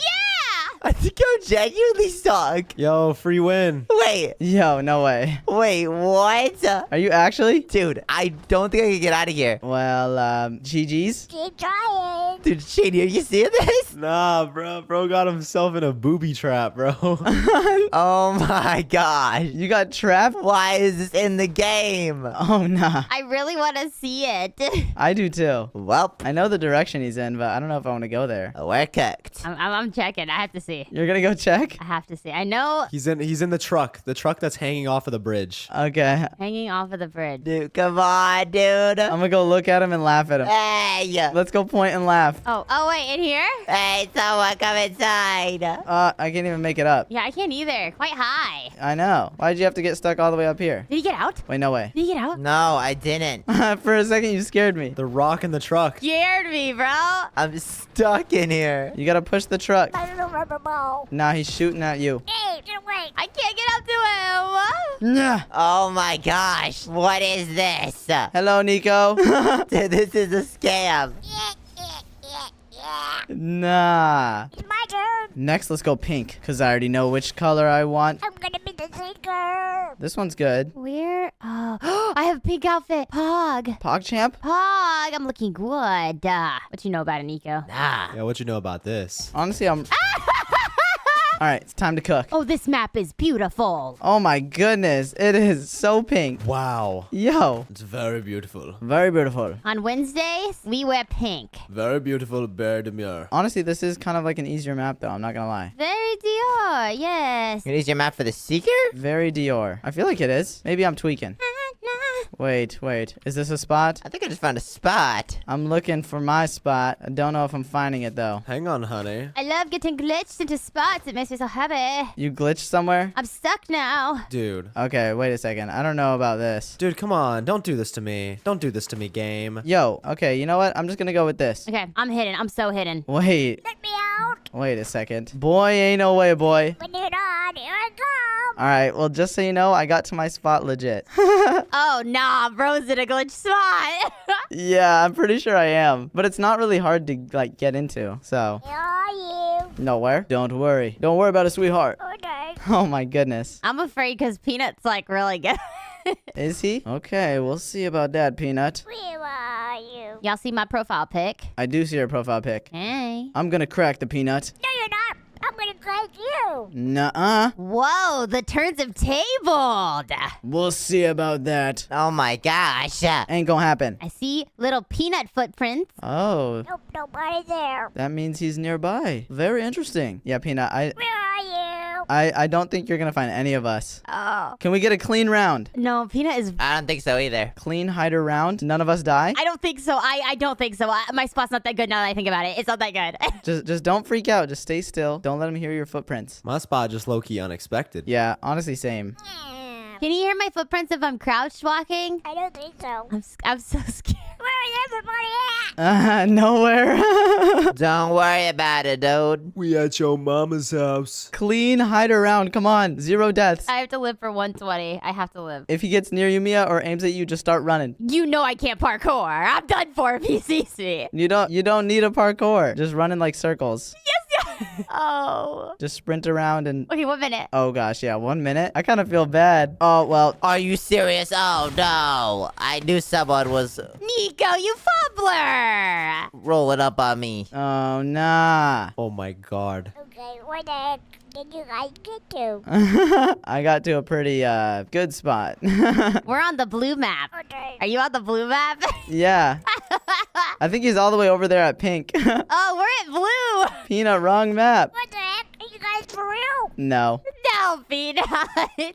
I think I'm genuinely stuck.
Yo, free win.
Wait,
Yo, no way.
what?
Are you actually?
Dude, I don't think I can get out of here.
Well, GG's.
Keep trying.
Dude, Shady, are you seeing this?
Nah, bro. Bro got himself in a booby trap, bro.
Oh my gosh.
You got trapped?
Why is this in the game?
Oh, nah.
I really want to see it.
I do too.
Well,
I know the direction he's in, but I don't know if I want to go there.
we're cooked.
I'm checking. I have to see.
You're gonna go check?
I have to see. I know
He's in the truck. The truck that's hanging off of the bridge.
Okay.
hanging off of the bridge.
Dude, come on, dude.
I'm gonna go look at him and laugh at him.
Hey.
Let's go point and laugh.
Oh wait, in here?
Hey, someone come inside.
I can't even make it up.
Yeah, I can't either. Quite high.
I know. Why'd you have to get stuck all the way up here?
Did he get out?
Wait, no way.
Did he get out?
No, I didn't.
For a second, you scared me.
The rock in the truck.
Scared me, bro.
I'm stuck in here.
You gotta push the truck.
I don't rubber ball.
Nah, he's shooting at you.
Hey, get away.
I can't get up to him.
Nah.
Oh my gosh, what is this?
Hello, Nico.
Dude, this is a scam.
Nah.
It's my turn.
Next, let's go pink, because I already know which color I want.
I'm gonna be the sinker.
This one's good.
Where? Oh, I have a pink outfit. Pog.
PogChamp?
Pog, I'm looking good. What you know about it, Nico?
Nah.
Yeah, what you know about this?
Honestly, I'm... All right, it's time to cook.
Oh, this map is beautiful.
Oh my goodness, it is so pink.
Wow.
Yo,
It's very beautiful.
very beautiful.
On Wednesdays, we wear pink.
Very beautiful bear demure.
Honestly, this is kind of like an easier map, though. I'm not gonna lie.
Very Dior, yes.
You gonna use your map for the Seeker?
Very Dior. I feel like it is. Maybe I'm tweaking. Wait. Is this a spot?
I think I just found a spot.
I'm looking for my spot. I don't know if I'm finding it, though.
Hang on, honey.
I love getting glitched into spots. It makes me so happy.
You glitched somewhere?
I'm stuck now.
Dude.
Okay, wait a second. I don't know about this.
Dude, come on. Don't do this to me. Don't do this to me, game.
Yo, okay, you know what? I'm just gonna go with this.
Okay, I'm hidden. I'm so hidden.
Wait.
Let me out.
Wait a second. Boy, ain't no way, boy.
When you're on, here I come.
All right, well, just so you know, I got to my spot legit.
Oh, nah, bro's in a glitch spot.
Yeah, I'm pretty sure I am. But it's not really hard to, like, get into. So,
Where are you?
nowhere. Don't worry. Don't worry about it, sweetheart.
Okay.
Oh, my goodness.
I'm afraid because Peanut's like really good.
Is he? Okay, we'll see about that, Peanut.
Where are you?
Y'all see my profile pic?
I do see your profile pic.
Hey.
I'm gonna crack the Peanut.
No, you're not. I'm gonna crack you.
Nuh-uh.
Whoa, the turns have tabled.
We'll see about that.
Oh my gosh.
Ain't gonna happen.
I see little peanut footprints.
Oh,
Nope, nobody there.
that means he's nearby. Very interesting. Yeah, Peanut,
Where are you?
I don't think you're gonna find any of us.
Oh.
Can we get a clean round?
No, Peanut is...
I don't think so either.
Clean hider round? None of us die?
I don't think so. I don't think so. My spot's not that good now that I think about it. It's not that good.
Just don't freak out. Just stay still. Don't let him hear your footprints.
My spot just low-key unexpected.
Yeah, honestly, same.
Can you hear my footprints if I'm crouched walking?
I don't think so.
I'm so scared.
Where is everybody at?
Nowhere.
Don't worry about it, dude.
We at your mama's house.
Clean, hide around. Come on. 0 deaths.
I have to live for 120. I have to live.
If he gets near you, Mia, or aims at you, just start running.
You know I can't parkour. I'm done for if he sees me.
You don't need a parkour. Just run in like circles.
Oh.
Just sprint around and
Okay, 1 minute.
oh gosh, yeah, 1 minute. I kind of feel bad. Oh well.
Are you serious? Oh, no. I knew someone was
Nico, you fumbler.
rolling up on me.
Oh nah.
Oh my god.
Okay, where the heck did you guys get to?
I got to a pretty good spot.
We're on the blue map.
Okay.
Are you on the blue map?
Yeah. I think he's all the way over there at pink.
Oh, we're at blue.
Peanut, wrong map.
What the heck? Are you guys for real?
No.
No, Peanut.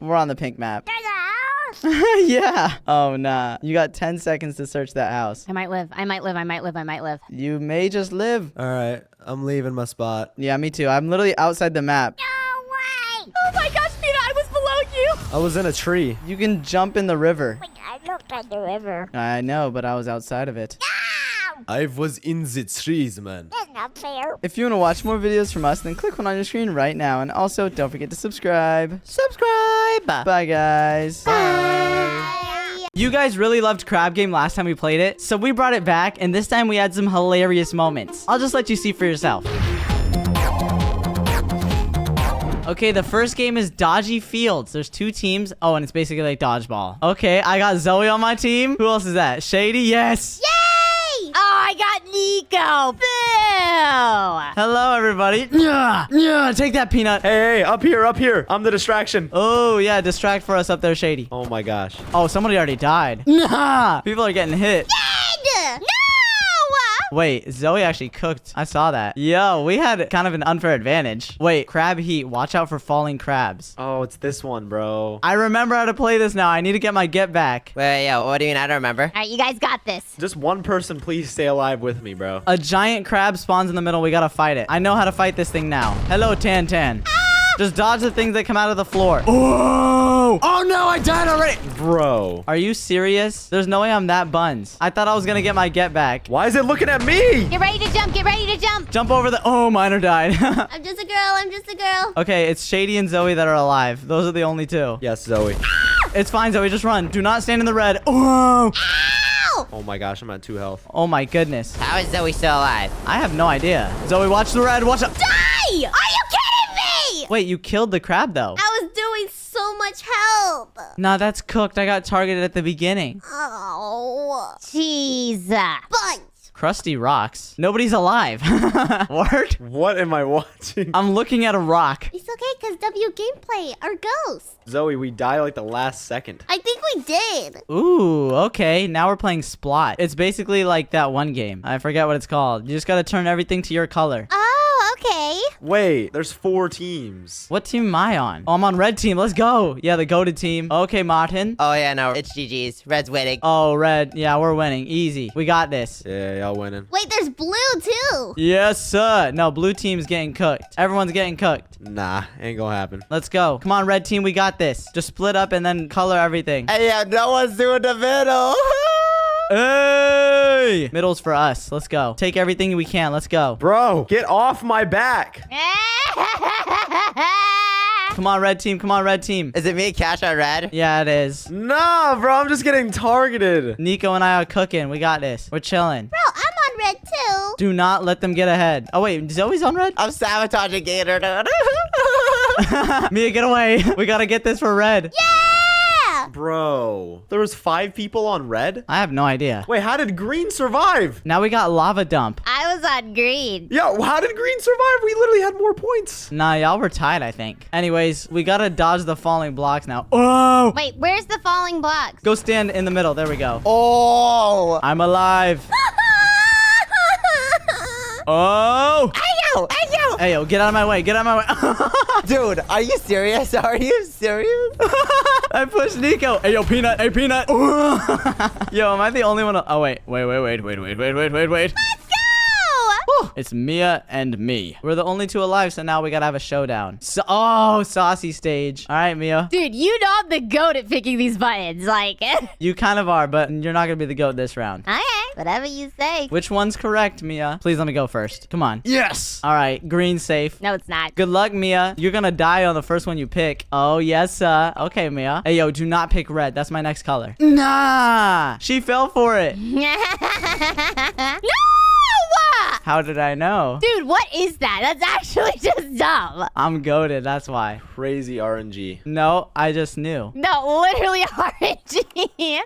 We're on the pink map.
There's a house?
Yeah. Oh nah. You got 10 seconds to search that house.
I might live. I might live. I might live. I might live.
You may just live.
All right, I'm leaving my spot.
Yeah, me too. I'm literally outside the map.
No way!
Oh my gosh, Peanut, I was below you.
I was in a tree.
You can jump in the river.
Wait, I looked at the river.
I know, but I was outside of it.
Ow!
I was in the trees, man.
That's not fair.
If you want to watch more videos from us, then click one on your screen right now. And also, don't forget to subscribe.
Subscribe.
Bye, guys. You guys really loved Crab Game last time we played it, so we brought it back, and this time we had some hilarious moments. I'll just let you see for yourself. Okay, the first game is Dodgy Fields. There's 2 teams. Oh, and it's basically like dodgeball. Okay, I got Zoe on my team. Who else is that? Shady? Yes.
Yay! Oh, I got Nico. Boo!
Hello, everybody. Yeah, take that, Peanut.
Hey, up here. I'm the distraction.
Oh, yeah, distract for us up there, Shady.
Oh my gosh.
Oh, somebody already died. Nah, people are getting hit.
Dead! No!
Wait, Zoe actually cooked. I saw that. Yo, we had kind of an unfair advantage. Wait, crab heat. Watch out for falling crabs.
Oh, it's this one, bro.
I remember how to play this now. I need to get my get back.
Wait, yo, what do you mean? I don't remember.
All right, you guys got this.
Just one person, please stay alive with me, bro.
A giant crab spawns in the middle. We gotta fight it. I know how to fight this thing now. Hello, Tan Tan. Just dodge the things that come out of the floor. Oh! Oh no, I died already.
Bro.
Are you serious? There's no way I'm that buns. I thought I was gonna get my get back.
Why is it looking at me?
Get ready to jump. Get ready to jump.
Jump over the... Oh, Miner died.
I'm just a girl. I'm just a girl.
Okay, it's Shady and Zoe that are alive. Those are the only 2.
Yes, Zoe.
It's fine, Zoe. Just run. Do not stand in the red. Oh!
Ow!
Oh my gosh, I'm at 2 health.
Oh my goodness.
How is Zoe still alive?
I have no idea. Zoe, watch the red. Watch out.
Die! Are you kidding me?
Wait, you killed the crab, though.
I was doing so much help.
Nah, that's cooked. I got targeted at the beginning.
Oh.
Jeez.
Bunch.
Crusty rocks. Nobody's alive. Word?
What am I watching?
I'm looking at a rock.
It's okay, because W gameplay are ghosts.
Zoe, we die like the last second.
I think we did.
Ooh, okay. Now we're playing Splot. It's basically like that one game. I forget what it's called. You just gotta turn everything to your color.
Oh, okay.
Wait, there's 4 teams.
What team am I on? Oh, I'm on red team. Let's go. Yeah, the goated team. Okay, Martin.
Oh, yeah, no, it's GG's. Red's winning.
Oh, red. Yeah, we're winning. Easy. We got this.
Yeah, y'all winning.
Wait, there's blue too.
Yes, sir. No, blue team's getting cooked. Everyone's getting cooked.
Nah, ain't gonna happen.
Let's go. Come on, red team. We got this. Just split up and then color everything.
Hey, yeah, no one's doing the middle.
Hey! Middle's for us. Let's go. Take everything we can. Let's go.
Bro, get off my back.
Come on, red team. Come on, red team.
Is it me and Cash on red?
Yeah, it is.
Nah, bro, I'm just getting targeted.
Nico and I are cooking. We got this. We're chilling.
Bro, I'm on red too.
Do not let them get ahead. Oh, wait. Zoe's on red?
I'm sabotaging Gator, dude.
Mia, get away. We gotta get this for red.
Yeah.
Bro, there was 5 people on red?
I have no idea.
Wait, how did green survive?
Now we got lava dump.
I was on green.
Yo, how did green survive? We literally had more points.
Nah, y'all were tied, I think. Anyways, we gotta dodge the falling blocks now. Oh!
Wait, where's the falling blocks?
Go stand in the middle. There we go.
Oh.
I'm alive. Oh!
Ayo, ayo.
Hey, yo, get out of my way. Get out of my way.
Dude, are you serious? Are you serious?
I pushed Nico. Hey, yo, Peanut. Hey, Peanut. Yo, am I the only one? Oh, wait. Wait.
Let's go!
Whew. It's Mia and me. We're the only two alive, so now we gotta have a showdown. Oh, saucy stage. All right, Mia.
Dude, you know I'm the goat at picking these buttons. Like,
You kind of are, but you're not gonna be the goat this round.
Okay, whatever you say.
Which one's correct, Mia? Please let me go first. Come on. Yes. All right, green safe.
no, it's not.
Good luck, Mia. You're gonna die on the first one you pick. Oh, yes, okay, Mia. Hey, yo, do not pick red. That's my next color. Nah. She fell for it.
No!
How did I know?
Dude, what is that? That's actually just dumb.
I'm goated, that's why.
Crazy RNG.
No, I just knew.
No, literally RNG.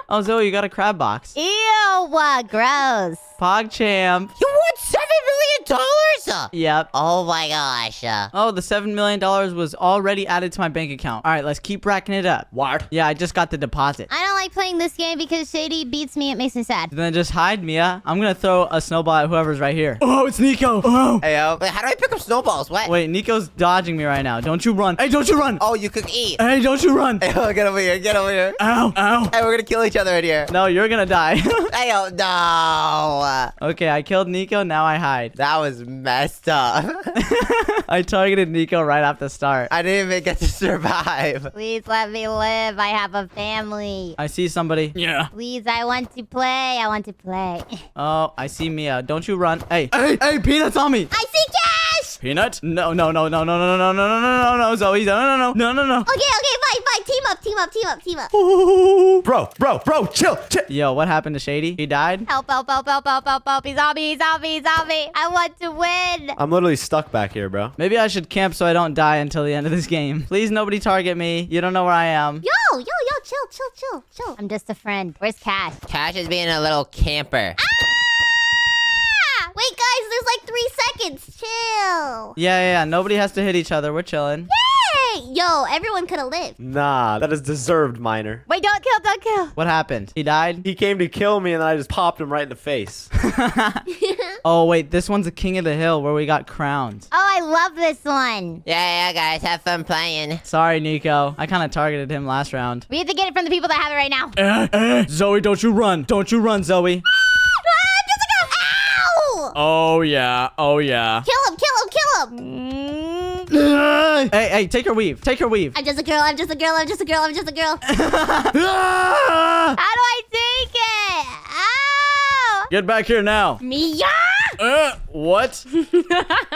Oh, Zoe, you got a crab box.
Ew, gross.
PogChamp.
You won $7 million?
Yep.
Oh my gosh.
Oh, the $7 million was already added to my bank account. All right, let's keep racking it up.
What?
Yeah, I just got the deposit.
I don't like playing this game because Shady beats me. It makes me sad.
Then just hide, Mia. I'm gonna throw a snowball at whoever's right here. Oh, it's Nico. Oh.
Hey, wait, how do I pick up snowballs? What?
Wait, Nico's dodging me right now. Don't you run. Hey, don't you run.
Oh, you could eat.
Hey, don't you run.
Hey, get over here. Get over here.
Ow, ow.
Hey, we're gonna kill each other in here.
No, you're gonna die.
Hey, no.
Okay, I killed Nico. Now I hide.
That was messed up.
I targeted Nico right off the start.
I didn't even get to survive.
Please let me live. I have a family.
I see somebody. Yeah.
Please, I want to play. I want to play.
Oh, I see Mia. Don't you run. Hey, hey, hey, Peanut's on me.
I see Cash!
Peanut? No, no, no, no, no, no, no, no, no, no, no, no, Zoe. No, no, no, no, no, no.
Okay, fine. Team up.
Bro, chill.
Yo, what happened to Shady? He died?
Help. He's on me. I want to win.
I'm literally stuck back here, bro.
Maybe I should camp so I don't die until the end of this game. Please, nobody target me. You don't know where I am.
Yo, chill. I'm just a friend. Where's Cash?
Cash is being a little camper.
Wait, guys, there's like 3 seconds. Chill.
Yeah. Nobody has to hit each other. We're chilling.
Hey, yo, everyone could have lived.
Nah, that is deserved, Miner.
Wait, don't kill.
What happened? He died?
He came to kill me and then I just popped him right in the face.
Oh, wait. This one's the King of the Hill where we got crowns.
Oh, I love this one.
Yeah, guys, have fun playing.
Sorry, Nico. I kind of targeted him last round.
We have to get it from the people that have it right now.
Zoe, don't you run. Don't you run, Zoe.
Ow!
Oh, yeah.
Kill him.
Hey, take her weave.
I'm just a girl.
How do I take it? Ow!
Get back here now.
Mia!
What?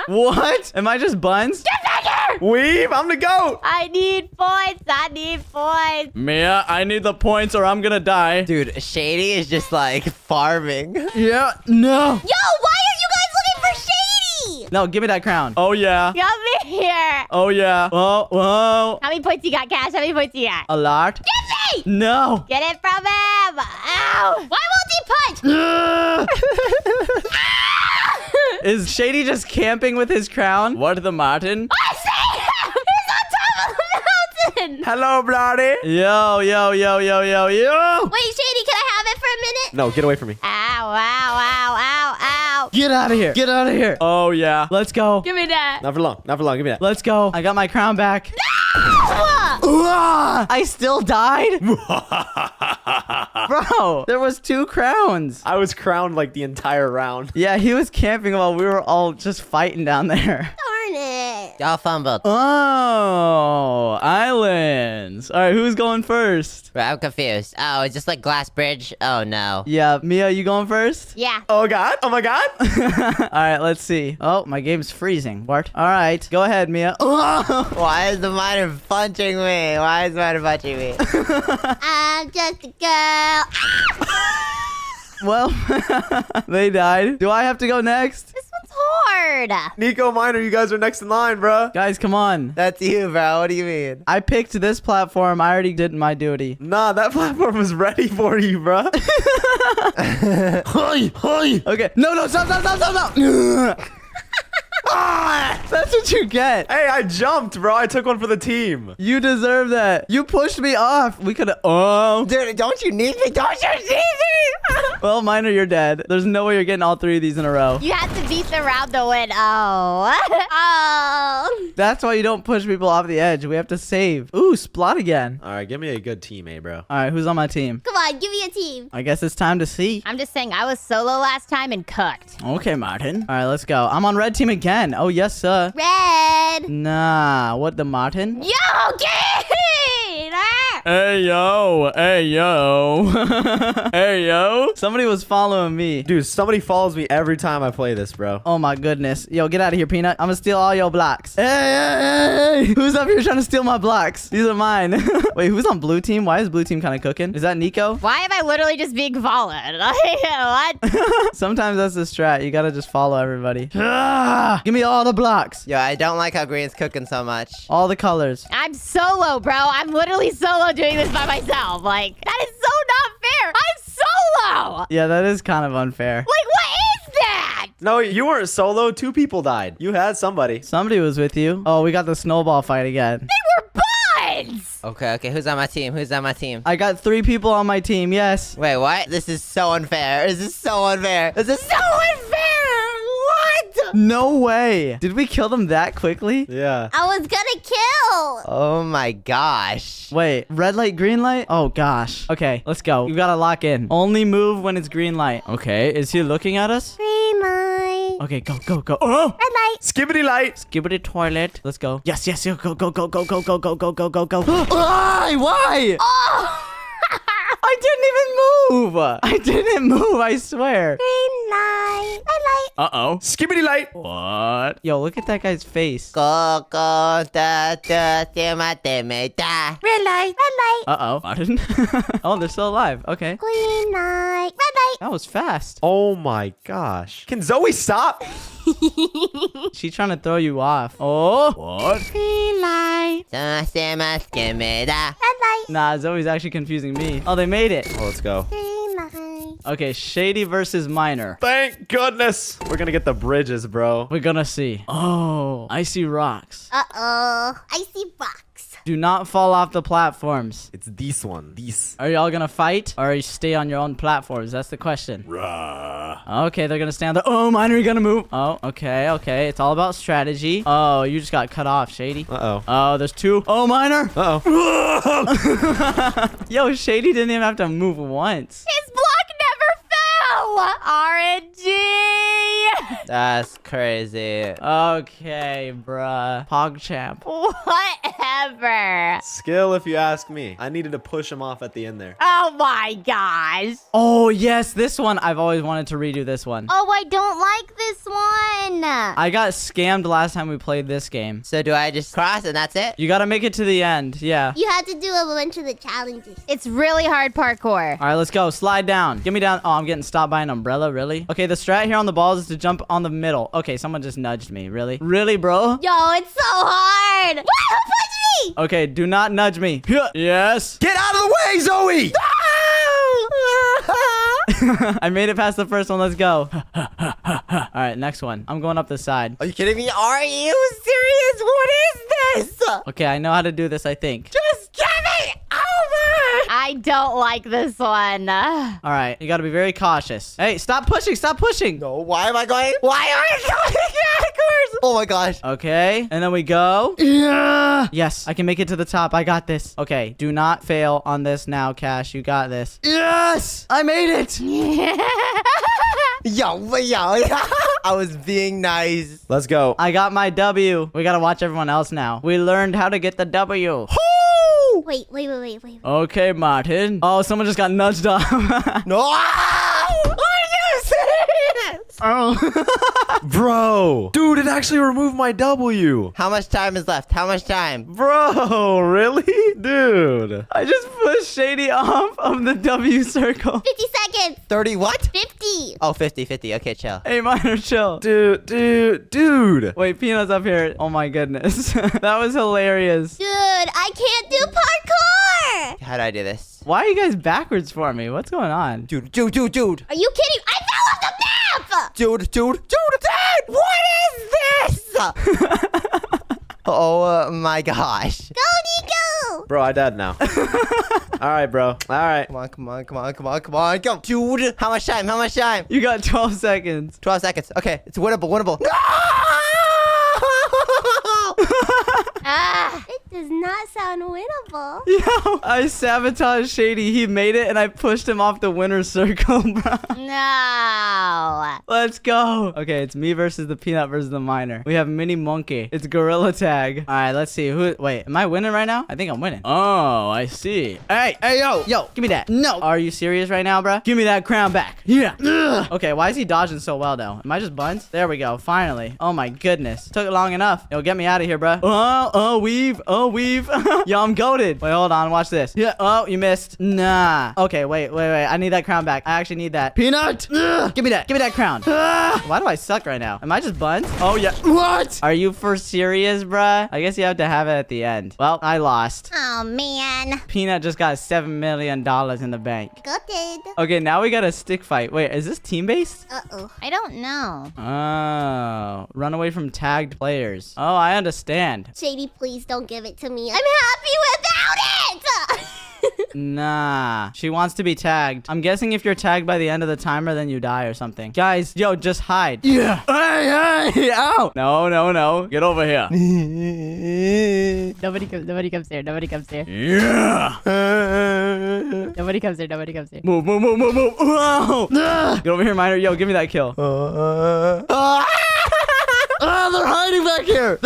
What? Am I just buns?
Get back here!
Weave, I'm the GOAT.
I need points.
Mia, I need the points or I'm gonna die.
Dude, Shady is just like farming.
Yeah, no.
Yo, why are you guys looking for Shady?
No, give me that crown. Oh, yeah.
Come here.
Oh, yeah. Whoa.
How many points you got, Cash?
A lot?
Give me!
No.
Get it from him. Ow.
Why won't he punch?
Is Shady just camping with his crown? What the Martin?
I see him! He's on top of the mountain!
Hello, bloody.
Yo.
Wait, Shady, can I have it for a minute?
No, get away from me.
Ow.
Get out of here. Oh, yeah. Let's go.
Give me that.
Not for long. Give me that.
Let's go. I got my crown back. I still died? Bro, there was 2 crowns.
I was crowned like the entire round.
Yeah, he was camping while we were all just fighting down there.
Darn it.
Y'all fumbled.
Oh, islands. All right, who's going first?
Wait, I'm confused. Oh, it's just like glass bridge? Oh, no.
Yeah, Mia, you going first?
Yeah.
Oh, God. Oh, my God.
All right, let's see. Oh, my game's freezing. What? All right, go ahead, Mia.
Why is the miner punching me?
I'm just a girl.
Well, they died. Do I have to go next?
This one's hard.
Nico, Miner, you guys are next in line, bro.
Guys, come on.
That's you, bro. What do you mean?
I picked this platform. I already did my duty.
Nah, that platform was ready for you, bro.
Okay. No, stop. That's what you get.
Hey, I jumped, bro. I took one for the team.
You deserve that. You pushed me off. We could have. Oh.
Dude, don't you need me? Don't you need me?
Well, Miner, you're dead. There's no way you're getting all 3 of these in a row.
You have to beat the round to win. Oh. Oh.
That's why you don't push people off the edge. We have to save. Ooh, Splot again.
All right, give me a good teammate, bro.
All right, who's on my team?
Come on, give me a team.
I guess it's time to see.
I'm just saying, I was solo last time and cooked.
Okay, Martin. All right, let's go. I'm on red team again. Oh, yes, sir.
Red.
Nah, what the Martin?
Yo, Kane! Ah!
Hey, yo. Hey, yo. Hey, yo. Somebody was following me.
Dude, somebody follows me every time I play this, bro.
Oh, my goodness. Yo, get out of here, Peanut. I'm gonna steal all your blocks. Hey, hey, hey. Who's up here trying to steal my blocks? These are mine. Wait, who's on blue team? Why is blue team kind of cooking? Is that Nico?
Why am I literally just being followed? What?
Sometimes that's the strat. You gotta just follow everybody. Ah, give me all the blocks.
Yo, I don't like how Green's cooking so much.
All the colors.
I'm solo, bro. I'm literally solo doing this by myself. Like, that is so not fair. I'm solo.
Yeah, that is kind of unfair.
Like, what is that?
No, you weren't solo. 2 people died. You had somebody.
Somebody was with you. Oh, we got the snowball fight again.
They were buds.
Okay, who's on my team? Who's on my team?
I got 3 people on my team, yes.
Wait, what? This is so unfair. This is so unfair. This is so unfair. What?
No way. Did we kill them that quickly?
Yeah.
I was gonna kill.
Oh my gosh.
Wait, red light, green light? Oh gosh. Okay, let's go. We gotta lock in. Only move when it's green light. Okay, is he looking at us?
Green light.
Okay, go, go, go. Oh!
Red light.
Skibbity light.
Skibbity toilet. Let's go. Yes, yes, yes. Go, go, go, go, go, go, go, go, go, go, go. Why?
Oh.
I didn't even move. I didn't move, I swear.
Green light. Red light.
Uh-oh.
Skibbity light.
What? Yo, look at that guy's face.
Coco da da te da.
Red light. Red light.
Uh-oh. Martin? Oh, they're still alive. Okay.
Green light. Red light.
That was fast.
Oh my gosh. Can Zoe stop?
She's trying to throw you off. Oh. What?
Green light.
Da.
Red light.
Nah, Zoe's actually confusing me. Oh, they made it.
Oh, let's go.
Green light.
Okay, Shady versus Miner.
Thank goodness. We're gonna get the bridges, bro.
We're gonna see. Oh, I see rocks.
Uh-oh. I see box.
Do not fall off the platforms.
It's this one. These.
Are y'all gonna fight or you stay on your own platforms? That's the question. Okay, they're gonna stand there. Oh, Miner, you gonna move? Oh, okay, okay. It's all about strategy. Oh, you just got cut off, Shady.
Uh-oh.
Oh, there's 2. Oh, Miner.
Uh-oh.
Yo, Shady didn't even have to move once.
His block never fell. RNG.
That's crazy.
Okay, bruh. PogChamp.
Whatever.
Skill, if you ask me. I needed to push him off at the end there.
Oh my gosh.
Oh, yes, this one. I've always wanted to redo this one.
Oh, I don't like this one.
I got scammed last time we played this game.
So do I just cross and that's it?
You gotta make it to the end. Yeah.
You had to do a bunch of the challenges.
It's really hard parkour.
All right, let's go. Slide down. Get me down. Oh, I'm getting stopped by an umbrella. Really? Okay, the strat here on the balls is to jump on the middle. Okay, someone just nudged me. Really? Really, bro?
Yo, it's so hard. What? Who punched me?
Okay, do not nudge me. Yes.
Get out of the way, Zoe!
I made it past the first one. Let's go. All right, next one. I'm going up the side.
Are you kidding me? Are you serious? What is this?
Okay, I know how to do this, I think.
Just give me over!
I don't like this one.
All right, you gotta be very cautious. Hey, stop pushing. Stop pushing.
No, why am I going? Why am I going backwards? Oh my gosh.
Okay, and then we go. Yeah. Yes, I can make it to the top. I got this. Okay, do not fail on this now, Cash. You got this. Yes, I made it.
Yo. I was being nice.
Let's go.
I got my W. We gotta watch everyone else now. We learned how to get the W.
Wait.
Okay, Martin. Oh, someone just got nudged off.
No. Are you serious?
Oh.
Bro. Dude, it actually removed my W.
How much time is left? How much time?
Bro, really? Dude.
I just pushed Shady off of the W circle.
50 seconds.
30 what?
50.
Oh, 50. Okay, chill.
Hey, Miner, chill.
Dude.
Wait, Peanut's up here. Oh my goodness. That was hilarious.
Dude, I can't do parkour.
How do I do this?
Why are you guys backwards for me? What's going on?
Dude.
Are you kidding? I fell off the
up!
Dude, what is this? Oh my gosh.
Go, Nico!
Bro, I died now. All right, bro. All right.
Come on. Go. Dude, how much time?
You got 12 seconds.
12 seconds. Okay, it's winnable. No!
Ah, it does not sound winnable.
Yo, I sabotaged Shady. He made it, and I pushed him off the winner's circle, bro.
No.
Let's go. Okay, it's me versus the peanut versus the miner. We have mini monkey. It's gorilla tag. All right, let's see. Wait, am I winning right now? I think I'm winning. Oh, I see. Hey, yo, give me that. No. Are you serious right now, bro? Give me that crown back. Yeah. Ugh. Okay, why is he dodging so well, though? Am I just buns? There we go. Finally. Oh, my goodness. Took long enough. Yo, get me out of here, bro. Oh, weave. Yo, I'm goated. Wait, hold on. Watch this. Yeah. Oh, you missed. Nah. Okay, wait. I need that crown back. I actually need that. Peanut. Ugh. Give me that crown. Why do I suck right now? Am I just buns? Oh, yeah. What? Are you for serious, bruh? I guess you have to have it at the end. Well, I lost.
Oh, man.
Peanut just got $7 million in the bank.
Gutted.
Okay, now we got a stick fight. Wait, is this team-based?
Uh-oh.
I don't know.
Oh. Run away from tagged players. Oh, I understand.
Shady, please don't give it to me. I'm happy without it!
Nah. She wants to be tagged. I'm guessing if you're tagged by the end of the timer, then you die or something. Guys, yo, just hide. Yeah. Hey, ow. No. Get over here.
Nobody comes there.
Yeah.
Nobody comes there.
Move. Whoa. Get over here, miner. Yo, give me that kill. They're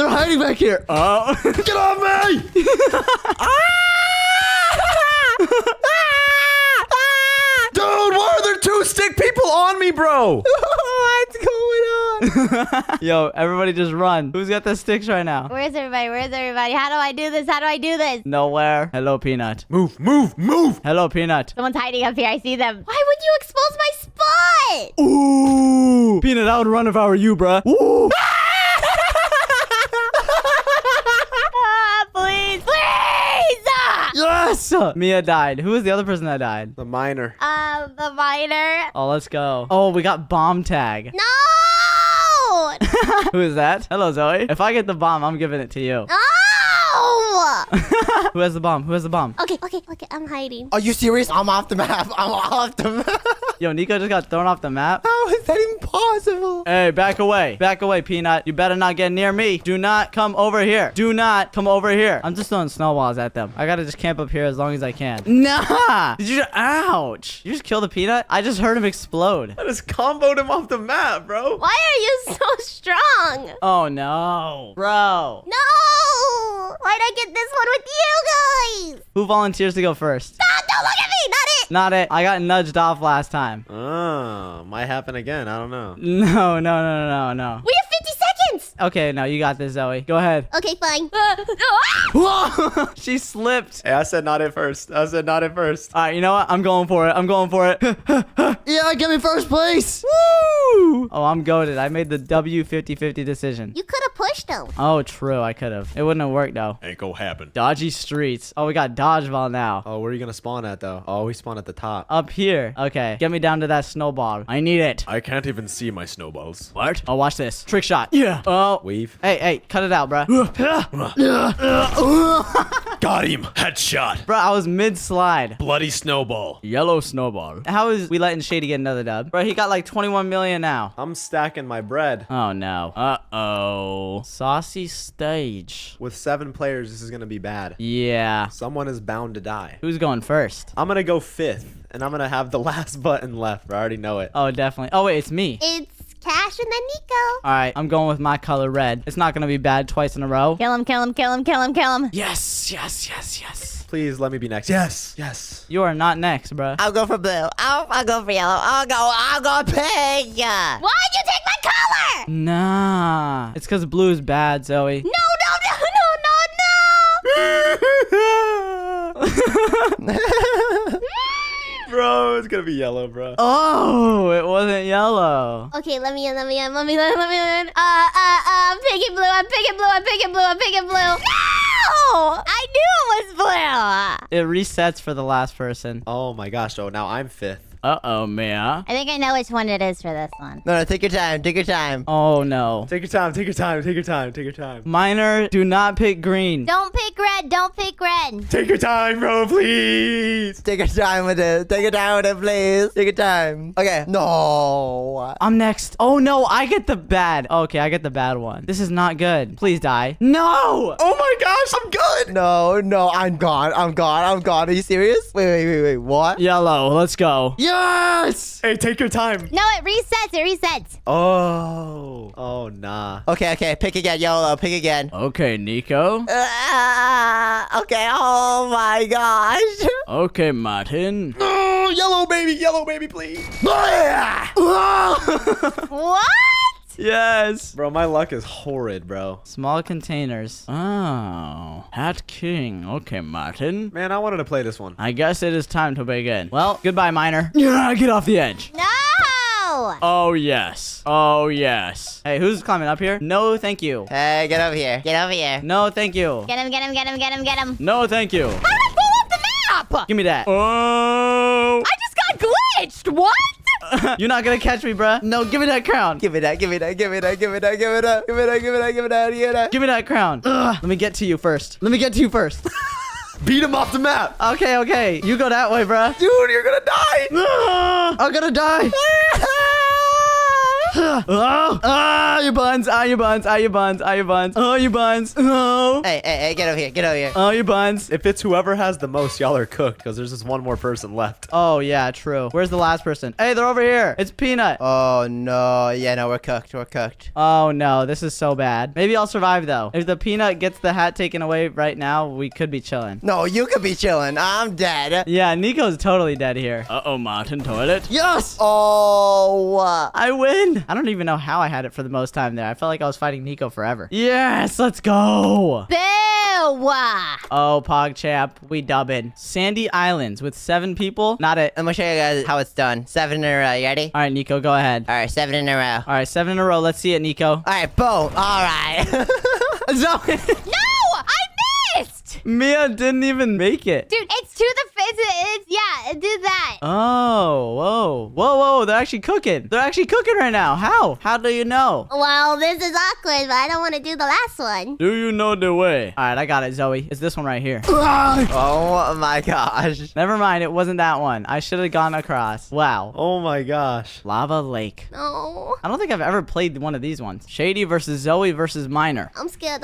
hiding back here. Oh. Get off me.
Dude, why are there two stick people on me, bro?
What's going on? Yo, everybody just run. Who's got the sticks right now?
Where's everybody? How do I do this?
Nowhere. Hello, Peanut.
Move.
Hello, Peanut.
Someone's hiding up here. I see them. Why would you expose my spot?
Ooh. Peanut, I would run if I were you, bruh. Ooh.
Please.
Yes! Mia died. Who was the other person that died?
The miner.
The miner.
Oh, let's go. Oh, we got bomb tag.
No!
Who is that? Hello, Zoe. If I get the bomb, I'm giving it to you.
No!
Who has the bomb?
Okay, I'm hiding.
Are you serious? I'm off the map.
Yo, Nico just got thrown off the map.
How is that impossible?
Hey, back away, Peanut. You better not get near me. Do not come over here. I'm just throwing snowballs at them. I gotta just camp up here as long as I can. Nah! Ouch! You just killed the Peanut? I just heard him explode.
I just comboed him off the map, bro.
Why are you so strong?
Oh, no. Bro.
No! Why'd I get this one with you guys?
Who volunteers to go first?
Ah, don't look at me!
Not it. I got nudged off last time.
Oh, might happen again. I don't know.
No.
We have 50 seconds!
Okay, no, you got this, Zoe. Go ahead.
Okay, fine.
Whoa! She slipped.
Hey, I said not at first. All
right, you know what? I'm going for it. Yeah, get me first place. Woo! Oh, I'm goated. I made the W 50-50 decision.
You could have pushed him.
Oh, true. I could have. It wouldn't have worked, though.
Ain't gonna happen.
Dodgy streets. Oh, we got dodgeball now.
Oh, where are you gonna spawn at, though? Oh, we spawn at the top.
Up here. Okay, get me down to that snowball. I need it.
I can't even see my snowballs.
What? Oh, watch this. Trick shot. Yeah. Oh.
Weave.
Hey, cut it out, bruh.
Got him. Headshot.
Bro, I was mid-slide.
Bloody snowball.
Yellow snowball. How is we letting Shady get another dub? Bro, he got like 21 million now.
I'm stacking my bread.
Oh, no. Uh-oh. Saucy stage.
With 7 players, this is gonna be bad.
Yeah.
Someone is bound to die.
Who's going first?
I'm gonna go 5th, and I'm gonna have the last button left. I already know it.
Oh, definitely. Oh, wait, it's me.
It's Cash and then Nico.
All right, I'm going with my color red. It's not gonna be bad twice in a row.
Kill him.
Yes.
Please let me be next. Yes.
You are not next, bruh.
I'll go for blue. I'll go for yellow. I'll go pink.
Why'd you take my color?
Nah. It's because blue is bad, Zoe.
No.
Bro, it's gonna be yellow, bro.
Oh, it wasn't yellow.
Okay, let me in. I'm picking blue. No!
I knew it was blue.
It resets for the last person.
Oh my gosh, oh, now I'm 5th.
Uh-oh, Mia.
I think I know which one it is for this one.
No, take your time. Take your time.
Oh, no.
Take your time. Take your time. Take your time. Take your time.
Miner, do not pick green.
Don't pick red. Don't pick red.
Take your time, bro, please.
Take your time with it. Take your time with it, please. Take your time. Okay. No.
I'm next. Oh, no. I get the bad. Okay, I get the bad one. This is not good. Please die. No!
Oh my gosh, I'm good.
No, I'm gone. I'm gone. Are you serious? Wait. What?
Yellow, let's go.
Yes!
Hey, take your time.
No, it resets. It resets.
Oh, nah.
Okay. Pick again, YOLO. Pick again.
Okay, Nico.
Okay. Oh my gosh.
Okay, Martin.
Oh, yellow baby, please.
What?
Yes.
Bro, my luck is horrid, bro.
Small containers. Oh. Hat King. Okay, Martin.
Man, I wanted to play this one.
I guess it is time to begin. Well, goodbye, Miner. Yeah, get off the edge.
No!
Oh, yes. Oh, yes. Hey, who's climbing up here? No, thank you.
Hey, get over here. Get over here.
No, thank you.
Get him.
No, thank you.
How did I pull up the map?
Give me that. Oh.
I just got glitched. What?
You're not gonna catch me, bruh. No, give me that crown.
Give me that.
Give me that crown. Ugh. Let me get to you first.
Beat him off the map.
Okay. You go that way, bruh.
Dude, you're gonna die.
I'm gonna die. You buns. Oh, you buns. Oh.
Hey, get over here.
Oh, you buns.
If it's whoever has the most, y'all are cooked because there's just one more person left.
Oh, yeah, true. Where's the last person? Hey, they're over here. It's Peanut.
Oh, no. Yeah, no, we're cooked.
Oh, no. This is so bad. Maybe I'll survive, though. If the Peanut gets the hat taken away right now, we could be chilling.
No, you could be chilling. I'm dead.
Yeah, Nico's totally dead here. Uh-oh, Martin Toilet.
Yes! Oh.
I win. I don't even know how I had it for the most time there. I felt like I was fighting Nico forever. Yes, let's go.
Boo!
Oh, PogChamp, we dubbing. Sandy Islands with 7 people. Not it.
I'm gonna show you guys how it's done. 7 in a row. You ready?
All right, Nico, go ahead.
All right, 7 in a row.
All right, 7 in a row. Let's see it, Nico.
All right, boom. All right.
Zoe.
No, I missed.
Mia didn't even make it.
Dude, it's to the face. Yeah, do that.
Oh, whoa. They're actually cooking. Right now. How do you know?
Well, this is awkward, but I don't want to do the last one.
Do you know the way? All right, I got it, Zoe. It's this one right here.
Oh my gosh.
Never mind. It wasn't that one. I should have gone across. Wow.
Oh my gosh.
Lava Lake.
No.
I don't think I've ever played one of these ones. Shady versus Zoe versus Miner.
I'm scared.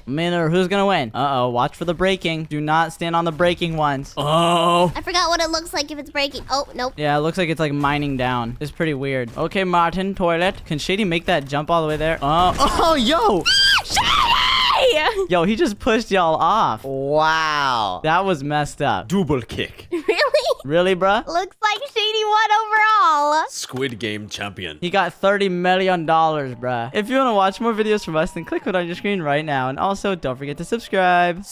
Miner, who's gonna win? Uh-oh, watch for the braking. Do not stand on the braking ones. Oh.
I forgot what it looks like if it's breaking. Oh, nope.
Yeah, it looks like it's like mining down. It's pretty weird. Okay, Martin, toilet. Can Shady make that jump all the way there? Oh, yo.
Shady!
Yo, he just pushed y'all off.
Wow.
That was messed up.
Double kick.
Really?
Really, bruh?
Looks like Shady won overall.
Squid Game champion.
He got $30 million, bruh. If you want to watch more videos from us, then click it on your screen right now. And also, don't forget to subscribe.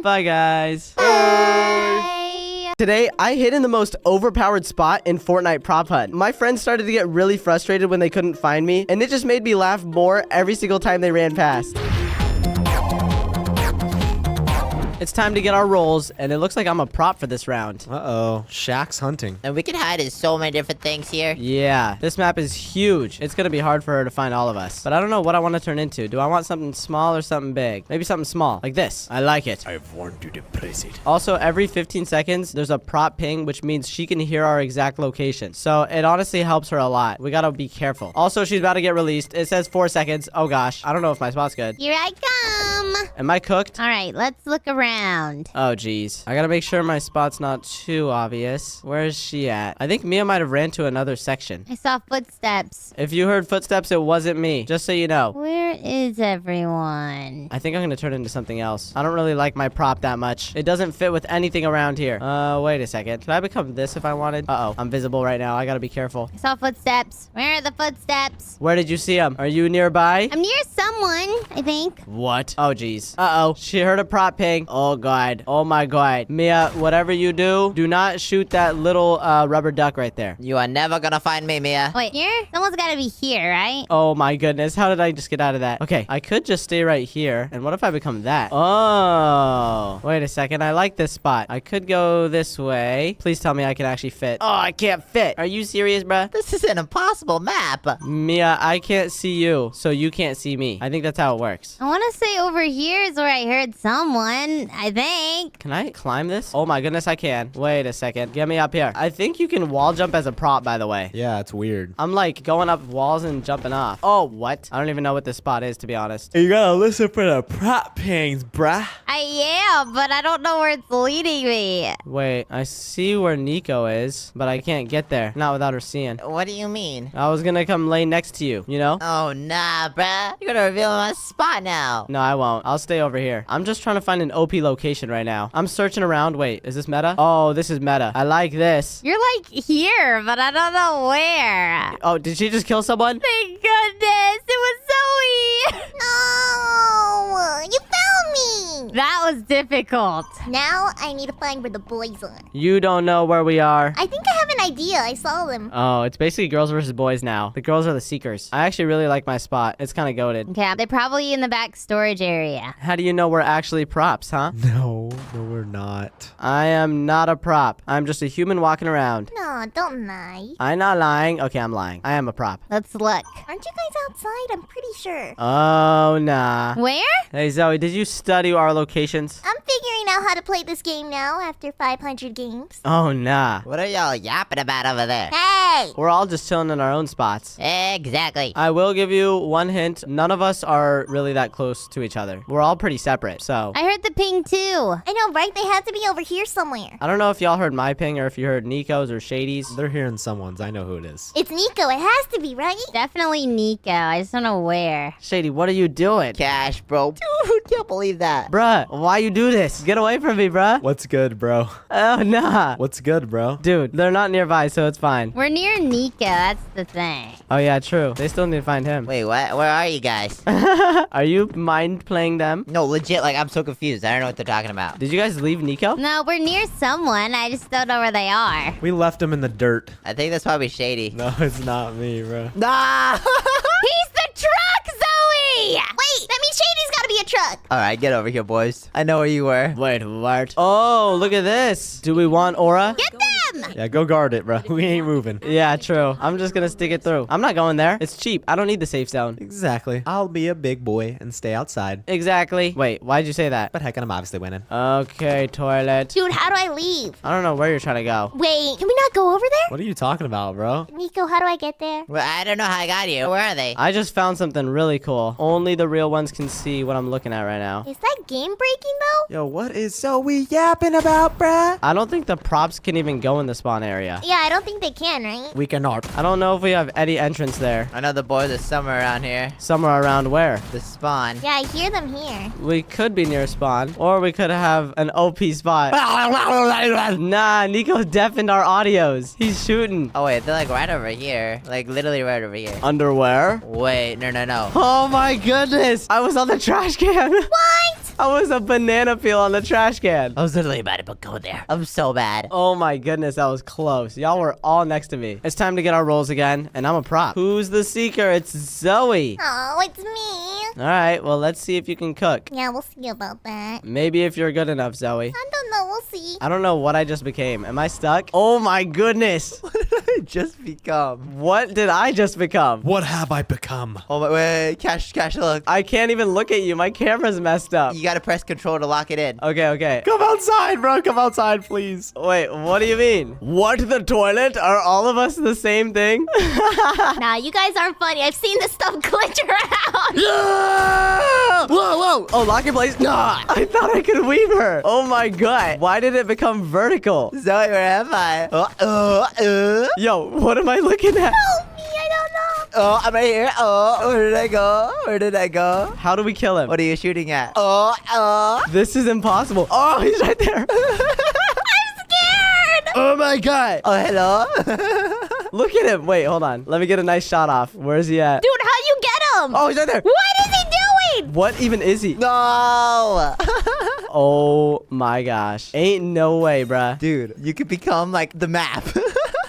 Bye, guys.
Bye.
Today, I hid in the most overpowered spot in Fortnite Prop Hunt. My friends started to get really frustrated when they couldn't find me, and it just made me laugh more every single time they ran past. It's time to get our rolls, and it looks like I'm a prop for this round.
Uh-oh. Shaq's hunting.
And we can hide in so many different things here.
Yeah, this map is huge. It's gonna be hard for her to find all of us. But I don't know what I want to turn into. Do I want something small or something big? Maybe something small, like this. I like it.
I've warned you to praise it.
Also, every 15 seconds, there's a prop ping, which means she can hear our exact location. So it honestly helps her a lot. We gotta be careful. Also, she's about to get released. It says 4 seconds. Oh gosh, I don't know if my spot's good.
Here I come.
Am I cooked?
All right, let's look around.
Oh, geez. I gotta make sure my spot's not too obvious. Where is she at? I think Mia might have ran to another section.
I saw footsteps.
If you heard footsteps, it wasn't me. Just so you know.
Where is everyone?
I think I'm gonna turn into something else. I don't really like my prop that much. It doesn't fit with anything around here. Wait a second. Could I become this if I wanted? Uh-oh. I'm visible right now. I gotta be careful.
I saw footsteps. Where are the footsteps?
Where did you see them? Are you nearby?
I'm near someone, I think.
What? Oh, geez. Uh-oh. She heard a prop ping. Oh, God. Oh, my God. Mia, whatever you do not shoot that little rubber duck right there.
You are never gonna find me, Mia.
Wait, here? Someone's gotta be here, right?
Oh, my goodness. How did I just get out of that? Okay, I could just stay right here. And what if I become that? Oh. Wait a second. I like this spot. I could go this way. Please tell me I can actually fit. Oh, I can't fit. Are you serious, bruh?
This is an impossible map.
Mia, I can't see you, so you can't see me. I think that's how it works.
I want to say over here is where I heard someone, I think.
Can I climb this? Oh my goodness, I can. Wait a second. Get me up here. I think you can wall jump as a prop, by the way.
Yeah, it's weird.
I'm like going up walls and jumping off. Oh, what? I don't even know what this spot is, to be honest.
You gotta listen for the prop pings, bruh.
I am, but I don't know where it's leading me.
Wait, I see where Nico is, but I can't get there. Not without her seeing.
What do you mean?
I was gonna come lay next to you, you know?
Oh, nah, bruh. You're gonna reveal my spot now.
No, I won't. I'll stay over here. I'm just trying to find an OP location right now. I'm searching around. Wait, is this meta? Oh, this is meta. I like this.
You're like here, but I don't know where.
Oh, did she just kill someone?
Thank goodness. It was Zoe.
No, you found me.
That was difficult.
Now I need to find where the boys are.
You don't know where we are.
I think I have an idea. I saw them.
Oh, it's basically girls versus boys now. The girls are the seekers. I actually really like my spot. It's kind of goated.
Okay, they're probably in the back storage area.
How do you know we're actually props, huh?
No, we're not.
I am not a prop. I'm just a human walking around.
No, don't lie.
I'm not lying. Okay, I'm lying. I am a prop.
Let's look.
Aren't you guys outside? I'm pretty sure.
Oh, nah.
Where?
Hey, Zoe, did you study our locations?
I'm figuring out how to play this game now after 500 games.
Oh, nah.
What are y'all yapping about over there?
Hey!
We're all just chilling in our own spots.
Exactly.
I will give you one hint. None of us are really that close to each other. We're all pretty separate, so...
I heard the ping too.
I know, right? They have to be over here somewhere.
I don't know if y'all heard my ping or if you heard Nico's or Shady's.
They're hearing someone's. I know who it is.
It's Nico. It has to be, right?
Definitely Nico. I just don't know where.
Shady, what are you doing?
Cash, bro. Dude, can't believe that.
Bruh, why you do this? Get away from me, bruh.
What's good, bro?
Oh, nah.
What's good, bro?
Dude, they're not nearby, so it's fine.
We're near Nico. That's the thing.
Oh, yeah, true. They still need to find him.
Wait, what? Where are you guys?
Are you mind playing them?
No, legit, like, I'm so confused. I don't know what they're talking about.
Did you guys leave Nico?
No, we're near someone. I just don't know where they are.
We left him in the dirt.
I think that's probably Shady.
No, it's not me, bro.
Nah!
He's the truck, Zoe!
Wait, that means Shady's gotta be a truck.
Alright, get over here, boys. I know where you were.
Wait, what? Oh, look at this. Do we want aura?
Get them!
Yeah, go guard it, bro. We ain't moving.
Yeah, true. I'm just gonna stick it through. I'm not going there. It's cheap. I don't need the safe zone.
Exactly. I'll be a big boy and stay outside.
Exactly. Wait, why'd you say that?
But heck, I'm obviously winning.
Okay, toilet.
Dude, how do I leave?
I don't know where you're trying to go.
Wait, can we not go over there?
What are you talking about, bro?
Nico, how do I get there?
Well, I don't know how I got you. Where are they?
I just found something really cool. Only the real ones can see what I'm looking at right now.
Is that game breaking though?
Yo, what is Zoe yapping about, bruh?
I don't think the props can even go in the spawn area.
Yeah, I don't think they can, right?
We cannot.
I don't know if we have any entrance there.
I know the boys are somewhere around here.
Somewhere around where?
The spawn.
Yeah, I hear them here.
We could be near spawn, or we could have an OP spot. Nah, Nico deafened our audios. He's shooting.
Oh, wait, they're like right over here. Like literally right over here.
Underwear?
Wait, no.
Oh my goodness! I was on the trash can.
What?
I was a banana peel on the trash can.
I was literally about to go there. I'm so bad.
Oh my goodness, that was close. Y'all were all next to me. It's time to get our rolls again, and I'm a prop. Who's the seeker? It's Zoe.
Oh, it's me.
All right, well, let's see if you can cook.
Yeah, we'll see about that.
Maybe if you're good enough, Zoe.
I don't know. We'll see.
I don't know what I just became. Am I stuck? Oh my goodness.
What did I just become?
What did I just become?
What have I become?
Oh, my, wait, Cash, look.
I can't even look at you. My camera's messed up.
You gotta press control to lock it in.
Okay.
Come outside, bro. Come outside, please.
Wait, what do you mean? What, the toilet? Are all of us the same thing?
Nah, you guys aren't funny. I've seen this stuff glitch around.
Whoa. Oh, lock your place. Nah. I thought I could weave her. Oh my god. Why did it become vertical?
Zoe, where am I?
Yo, what am I looking at?
Help me. I don't know.
Oh, I'm right here. Oh, where did I go?
How do we kill him?
What are you shooting at?
This is impossible. Oh, he's right there.
I'm scared.
Oh my god.
Oh, hello.
Look at him. Wait, hold on. Let me get a nice shot off. Where is he at?
Dude, how you get him?
Oh, he's right there.
What is he doing?
What even is he?
No.
Oh my gosh. Ain't no way, bruh.
Dude, you could become like the map.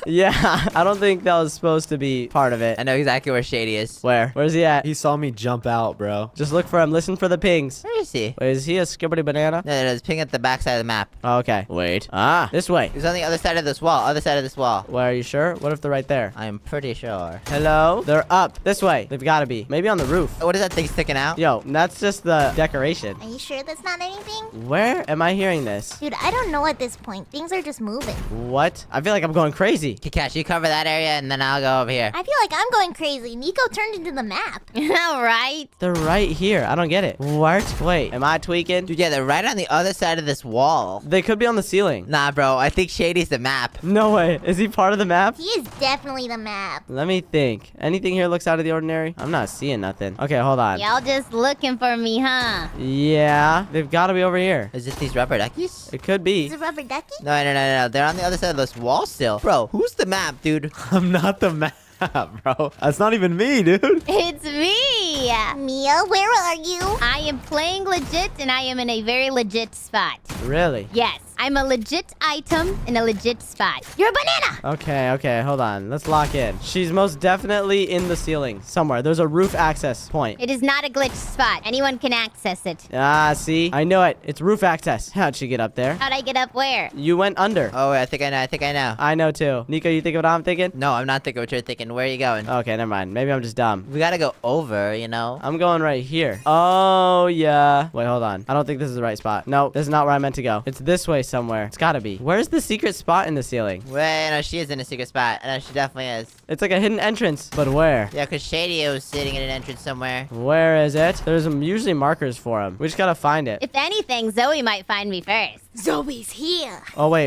Yeah, I don't think that was supposed to be part of it.
I know exactly where Shady is.
Where? Where's he at?
He saw me jump out, bro.
Just look for him. Listen for the pings.
Where is he?
Wait, is he a skibbity banana?
No, there's ping at the back side of the map.
Oh, okay. Wait. Ah, this way.
He's on the other side of this wall. Other side of this wall.
Where, are you sure? What if they're right there?
I'm pretty sure.
Hello? They're up. This way. They've got to be. Maybe on the roof.
What is that thing sticking out?
Yo, that's just the decoration.
Are you sure that's not anything?
Where am I hearing this?
Dude, I don't know at this point. Things are just moving.
What? I feel like I'm going crazy.
Okay, Cash, you cover that area and then I'll go over here.
I feel like I'm going crazy. Nico turned into the map.
All right.
They're right here. I don't get it. What? Wait, am I tweaking?
Dude, yeah, they're right on the other side of this wall.
They could be on the ceiling.
Nah, bro, I think Shady's the map.
No way. Is he part of the map?
He is definitely the map.
Let me think. Anything here looks out of the ordinary? I'm not seeing nothing. Okay, hold on.
Y'all just looking for me, huh?
Yeah, they've got to be over here.
Is it these rubber duckies?
It could be.
Is it Rubber Ducky?
No. They're on the other side of this wall still. Bro, who's the map, dude?
I'm not the map, bro. That's not even me, dude.
It's me.
Mia, where are you?
I am playing legit, and I am in a very legit spot.
Really?
Yes, I'm a legit item in a legit spot.
You're a banana!
Okay, hold on. Let's lock in. She's most definitely in the ceiling somewhere. There's a roof access point.
It is not a glitch spot. Anyone can access it.
Ah, see? I know it. It's roof access. How'd she get up there?
How'd I get up where?
You went under.
Oh, I think I know.
I know too. Nico, you think of what I'm thinking?
No, I'm not thinking what you're thinking. Where are you going?
Okay, never mind. Maybe I'm just dumb.
We gotta go over, you know?
I'm going right here. Oh, yeah. Wait, hold on. I don't think this is the right spot. No, this is not where I meant to go. It's this way somewhere. It's gotta be. Where's the secret spot in the ceiling?
Wait, no, she is in a secret spot. No, she definitely is.
It's like a hidden entrance. But where?
Yeah, because Shady was sitting in an entrance somewhere.
Where is it? There's usually markers for him. We just gotta find it.
If anything, Zoe might find me first.
Zoe's here.
Oh, wait.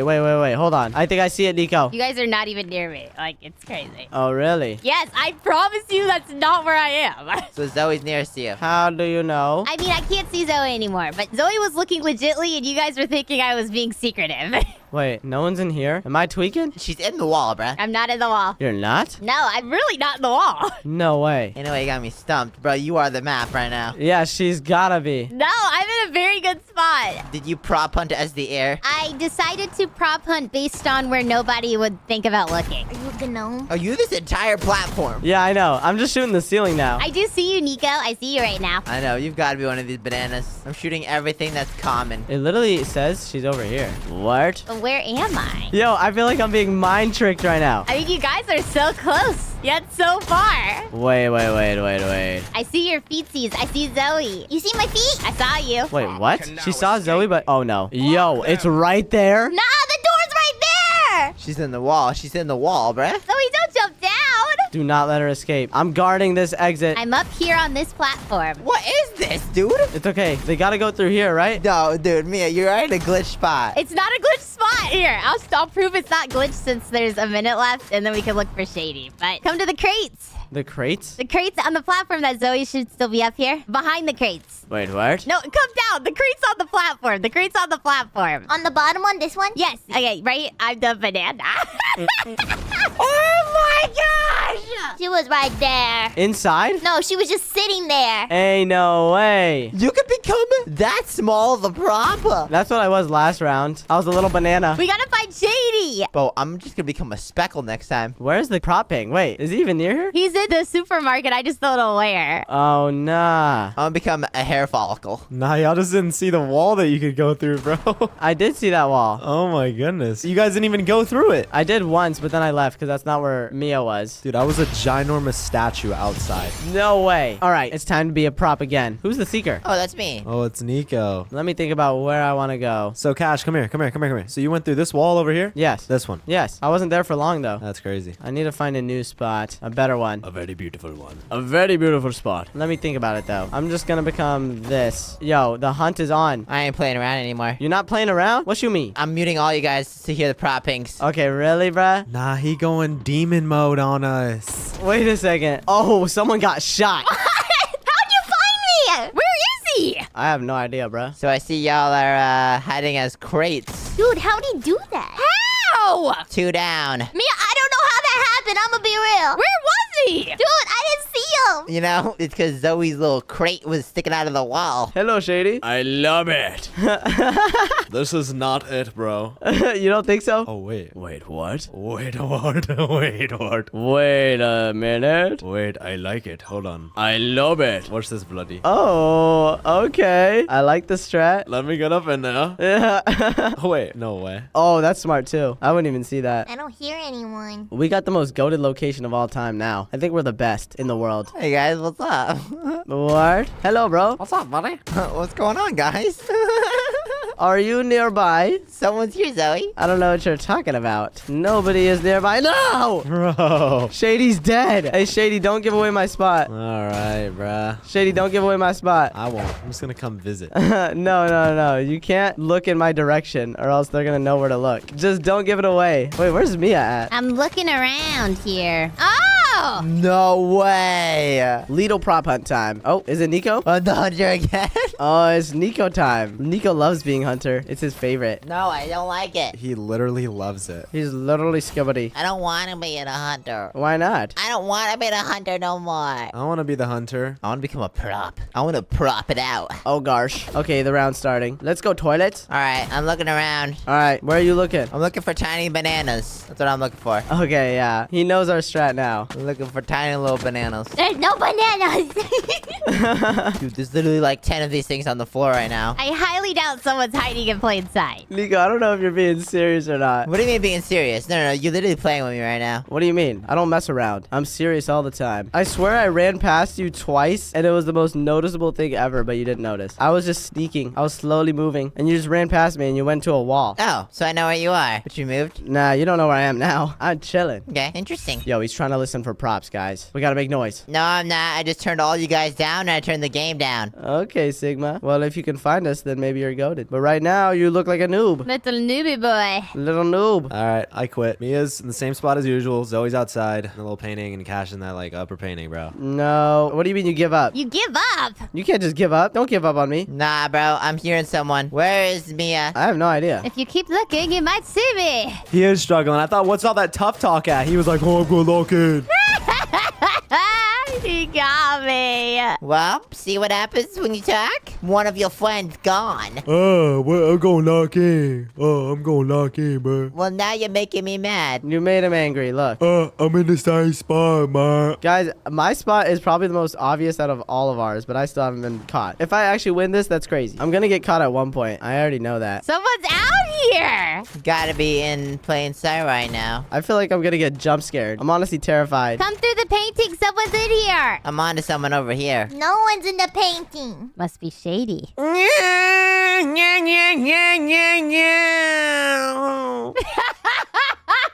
Hold on. I think I see it, Nico.
You guys are not even near me. Like, it's crazy.
Oh, really?
Yes, I promise you that's not where I am.
So Zoe's nearest to you.
How do you know?
I mean, I can't see Zoe anymore, but Zoe was looking legitly, and you guys were thinking I was being secretive.
Wait, no one's in here? Am I tweaking?
She's in the wall, bruh.
I'm not in the wall.
You're not?
No, I'm really not in the wall.
No way.
Anyway, you got me stumped. Bro, you are the map right now.
Yeah, she's gotta be.
No, I'm in a very good spot.
Did you prop hunt as the air?
I decided to prop hunt based on where nobody would think about looking.
Are you the gnome?
Are you this entire platform?
Yeah, I know. I'm just shooting the ceiling now.
I do see you, Nico. I see you right now.
I know, you've got to be one of these bananas. I'm shooting everything that's common.
It literally says she's over here. What?
But where am I?
Yo, I feel like I'm being mind tricked right now.
I mean, you guys are so close, yet so far.
Wait.
I see your feetsies. I see Zoe.
You see my feet?
I saw you.
Wait, what? She saw Zoe, but oh no. Yo, it's right there.
Nah, the door's right there!
She's in the wall. She's in the wall, bruh.
Zoe, don't jump down.
Do not let her escape. I'm guarding this exit.
I'm up here on this platform.
What is this, dude?
It's okay. They gotta go through here, right?
No, dude, Mia, you're in a glitch spot.
It's not a glitch spot here. I'll prove it's not glitched since there's a minute left, and then we can look for Shady. But come to the crates.
The crates?
The crates on the platform that Zoe should still be up here. Behind the crates.
Wait, what?
No, come down. The crates on the platform. The crates on the platform.
On the bottom one, this one?
Yes. Okay, right? I'm the banana.
Oh my gosh! She was right there.
Inside?
No, she was just sitting there.
Ain't no way.
You could become that small, the prop.
That's what I was last round. I was a little banana.
We gotta find Shady.
Bro, I'm just gonna become a speckle next time.
Where's the prop ping? Wait, is he even near here?
He's in the supermarket. I just don't know where.
Oh, nah.
I'm gonna become a hair follicle.
Nah, y'all just didn't see the wall that you could go through, bro.
I did see that wall.
Oh my goodness. You guys didn't even go through it.
I did once, but then I left because that's not where Mia was.
Dude, I was a ginormous statue outside.
No way. All right, it's time to be a prop again. Who's the seeker?
Oh, that's me.
Oh, it's Nico.
Let me think about where I want to go.
So, Cash, come here. So you went through this wall over here?
Yes.
This one.
Yes. I wasn't there for long, though.
That's crazy.
I need to find a new spot. A better one.
A very beautiful one.
A very beautiful spot. Let me think about it, though. I'm just going to become this. Yo, the hunt is on.
I ain't playing around anymore.
You're not playing around? What you mean?
I'm muting all you guys to hear the prop pings.
Okay, really, bruh?
Nah, he going demon mode on us.
Wait a second. Oh, someone got shot.
How'd you find me?
Where is he?
I have no idea, bruh.
So I see y'all are hiding as crates.
Dude, how'd he do that?
How?
2 down.
Mia, I don't know how that happened. I'm gonna be real.
Where was he?
Dude, I didn't see home.
You know, it's because Zoe's little crate was sticking out of the wall.
Hello, Shady.
I love it. This is not it, bro.
You don't think so?
Oh, wait. Wait, what? Wait, what? Wait, what?
Wait a minute.
Wait, I like it. Hold on. I love it. What's this bloody?
Oh, okay. I like the strat.
Let me get up in there.
Yeah.
Oh, wait. No way.
Oh, that's smart too. I wouldn't even see that.
I don't hear anyone.
We got the most goated location of all time now. I think we're the best in the world.
Hey guys, what's up?
What? Hello, bro.
What's up, buddy? What's going on, guys?
Are you nearby?
Someone's here, Zoe.
I don't know what you're talking about. Nobody is nearby. No!
Bro.
Shady's dead. Hey, Shady, don't give away my spot.
All right, bruh.
Shady, don't give away my spot.
I won't. I'm just gonna come visit.
No. You can't look in my direction or else they're gonna know where to look. Just don't give it away. Wait, where's Mia at?
I'm looking around here. Oh!
No way.
Lidl prop hunt time. Oh, is it Nico?
The hunter again?
Oh, it's Nico time. Nico loves being hunter. It's his favorite.
No, I don't like it.
He literally loves it.
He's literally skibbity.
I don't want to be a hunter.
Why not?
I don't want to be the hunter no more.
I want to be the hunter.
I want to become a prop. I want to prop it out.
Oh gosh. Okay, the round's starting. Let's go toilets.
All right, I'm looking around.
All right, where are you looking?
I'm looking for tiny bananas. That's what I'm looking for.
Okay, yeah. He knows our strat now.
I'm looking for tiny little bananas.
There's no bananas.
Dude, there's literally like 10 of these things on the floor right now.
I highly doubt someone's hiding in plain sight.
Nico, I don't know if you're being serious or not.
What do you mean being serious? No, you're literally playing with me right now.
What do you mean? I don't mess around. I'm serious all the time. I swear I ran past you twice and it was the most noticeable thing ever, but you didn't notice. I was just sneaking. I was slowly moving and you just ran past me and you went to a wall.
Oh, so I know where you are. But you moved?
Nah, you don't know where I am now. I'm chilling.
Okay, interesting.
Yo, he's trying to listen for props, guys. We gotta make noise.
No, I'm not. I just turned all you guys down and I turned the game down.
Okay, Sigma. Well, if you can find us, then maybe you're goated. But right now, you look like a noob.
Little newbie boy.
Little noob.
All right, I quit. Mia's in the same spot as usual. Zoe's outside in a little painting and Cash in that like upper painting, bro.
No. What do you mean you give up?
You give up.
You can't just give up. Don't give up on me.
Nah, bro. I'm hearing someone. Where is Mia?
I have no idea.
If you keep looking, you might see me.
He is struggling. I thought, what's all that tough talk at? He was like, oh, I'm going to lock in.
He got me.
Well, see what happens when you talk? One of your friends gone.
Oh, well, I'm going to lock in. Oh, I'm going to lock in, bro.
Well, now you're making me mad.
You made him angry. Look.
I'm in the same spot, man.
Guys, my spot is probably the most obvious out of all of ours, but I still haven't been caught. If I actually win this, that's crazy. I'm gonna get caught at one point. I already know that.
Someone's out here.
Gotta be in plain sight right now.
I feel like I'm gonna get jump scared. I'm honestly terrified.
Come through the painting. Someone's in here.
I'm on to someone over here.
No one's in the painting.
Must be Shady.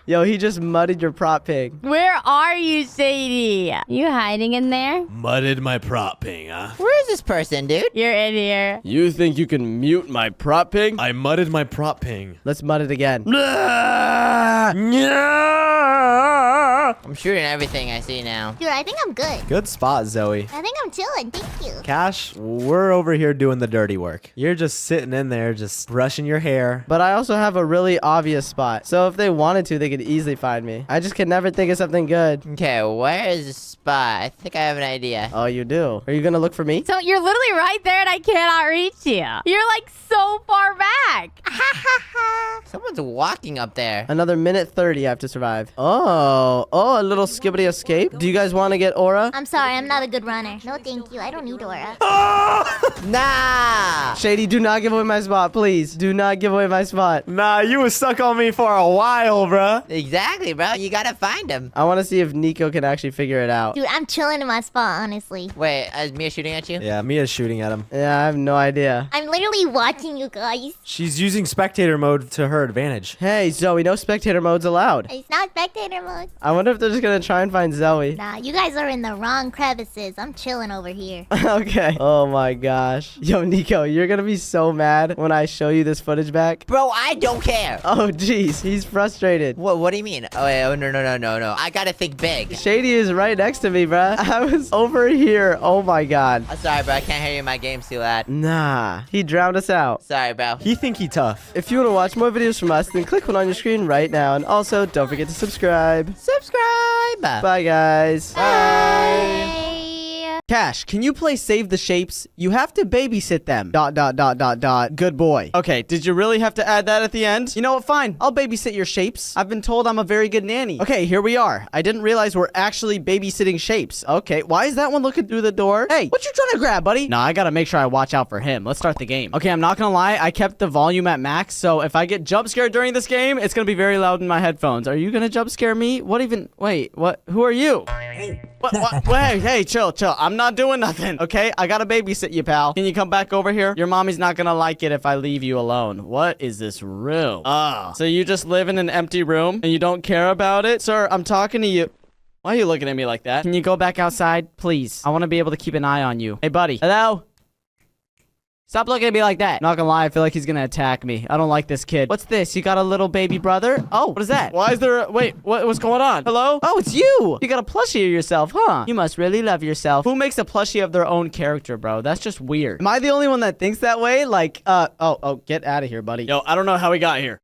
Yo, he just mudded your prop pig.
Where are you, Shady? You hiding in there?
Mudded my prop ping, huh?
Where is this person, dude?
You're in here.
You think you can mute my prop pig?
I mudded my prop ping.
Let's mud it again.
I'm shooting everything I see now.
Dude, I think I'm good.
Good spot, Zoe.
I think I'm chilling. Thank you.
Cash, we're over here doing the dirty work. You're just sitting in there, just brushing your hair.
But I also have a really obvious spot. So if they wanted to, they could easily find me. I just can never think of something good.
Okay, where is the spot? I think I have an idea.
Oh, you do? Are you gonna look for me?
So you're literally right there and I cannot reach you. You're like so far back.
Someone's walking up there.
Another minute 30 I have to survive. Oh, a little skibbity escape. Do you guys want to get aura?
I'm sorry, I'm not a good runner. No, thank you. I don't need aura.
Nah!
Shady, do not give away my spot, please. Do not give away my spot.
Nah, you was stuck on me for a while, bruh.
Exactly, bro. You gotta find him.
I want to see if Nico can actually figure it out.
Dude, I'm chilling in my spot, honestly.
Wait, is Mia shooting at you?
Yeah, Mia's shooting at him.
Yeah, I have no idea.
I'm literally watching you guys.
She's using spectator mode to her advantage.
Hey, Zoe, no spectator mode's allowed.
It's not spectator mode.
I wonder if they're just gonna try and find Zoe.
Nah, you guys are in the wrong crevices. I'm chilling over here.
Okay. Oh my gosh. Yo, Nico, you're gonna be so mad when I show you this footage back.
Bro, I don't care.
Oh, jeez. He's frustrated.
What do you mean? Oh, wait, no. I gotta think big.
Shady is right next to me, bruh. I was over here. Oh my god.
I'm sorry, bro. I can't hear you. My game's too loud.
Nah. He drowned us out.
Sorry, bro.
He think he tough.
If you want to watch more videos from us, then click one on your screen right now. And also, don't forget to subscribe.
Subscribe.
Bye, guys.
Bye.
Cash, can you play Save the Shapes? You have to babysit them. ... Good boy. Okay, did you really have to add that at the end? You know what? Fine. I'll babysit your shapes. I've been told I'm a very good nanny. Okay, here we are. I didn't realize we're actually babysitting shapes. Okay, why is that one looking through the door? Hey, what you trying to grab, buddy? Nah, I gotta make sure I watch out for him. Let's start the game. Okay, I'm not gonna lie. I kept the volume at max, so if I get jump scared during this game, it's gonna be very loud in my headphones. Are you gonna jump scare me? What even? Wait, what? Who are you? What? Wait, hey, chill. I'm not doing nothing, okay? I gotta babysit you, pal. Can you come back over here? Your mommy's not gonna like it if I leave you alone. What is this room? Oh, so you just live in an empty room and you don't care about it? Sir, I'm talking to you. Why are you looking at me like that? Can you go back outside, please? I want to be able to keep an eye on you. Hey, buddy. Hello? Stop looking at me like that. Not gonna lie, I feel like he's gonna attack me. I don't like this kid. What's this? You got a little baby brother? Oh, what is that? Why is there wait, what's going on? Hello? Oh, it's you! You got a plushie of yourself, huh? You must really love yourself. Who makes a plushie of their own character, bro? That's just weird. Am I the only one that thinks that way? Like, get out of here, buddy. Yo, I don't know how he got here.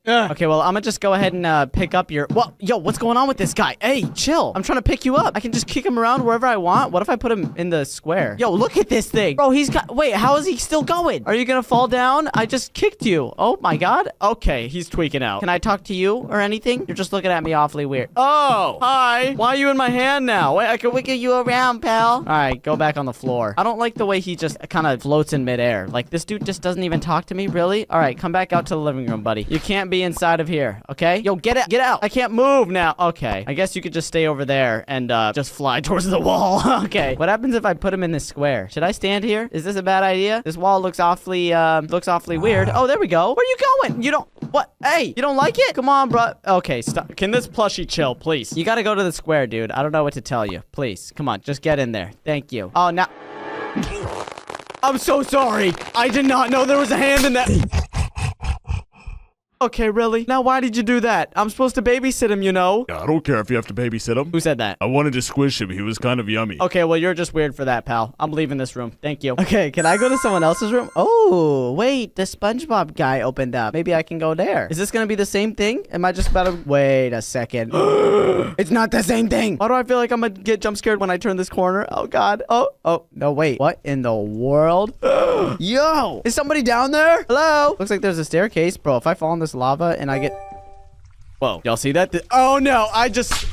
Okay, well, I'm gonna just go ahead and pick up your... Yo, what's going on with this guy? Hey, chill. I'm trying to pick you up. I can just kick him around wherever I want. What if I put him in the square? Yo, look at this thing. Bro, he's got... Wait, how is he still going? Are you gonna fall down? I just kicked you. Oh, my God. Okay, he's tweaking out. Can I talk to you or anything? You're just looking at me awfully weird. Oh, hi. Why are you in my hand now? Wait, I can wiggle you around, pal. All right, go back on the floor. I don't like the way he just kind of floats in midair. Like, this dude just doesn't even talk to me, really? All right, come back out to the living room, buddy. You can't be inside of here, okay? Yo, get out. I can't move now. Okay, I guess you could just stay over there and just fly towards the wall. Okay, what happens if I put him in this square? Should I stand here? Is this a bad idea? This wall looks awfully weird. Oh, there we go. Where are you going? You don't... What? Hey, you don't like it? Come on, bro. Okay, stop. Can this plushie chill, please? You gotta go to the square, dude. I don't know what to tell you. Please, come on, just get in there. Thank you. Oh, now... I'm so sorry. I did not know there was a hand in that... Okay, really? Now why did you do that? I'm supposed to babysit him, you know?
Yeah, I don't care if you have to babysit him.
Who said that?
I wanted to squish him. He was kind of yummy.
Okay, well, you're just weird for that, pal. I'm leaving this room. Thank you. Okay, can I go to someone else's room? Oh, wait, the SpongeBob guy opened up. Maybe I can go there. Is this gonna be the same thing? Am I just about to... Wait a second. It's not the same thing. Why do I feel like I'm gonna get jump scared when I turn this corner? Oh, God. Oh, no, wait. What in the world? Yo, is somebody down there? Hello? Looks like there's a staircase. Bro, if I fall in this lava and I get... Whoa, y'all see that? Oh no,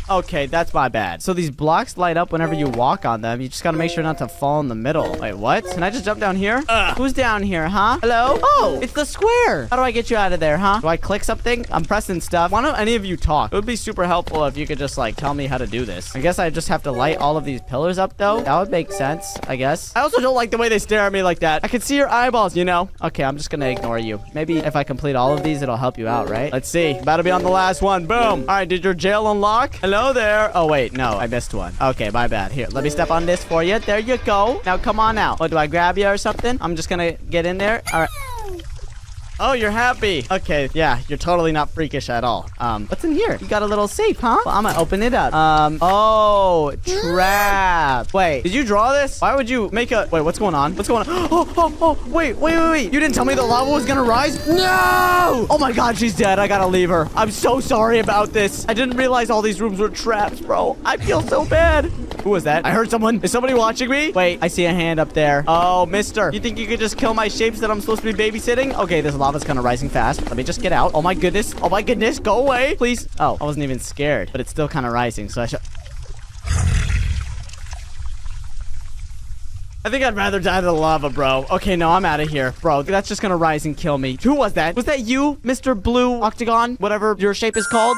okay, that's my bad. So these blocks light up whenever you walk on them. You just gotta make sure not to fall in the middle. Wait, what? Can I just jump down here? Who's down here, huh? Hello? Oh, it's the square. How do I get you out of there, huh? Do I click something? I'm pressing stuff. Why don't any of you talk? It would be super helpful if you could just like tell me how to do this. I guess I just have to light all of these pillars up though. That would make sense, I guess. I also don't like the way they stare at me like that. I can see your eyeballs, you know? Okay, I'm just gonna ignore you. Maybe if I complete all of these, it'll help you out, right? Let's see. About to be on the last one. Boom. All right, did your jail unlock? Hello there. Oh, wait, no, I missed one. Okay, my bad. Here, let me step on this for you. There you go. Now, come on out. Oh, do I grab you or something? I'm just gonna get in there. All right. Oh, you're happy. Okay, yeah, you're totally not freakish at all. What's in here? You got a little safe, huh? Well, I'm gonna open it up. Oh, trap. Wait, did you draw this? Why would you make a... Wait, what's going on? What's going on? Oh, wait. You didn't tell me the lava was gonna rise? No! Oh my God, she's dead. I gotta leave her. I'm so sorry about this. I didn't realize all these rooms were traps, bro. I feel so bad. Who was that? I heard someone. Is somebody watching me? Wait, I see a hand up there. Oh, mister. You think you could just kill my shapes that I'm supposed to be babysitting? Okay, this lava's kind of rising fast. Let me just get out. Oh my goodness. Go away, please. Oh, I wasn't even scared, but it's still kind of rising, so I think I'd rather die to the lava, bro. Okay, no, I'm out of here. Bro, that's just gonna rise and kill me. Who was that? Was that you, Mr. Blue Octagon? Whatever your shape is called?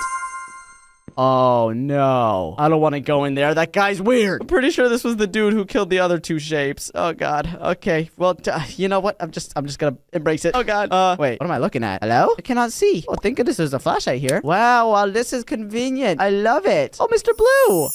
Oh, no. I don't want to go in there. That guy's weird. I'm pretty sure this was the dude who killed the other two shapes. Oh, God. Okay. Well, you know what? I'm just gonna embrace it. Oh, God. Wait. What am I looking at? Hello? I cannot see. Oh, thank goodness there's a flashlight here. Wow. Well, this is convenient. I love it. Oh, Mr. Blue.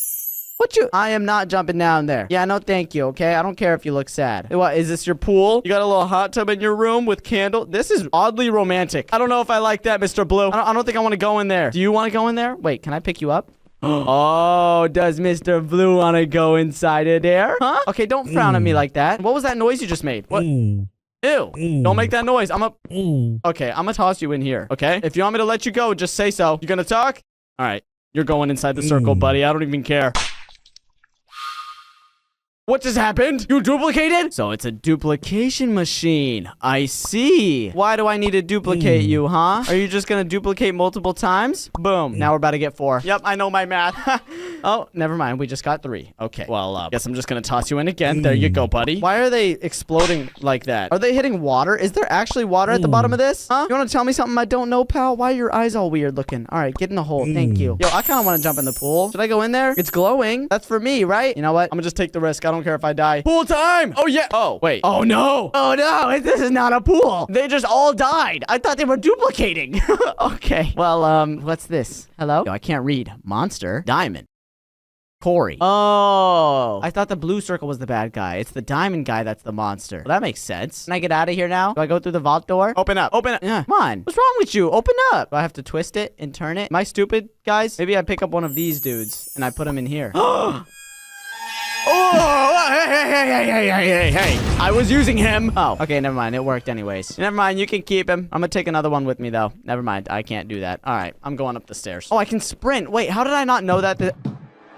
I am not jumping down there. Yeah, no thank you, okay? I don't care if you look sad. What, is this your pool? You got a little hot tub in your room with candle? This is oddly romantic. I don't know if I like that, Mr. Blue. I don't think I want to go in there. Do you want to go in there? Wait, can I pick you up? Oh, does Mr. Blue want to go inside of there? Huh? Okay, don't frown at me like that. What was that noise you just made? What? Ew. Don't make that noise. Okay, I'm gonna toss you in here, okay? If you want me to let you go, just say so. You gonna talk? All right. You're going inside the circle, buddy. I don't even care. What just happened? You duplicated? So it's a duplication machine. I see. Why do I need to duplicate you, huh? Are you just gonna duplicate multiple times? Boom. Now we're about to get 4. Yep, I know my math. Oh, never mind. We just got 3. Okay. Well, guess I'm just gonna toss you in again. There you go, buddy. Why are they exploding like that? Are they hitting water? Is there actually water at the bottom of this? Huh? You wanna tell me something I don't know, pal? Why are your eyes all weird looking? All right, get in the hole. Thank you. Yo, I kind of want to jump in the pool. Should I go in there? It's glowing. That's for me, right? You know what? I'm gonna just take the risk. I don't care if I die. Pool time! Oh, yeah. Oh, wait. Oh, no. Oh, no. This is not a pool. They just all died. I thought they were duplicating. Okay. Well, what's this? Hello? Yo, I can't read. Monster. Diamond. Corey. Oh, I thought the blue circle was the bad guy. It's the diamond guy that's the monster. Well, that makes sense. Can I get out of here now? Do I go through the vault door? Open up. Open up. Yeah. Come on. What's wrong with you? Open up. Do I have to twist it and turn it? Am I stupid, guys? Maybe I pick up one of these dudes and I put him in here. Oh, hey. I was using him. Oh, okay, never mind. It worked anyways. Never mind. You can keep him. I'm gonna take another one with me, though. Never mind. I can't do that. All right. I'm going up the stairs. Oh, I can sprint. Wait, how did I not know that?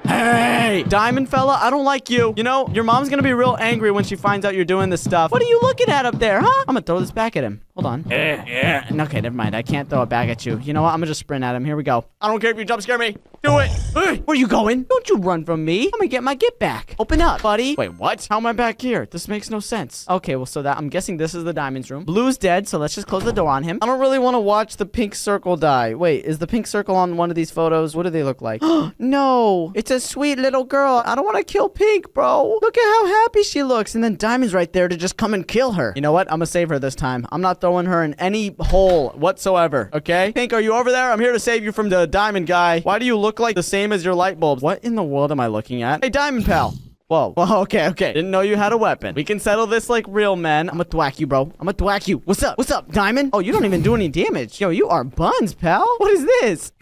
Hey, diamond fella, I don't like you. You know, your mom's gonna be real angry when she finds out you're doing this stuff. What are you looking at up there, huh? I'm gonna throw this back at him. Hold on. Okay, never mind. I can't throw it back at you. You know what? I'm gonna just sprint at him. Here we go. I don't care if you jump scare me. Do it. Hey, where are you going? Don't you run from me. I'm gonna get my get back. Open up, buddy. Wait, what? How am I back here? This makes no sense. Okay, well, so that I'm guessing this is the diamonds room. Blue's dead, so let's just close the door on him. I don't really want to watch the pink circle die. Wait, is the pink circle on one of these photos? What do they look like? No, it's a sweet little girl. I don't want to kill Pink, bro. Look at how happy she looks. And then Diamond's right there to just come and kill her. You know what? I'm gonna save her this time. I'm not throwing her in any hole whatsoever. Okay? Pink, are you over there? I'm here to save you from the Diamond guy. Why do you look like the same as your light bulbs? What in the world am I looking at? Hey, Diamond pal. Whoa. Well, okay. Didn't know you had a weapon. We can settle this like real men. I'm gonna thwack you, bro. I'm gonna thwack you. What's up? What's up, Diamond? Oh, you don't even do any damage. Yo, you are buns, pal. What is this?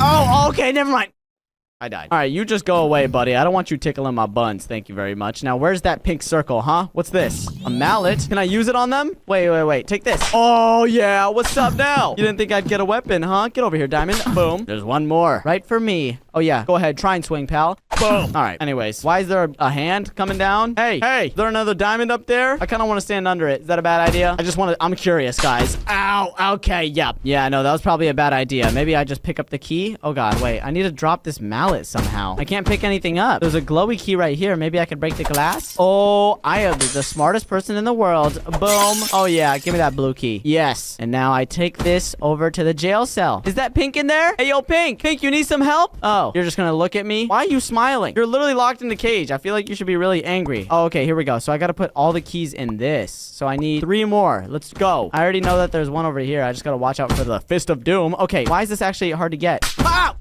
Oh, okay. Never mind. I died. All right, you just go away, buddy. I don't want you tickling my buns. Thank you very much. Now, where's that pink circle, huh? What's this? A mallet? Can I use it on them? Wait. Take this. Oh, yeah. What's up now? You didn't think I'd get a weapon, huh? Get over here, Diamond. Boom. There's one more. Right for me. Oh, yeah. Go ahead. Try and swing, pal. Boom. All right. Anyways, why is there a hand coming down? Hey. Is there another diamond up there? I kind of want to stand under it. Is that a bad idea? I'm curious, guys. Ow. Okay. Yep. Yeah, no, that was probably a bad idea. Maybe I just pick up the key. Oh, God. Wait. I need to drop this mallet somehow. I can't pick anything up. There's a glowy key right here. Maybe I could break the glass. Oh, I am the smartest person in the world. Boom. Oh, yeah. Give me that blue key. Yes. And now I take this over to the jail cell. Is that Pink in there? Hey, yo, Pink. Pink, you need some help? Oh, you're just gonna look at me? Why are you smiling? You're literally locked in the cage. I feel like you should be really angry. Oh, okay. Here we go. So I gotta put all the keys in this. So I need 3 more. Let's go. I already know that there's one over here. I just gotta watch out for the Fist of Doom. Okay. Why is this actually hard to get? Ow!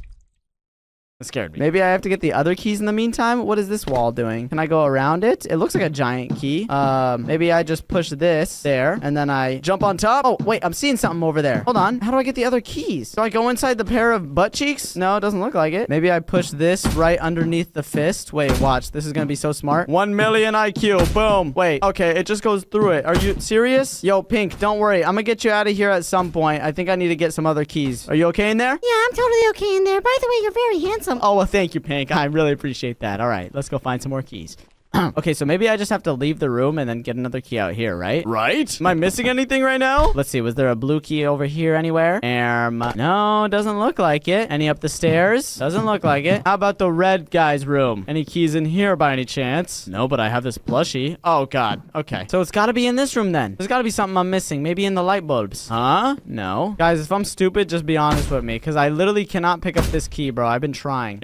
That scared me. Maybe I have to get the other keys in the meantime. What is this wall doing? Can I go around it? It looks like a giant key. Maybe I just push this there and then I jump on top. Oh, wait, I'm seeing something over there. Hold on. How do I get the other keys? Do I go inside the pair of butt cheeks? No, it doesn't look like it. Maybe I push this right underneath the fist. Wait, watch. This is gonna be so smart. 1 million IQ. Boom. Wait, okay, it just goes through it. Are you serious? Yo, Pink, don't worry. I'm gonna get you out of here at some point. I think I need to get some other keys. Are you okay in there?
Yeah, I'm totally okay in there. By the way, you're very handsome.
Oh, well, thank you, Pink. I really appreciate that. All right, let's go find some more keys. Okay, so maybe I just have to leave the room and then get another key out here, right? Right? Am I missing anything right now? Let's see. Was there a blue key over here anywhere? No, doesn't look like it. Any up the stairs? Doesn't look like it. How about the red guy's room? Any keys in here by any chance? No, but I have this plushie. Oh, God. Okay. So it's got to be in this room then. There's got to be something I'm missing. Maybe in the light bulbs. Huh? No. Guys, if I'm stupid, just be honest with me because I literally cannot pick up this key, bro. I've been trying.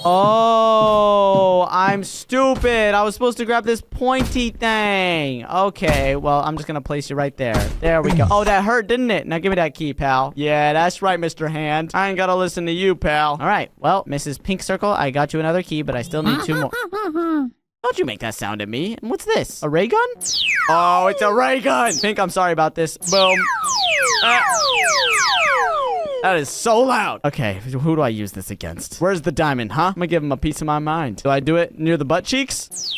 Oh, I'm stupid. I was supposed to grab this pointy thing. Okay, well, I'm just gonna place you right there. There we go. Oh, that hurt, didn't it? Now give me that key, pal. Yeah, that's right, Mr. Hand. I ain't gotta listen to you, pal. All right, well, Mrs. Pink Circle, I got you another key, but I still need 2 more. Don't you make that sound at me. And what's this? A ray gun? Oh, it's a ray gun. Pink, I'm sorry about this. Boom. That is so loud. Okay, who do I use this against? Where's the diamond, huh? I'm gonna give him a piece of my mind. Do I do it near the butt cheeks?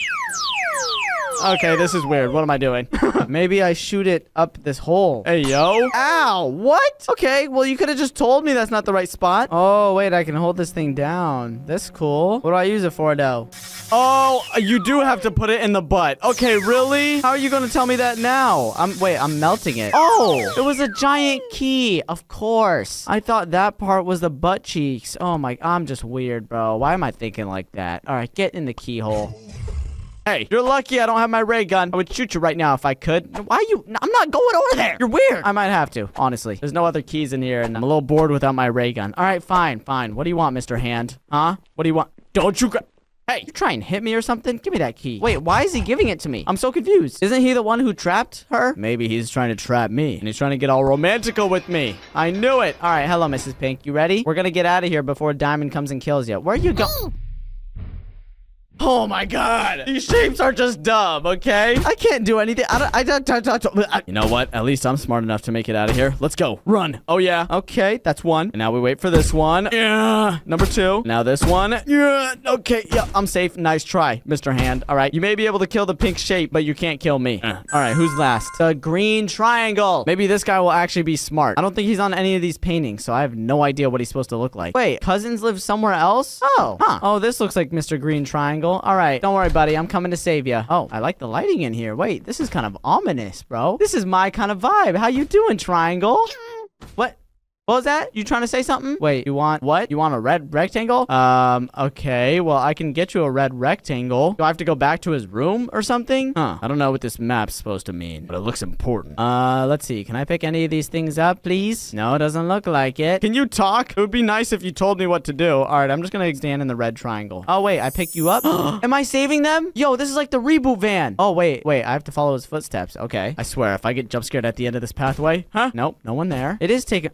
Okay, this is weird. What am I doing? Maybe I shoot it up this hole. Hey, yo. Ow. What? Okay, well, you could have just told me that's not the right spot. Oh, wait, I can hold this thing down. That's cool. What do I use it for, though? Oh, you do have to put it in the butt. Okay, really? How are you going to tell me that now? Wait, I'm melting it. Oh, it was a giant key. Of course. I thought that part was the butt cheeks. Oh, my, I'm just weird, bro. Why am I thinking like that? All right, get in the keyhole. Hey, you're lucky I don't have my ray gun. I would shoot you right now if I could. Why you? I'm not going over there. You're weird. I might have to, honestly. There's no other keys in here, and I'm a little bored without my ray gun. All right, fine, fine. What do you want, Mr. Hand? Huh? What do you want? Don't you Hey, you try and hit me or something? Give me that key. Wait, why is he giving it to me? I'm so confused. Isn't he the one who trapped her? Maybe he's trying to trap me, and he's trying to get all romantical with me. I knew it. All right, hello, Mrs. Pink. You ready? We're gonna get out of here before Diamond comes and kills you. Where are you going? Oh my god. These shapes are just dumb, okay? I can't do anything. You know what? At least I'm smart enough to make it out of here. Let's go. Run. Oh yeah. Okay, that's one. And now we wait for this one. Yeah. Number two. Now this one. Yeah. Okay. Yeah, I'm safe. Nice try, Mr. Hand. All right. You may be able to kill the pink shape, but you can't kill me. All right. Who's last? The green triangle. Maybe this guy will actually be smart. I don't think he's on any of these paintings, so I have no idea what he's supposed to look like. Wait, cousins live somewhere else? Oh. Huh. Oh, this looks like Mr. Green Triangle. All right, don't worry, buddy. I'm coming to save you. Oh, I like the lighting in here. Wait, this is kind of ominous, bro. This is my kind of vibe. How you doing, Triangle? What? What was that? You trying to say something? Wait, you want what? You want a red rectangle? Okay. Well, I can get you a red rectangle. Do I have to go back to his room or something? Huh. I don't know what this map's supposed to mean, but it looks important. Let's see. Can I pick any of these things up, please? No, it doesn't look like it. Can you talk? It would be nice if you told me what to do. All right, I'm just gonna stand in the red triangle. Oh, wait, I picked you up? Am I saving them? Yo, this is like the reboot van. Oh, wait, I have to follow his footsteps. Okay. I swear, if I get jump scared at the end of this pathway. Huh? Nope, no one there. It is taking...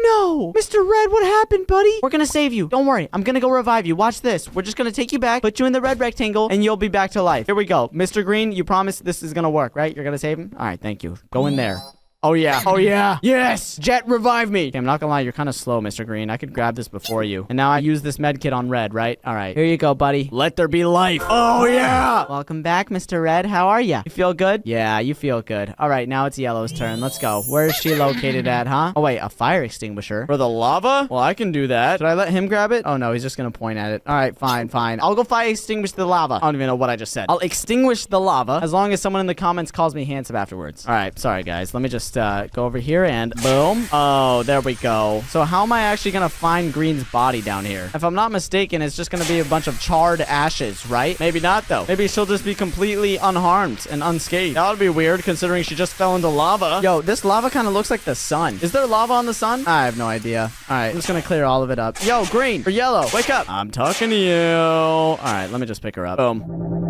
No! Mr. Red, what happened, buddy? We're gonna save you. Don't worry. I'm gonna go revive you. Watch this. We're just gonna take you back, put you in the red rectangle, and you'll be back to life. Here we go. Mr. Green, you promise this is gonna work, right? You're gonna save him? All right, thank you. Go in there. Oh, yeah. Oh, yeah. Yes. Jet, revive me. Okay, I'm not gonna lie. You're kind of slow, Mr. Green. I could grab this before you. And now I use this med kit on Red, right? All right. Here you go, buddy. Let there be life. Oh, yeah. Welcome back, Mr. Red. How are you? You feel good? Yeah, you feel good. All right, now it's Yellow's turn. Let's go. Where is she located at, huh? Oh, wait. A fire extinguisher? For the lava? Well, I can do that. Should I let him grab it? Oh, no. He's just gonna point at it. All right, fine. I'll go fire extinguish the lava. I don't even know what I just said. I'll extinguish the lava as long as someone in the comments calls me handsome afterwards. All right. Sorry, guys. Let me just go over here and boom. Oh, there we go. So how am I actually gonna find Green's body down here? If I'm not mistaken, it's just gonna be a bunch of charred ashes, right? Maybe not, though. Maybe she'll just be completely unharmed and unscathed. That would be weird, considering she just fell into lava. Yo, this lava kind of looks like the sun. Is there lava on the sun? I have no idea. All right, I'm just gonna clear all of it up. Yo, Green or Yellow, wake up. I'm talking to you. All right, let me just pick her up. Boom.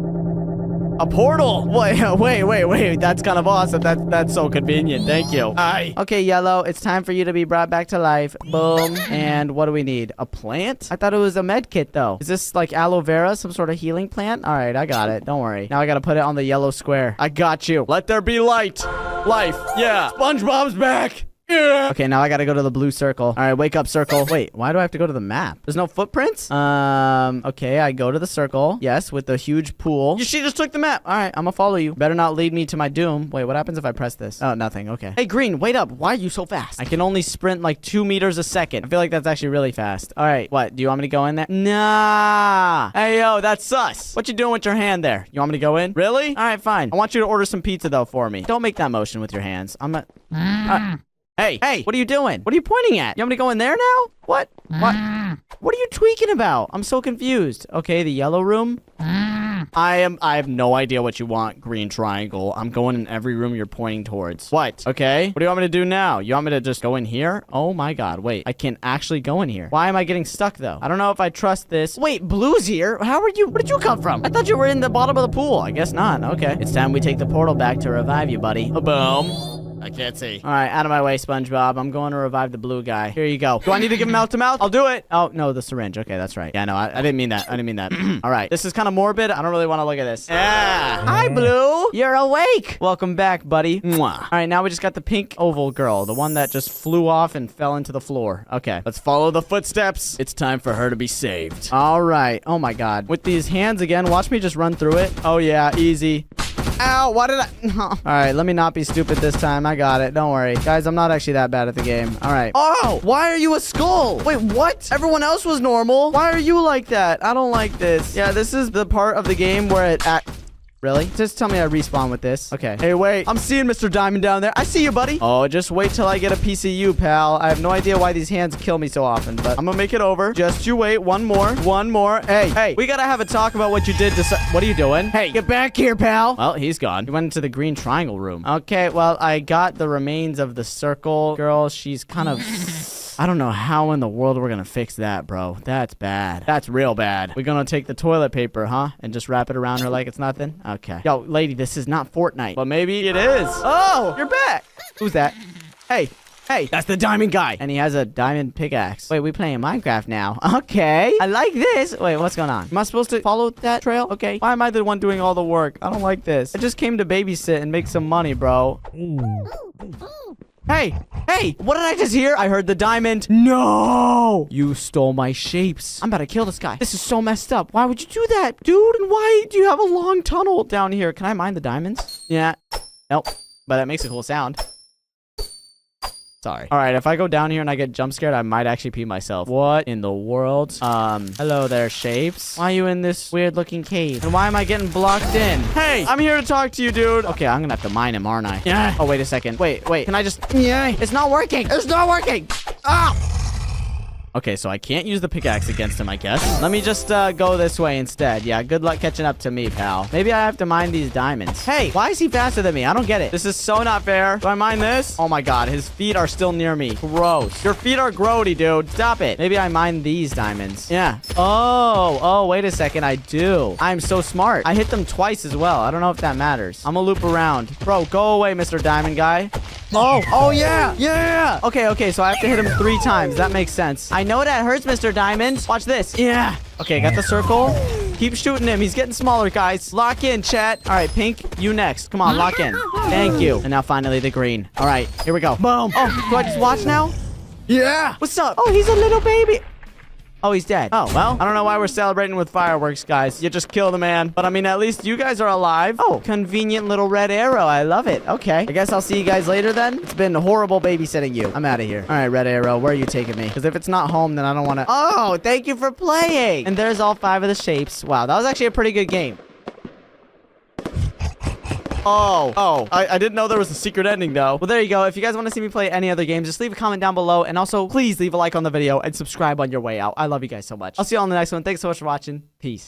A portal! Wait. That's kind of awesome. That's so convenient. Thank you. Hi. Okay, Yellow, it's time for you to be brought back to life. Boom. And what do we need? A plant? I thought it was a med kit, though. Is this like aloe vera? Some sort of healing plant? All right, I got it. Don't worry. Now I got to put it on the yellow square. I got you. Let there be light. Life. Yeah. SpongeBob's back. Yeah. Okay, now I gotta go to the blue circle. All right, wake up, circle. Wait, why do I have to go to the map? There's no footprints? Okay, I go to the circle. Yes, with the huge pool. She just took the map. All right, I'm gonna follow you. Better not lead me to my doom. Wait, what happens if I press this? Oh, nothing. Okay. Hey, Green, wait up. Why are you so fast? I can only sprint like 2 meters a second. I feel like that's actually really fast. All right, what? Do you want me to go in there? Nah. Hey, yo, that's sus. What you doing with your hand there? You want me to go in? Really? All right, fine. I want you to order some pizza, though, for me. Don't make that motion with your hands. I'm not... Hey, what are you doing? What are you pointing at? You want me to go in there now? What? What are you tweaking about? I'm so confused. Okay, the yellow room. I have no idea what you want, Green Triangle. I'm going in every room you're pointing towards. What? Okay. What do you want me to do now? You want me to just go in here? Oh my god, wait. I can actually go in here. Why am I getting stuck, though? I don't know if I trust this. Wait, Blue's here? How are you? Where did you come from? I thought you were in the bottom of the pool. I guess not. Okay. It's time we take the portal back to revive you, buddy. Boom. I can't see. All right, out of my way, SpongeBob. I'm going to revive the blue guy. Here you go. Do I need to give him mouth to mouth? I'll do it. Oh, no, the syringe. Okay, that's right. Yeah, no, I didn't mean that. I didn't mean that. All right, this is kind of morbid. I don't really want to look at this. Yeah. Hi, Blue. You're awake. Welcome back, buddy. Mwah. All right, now we just got the pink oval girl, the one that just flew off and fell into the floor. Okay, let's follow the footsteps. It's time for her to be saved. All right. Oh, my God. With these hands again, watch me just run through it. Oh, yeah, easy. Ow, why did I? All right, let me not be stupid this time. I got it. Don't worry. Guys, I'm not actually that bad at the game. All right. Oh, why are you a skull? Wait, what? Everyone else was normal. Why are you like that? I don't like this. Yeah, this is the part of the game where it Really? Just tell me I respawn with this. Okay. Hey, wait. I'm seeing Mr. Diamond down there. I see you, buddy. Oh, just wait till I get a piece of you, pal. I have no idea why these hands kill me so often, but I'm gonna make it over. Just you wait. One more. One more. Hey, we gotta have a talk about what you did to... What are you doing? Hey, get back here, pal. Well, he's gone. He went into the green triangle room. Okay, well, I got the remains of the circle girl. She's kind of... I don't know how in the world we're gonna fix that, bro. That's bad. That's real bad. We're gonna take the toilet paper, huh? And just wrap it around her like it's nothing? Okay. Yo, lady, this is not Fortnite. But maybe it is. Oh, you're back. Who's that? Hey, that's the diamond guy. And he has a diamond pickaxe. Wait, we playing Minecraft now. Okay. I like this. Wait, what's going on? Am I supposed to follow that trail? Okay. Why am I the one doing all the work? I don't like this. I just came to babysit and make some money, bro. Hey, what did I just hear? I heard the diamond. No! You stole my shapes. I'm about to kill this guy. This is so messed up. Why would you do that, dude? And why do you have a long tunnel down here? Can I mine the diamonds? Yeah. Nope. But that makes a cool sound. Sorry. All right, if I go down here and I get jump scared, I might actually pee myself. What in the world? Hello there, shapes. Why are you in this weird looking cave? And why am I getting blocked in? Hey, I'm here to talk to you, dude. Okay, I'm gonna have to mine him, aren't I? Yeah. Oh, wait a second. Wait. Can I just... Yeah. It's not working. It's not working. Ah! Okay, so I can't use the pickaxe against him, I guess. Let me just go this way instead. Yeah, good luck catching up to me, pal. Maybe I have to mine these diamonds. Hey, why is he faster than me? I don't get it. This is so not fair. Do I mine this? Oh my god, his feet are still near me. Gross. Your feet are grody, dude. Stop it. Maybe I mine these diamonds. Yeah. Oh, wait a second. I do. I'm so smart. I hit them twice as well. I don't know if that matters. I'm gonna loop around. Bro, go away, Mr. Diamond Guy. Oh, yeah. Yeah. Okay, so I have to hit him 3 times. That makes sense. I know that hurts, Mr. Diamond. Watch this. Yeah. Okay, got the circle. Keep shooting him. He's getting smaller, guys. Lock in, chat. All right, pink, you next. Come on, lock in. Thank you. And now finally the green. All right, here we go. Boom. Oh, do I just watch now? Yeah. What's up? Oh, he's a little baby. Oh, he's dead. Oh, well, I don't know why we're celebrating with fireworks, guys. You just killed a man. But, I mean, at least you guys are alive. Oh, convenient little red arrow. I love it. Okay. I guess I'll see you guys later then. It's been horrible babysitting you. I'm out of here. All right, red arrow, where are you taking me? Because if it's not home, then I don't want to... Oh, thank you for playing. And there's all 5 of the shapes. Wow, that was actually a pretty good game. I didn't know there was a secret ending, though. Well, there you go. If you guys want to see me play any other games, just leave a comment down below. And also, please leave a like on the video and subscribe on your way out. I love you guys so much. I'll see you all in the next one. Thanks so much for watching. Peace.